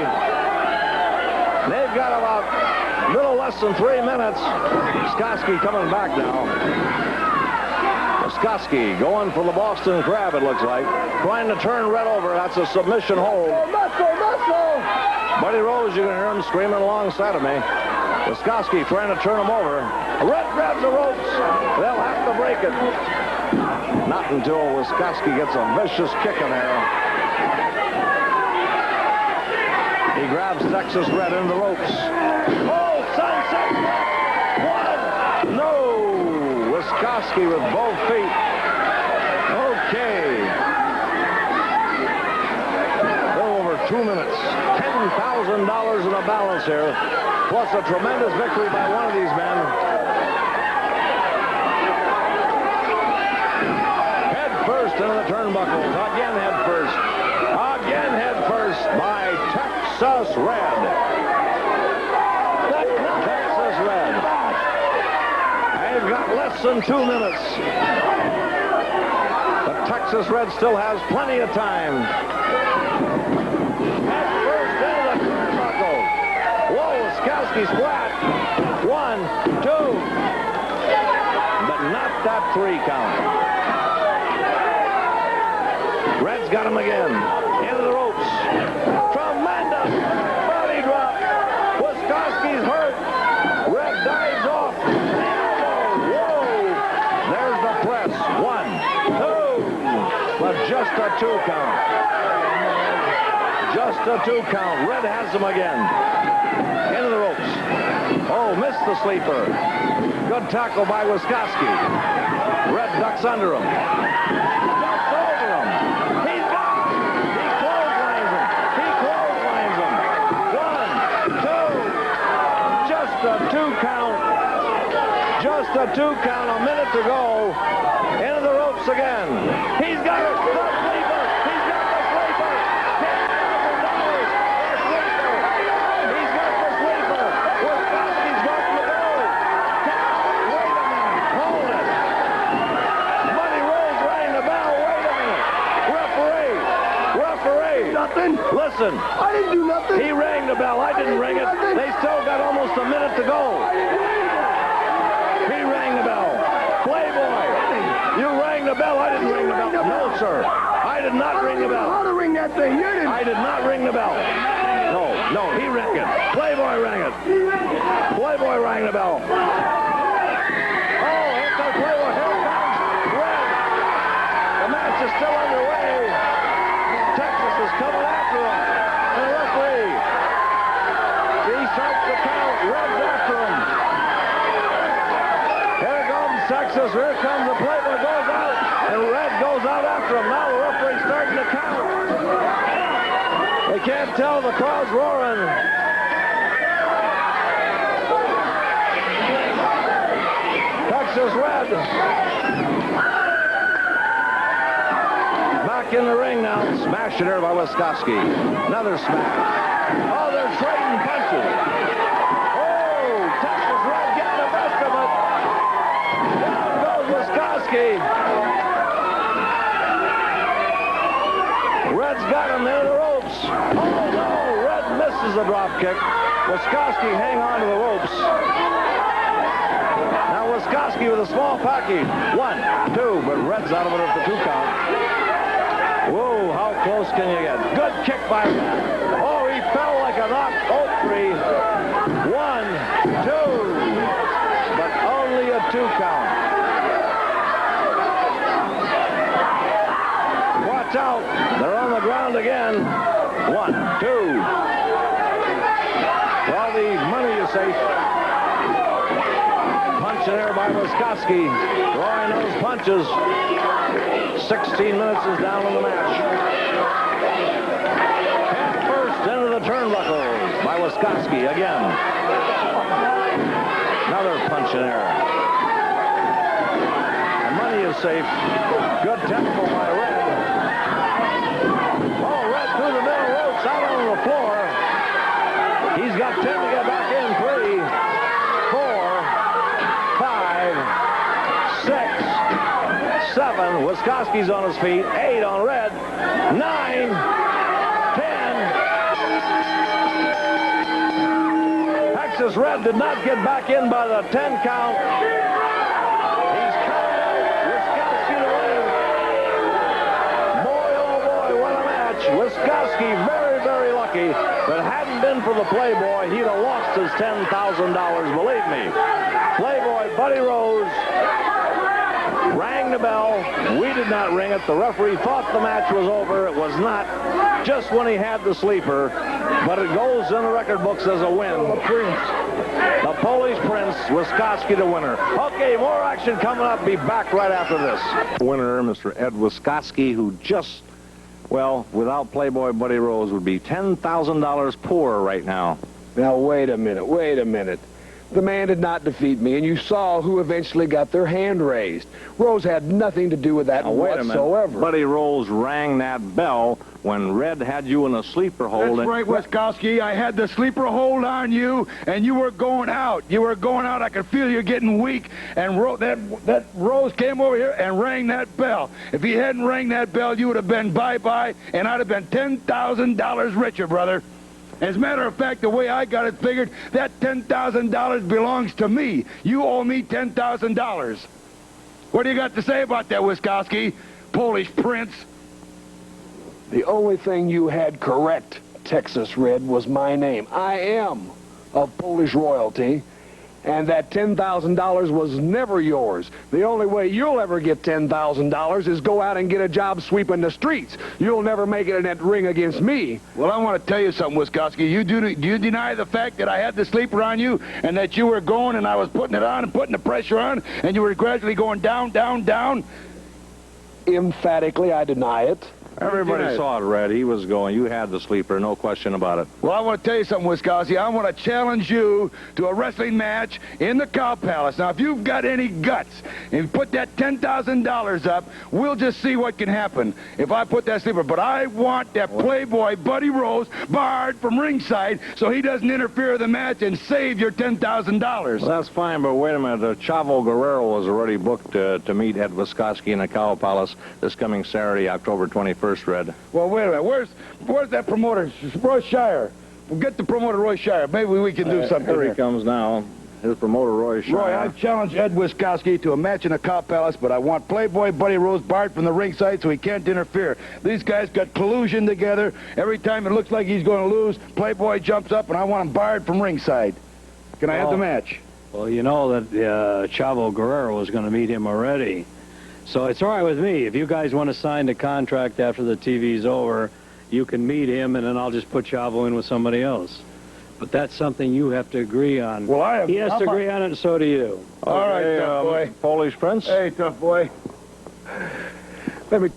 They've got about a little less than 3 minutes. Wiskoski coming back now. Wiskoski going for the Boston Crab, it looks like. Trying to turn Red over. That's a submission hold. Muscle! Buddy Rose, you can hear him screaming alongside of me. Wiskoski trying to turn him over. Red grabs the ropes. They'll have to break it. Not until Wiskoski gets a vicious kick in there. He grabs Texas Red into the ropes. Oh, sunset! One! No! Wiskoski with both feet. Okay. A little over 2 minutes. $10,000 in the balance here. Plus a tremendous victory by one of these men. Head first into the turnbuckles. Again head first. Again head first by Texas Red. Texas Red. They've got less than 2 minutes. But Texas Red still has plenty of time. Head first into the turnbuckle. Whoa, Wiskoski's flat. 1, 2. But not that 3 count. Red's got him again. Into the ropes. Tremendous body drop. Wiskoski's hurt. Red dives off. Whoa. There's the press. 1, 2. But just a 2 count. Just a 2 count. Red has him again. Into the ropes. Oh, missed the sleeper. Good tackle by Wiskoski. Red ducks under him. Ducks over him. He's got him. He clotheslines him. He clotheslines him. 1, 2. Just a 2 count. Just a 2 count. A minute to go. Into the ropes again. He's got it. The sleeper. He's got the sleeper. $10,000. The sleeper. He's got the sleeper. Wiskoski's got to go. Wait a minute. Hold it. Buddy Rose rang the bell. Wait a minute. Referee. Referee. Nothing. Listen. I didn't do nothing. He rang the bell. I didn't ring it. They still got almost a minute to go. He rang the bell. Playboy. You rang the bell. I didn't ring the bell. No, sir. I did not ring the bell. How to ring that thing? You didn't. I did not ring the bell. No, he rang it. Playboy rang it. Playboy rang the bell. Oh, here comes Playboy. Here comes Red. The match is still underway. Texas is coming after him. And the referee. He starts the count. Red's after him. Here comes Texas. Here comes the Playboy. Goes out. And Red goes out after him. Now the referee's starting to count. They can't tell. The crowd's roaring. Texas Red. Back in the ring now. Smashed there by Wiskoski. Another smash. Oh, they're trading punches. Oh, Texas Red getting the best of it. Down goes Wiskoski. Red's got him into the ropes. Oh, no. Red misses the drop kick. Wiskoski hang on to the ropes. Now Wiskoski with a small package. 1, 2, but Red's out of it at the 2 count. Whoa, how close can you get? Good kick by Red. Oh, he fell like a knock oak tree. 1, 2, but only a 2 count. Watch out. They're on the ground again. 1, 2. Well, the money is safe. Punch in there by Wiskoski. Drawing those punches. 16 minutes is down in the match. Head first into the turnbuckles by Wiskoski again. Another punch and error. The money is safe. Good tempo by Red. Oh, Red through the middle ropes out on the floor. He's got 10 to get back in. 3, 4, 5, 6, 7. Wisconski's on his feet. 8 on Red. 9, 10. Texas Red did not get back in by the 10 count. He's counted out. Wisconski the winner. Boy, oh boy, what a match. Wisconski very, very lucky. If it hadn't been for the Playboy, he'd have lost his $10,000, believe me. Playboy Buddy Rose rang the bell. We did not ring it. The referee thought the match was over. It was not. Just when he had the sleeper, but it goes in the record books as a win. The Polish Prince, Wisconski the winner. Okay, more action coming up. Be back right after this. Winner, Mr. Ed Wisconski, who just, well, without Playboy Buddy Rose, would be $10,000 poorer right now. Now, wait a minute. The man did not defeat me, and you saw who eventually got their hand raised. Rose had nothing to do with that whatsoever. Buddy Rose rang that bell when Red had you in a sleeper hold. That's right, Wisconski. I had the sleeper hold on you, and you were going out. You were going out. I could feel you getting weak, and that Rose came over here and rang that bell. If he hadn't rang that bell, you would have been bye-bye, and I'd have been $10,000 richer, brother. As a matter of fact, the way I got it figured, that $10,000 belongs to me. You owe me $10,000. What do you got to say about that, Wisconski? Polish Prince? The only thing you had correct, Texas Red, was my name. I am of Polish royalty, and that $10,000 was never yours. The only way you'll ever get $10,000 is go out and get a job sweeping the streets. You'll never make it in that ring against me. Well, I want to tell you something, Wisconski. Do you deny the fact that I had the sleeper on you and that you were going and I was putting it on and putting the pressure on and you were gradually going down, down, down? Emphatically, I deny it. Everybody saw it, Red. He was going. You had the sleeper, no question about it. Well, I want to tell you something, Wisconsin. I want to challenge you to a wrestling match in the Cow Palace. Now, if you've got any guts and put that $10,000 up, we'll just see what can happen if I put that sleeper. But I want that Playboy Buddy Rose barred from ringside so he doesn't interfere with the match and save your $10,000. Well, that's fine, but wait a minute. Chavo Guerrero was already booked to meet Ed Wisconski in the Cow Palace this coming Saturday, October 21st. Red. Well, wait a minute. Where's that promoter? Roy Shire. We'll get the promoter, Roy Shire. Maybe we can do something here. He comes now. His promoter, Roy Shire. Roy, I've challenged Ed Wisconski to a match in the Cow Palace, but I want Playboy Buddy Rose barred from the ringside so he can't interfere. These guys got collusion together. Every time it looks like he's going to lose, Playboy jumps up, and I want him barred from ringside. Can I have the match? Well, you know that Chavo Guerrero is going to meet him already. So it's all right with me. If you guys want to sign the contract after the TV's over, you can meet him, and then I'll just put Chavo in with somebody else. But that's something you have to agree on. Well, he has to agree on it, and so do you. All right, tough boy. Polish Prince. Hey, tough boy. Let me...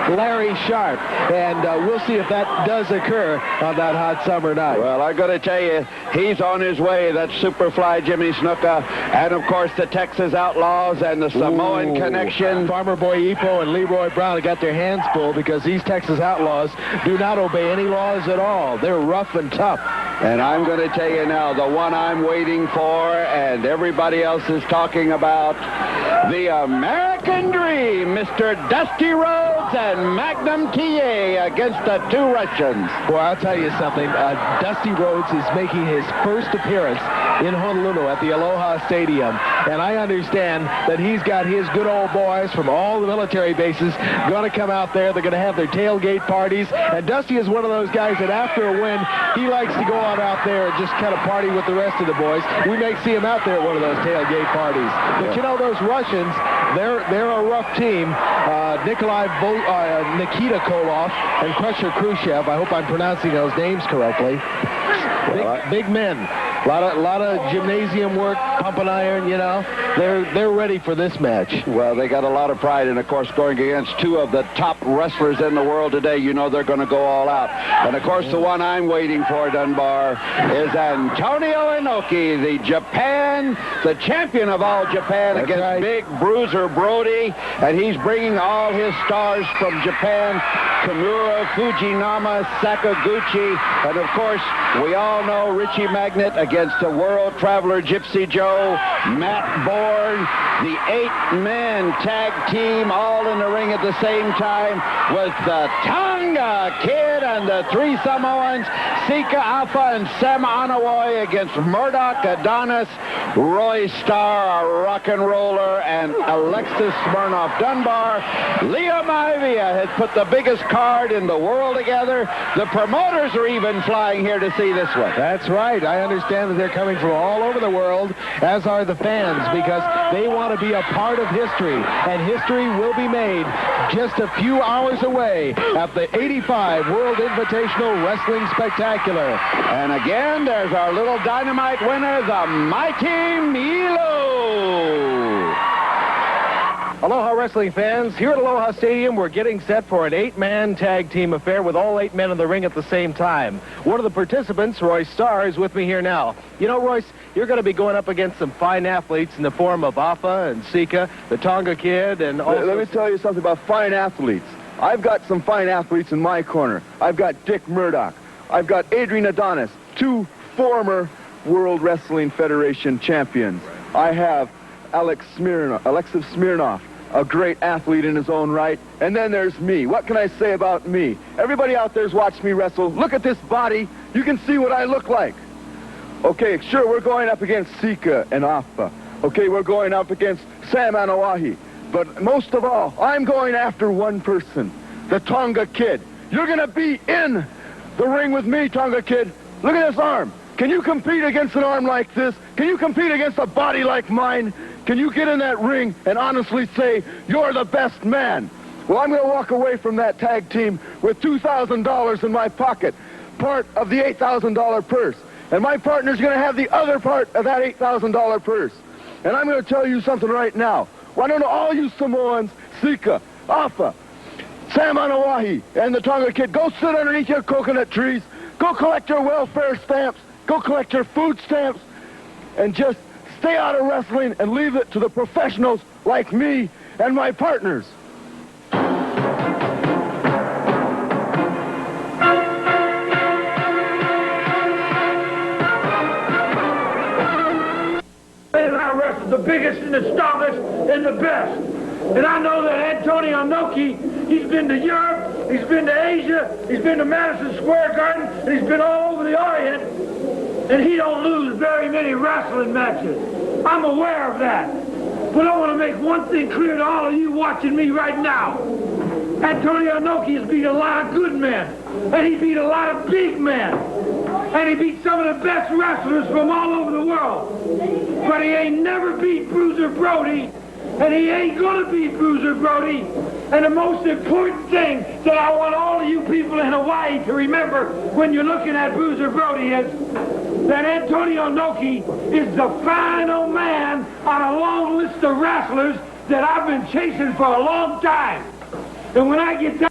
Larry Sharp, and we'll see if that does occur on that hot summer night. Well, I got to tell you, he's on his way. That's Superfly Jimmy Snuka, and of course the Texas Outlaws and the Samoan Connection. Farmer Boy Ipo and Leroy Brown have got their hands full because these Texas Outlaws do not obey any laws at all. They're rough and tough. And I'm going to tell you now, the one I'm waiting for and everybody else is talking about, the American Dream, Mr. Dusty Rhodes and Magnum TA against the two Russians. Well, I'll tell you something. Dusty Rhodes is making his first appearance in Honolulu at the Aloha Stadium. And I understand that he's got his good old boys from all the military bases going to come out there. They're going to have their tailgate parties. And Dusty is one of those guys that after a win, he likes to go on out there and just kind of party with the rest of the boys. We may see him out there at one of those tailgate parties. But you know, those Russians, they're a rough team. Nikita Koloff and Crusher Khrushchev. I hope I'm pronouncing those names correctly. Big men. A lot of gymnasium work, pumping iron, you know. They're ready for this match. Well, they got a lot of pride, and of course, going against two of the top wrestlers in the world today, you know they're going to go all out. And of course, the one I'm waiting for, Dunbar, is Antonio Inoki, the champion of all Japan. That's against right. Big Bruiser Brody, and he's bringing all his stars from Japan: Kimura, Fujinama, Sakaguchi, and of course, we all know Richie Magnet against the World Traveler Gypsy Joe, Matt Bourne, the 8-man tag team all in the ring at the same time with the Tonga Kid and the three Samoans, Sika Alpha and Sam Anawai against Murdoch, Adonis, Roy Starr, a rock and roller, and Alexis Smirnoff. Dunbar, Leo Maivia has put the biggest card in the world together. The promoters are even flying here to see this one. That's right. I understand that they're coming from all over the world, as are the fans, because they want to be a part of history, and history will be made just a few hours away at the 85 World Invitational Wrestling Spectacular. And again, there's our little dynamite winner, the mighty Milo. Aloha wrestling fans, here at Aloha Stadium, we're getting set for an 8-man tag team affair with all 8 men in the ring at the same time. One of the participants, Royce Starr, is with me here now. You know, Royce, you're going to be going up against some fine athletes in the form of Afa and Sika, the Tonga Kid, and also... Let me tell you something about fine athletes. I've got some fine athletes in my corner. I've got Dick Murdoch. I've got Adrian Adonis, 2 former World Wrestling Federation champions. I have Alexis Smirnoff, a great athlete in his own right. And then there's me. What can I say about me? Everybody out there's watched me wrestle. Look at this body. You can see what I look like. Okay, sure, we're going up against Sika and Afa. Okay, we're going up against Sam Anawahi. But most of all, I'm going after one person, the Tonga Kid. You're going to be in the ring with me, Tonga Kid. Look at this arm. Can you compete against an arm like this? Can you compete against a body like mine? Can you get in that ring and honestly say you're the best man? Well, I'm going to walk away from that tag team with $2,000 in my pocket, part of the $8,000 purse. And my partner's going to have the other part of that $8,000 purse. And I'm going to tell you something right now. Why don't all you Samoans, Sika, Afa, Sam Anawahi, and the Tonga Kid, go sit underneath your coconut trees, go collect your welfare stamps, go collect your food stamps, and just stay out of wrestling and leave it to the professionals like me and my partners. And I wrestled the biggest and the strongest and the best. And I know that Antonio Inoki, he's been to Europe, he's been to Asia, he's been to Madison Square Garden, and he's been all over the Orient. And he don't lose very many wrestling matches. I'm aware of that. But I want to make one thing clear to all of you watching me right now. Antonio Inoki has beat a lot of good men. And he beat a lot of big men. And he beat some of the best wrestlers from all over the world. But he ain't never beat Bruiser Brody. And he ain't going to beat Bruiser Brody. And the most important thing that I want all of you people in Hawaii to remember when you're looking at Bruiser Brody is that Antonio Inoki is the final man on a long list of wrestlers that I've been chasing for a long time. And when I get down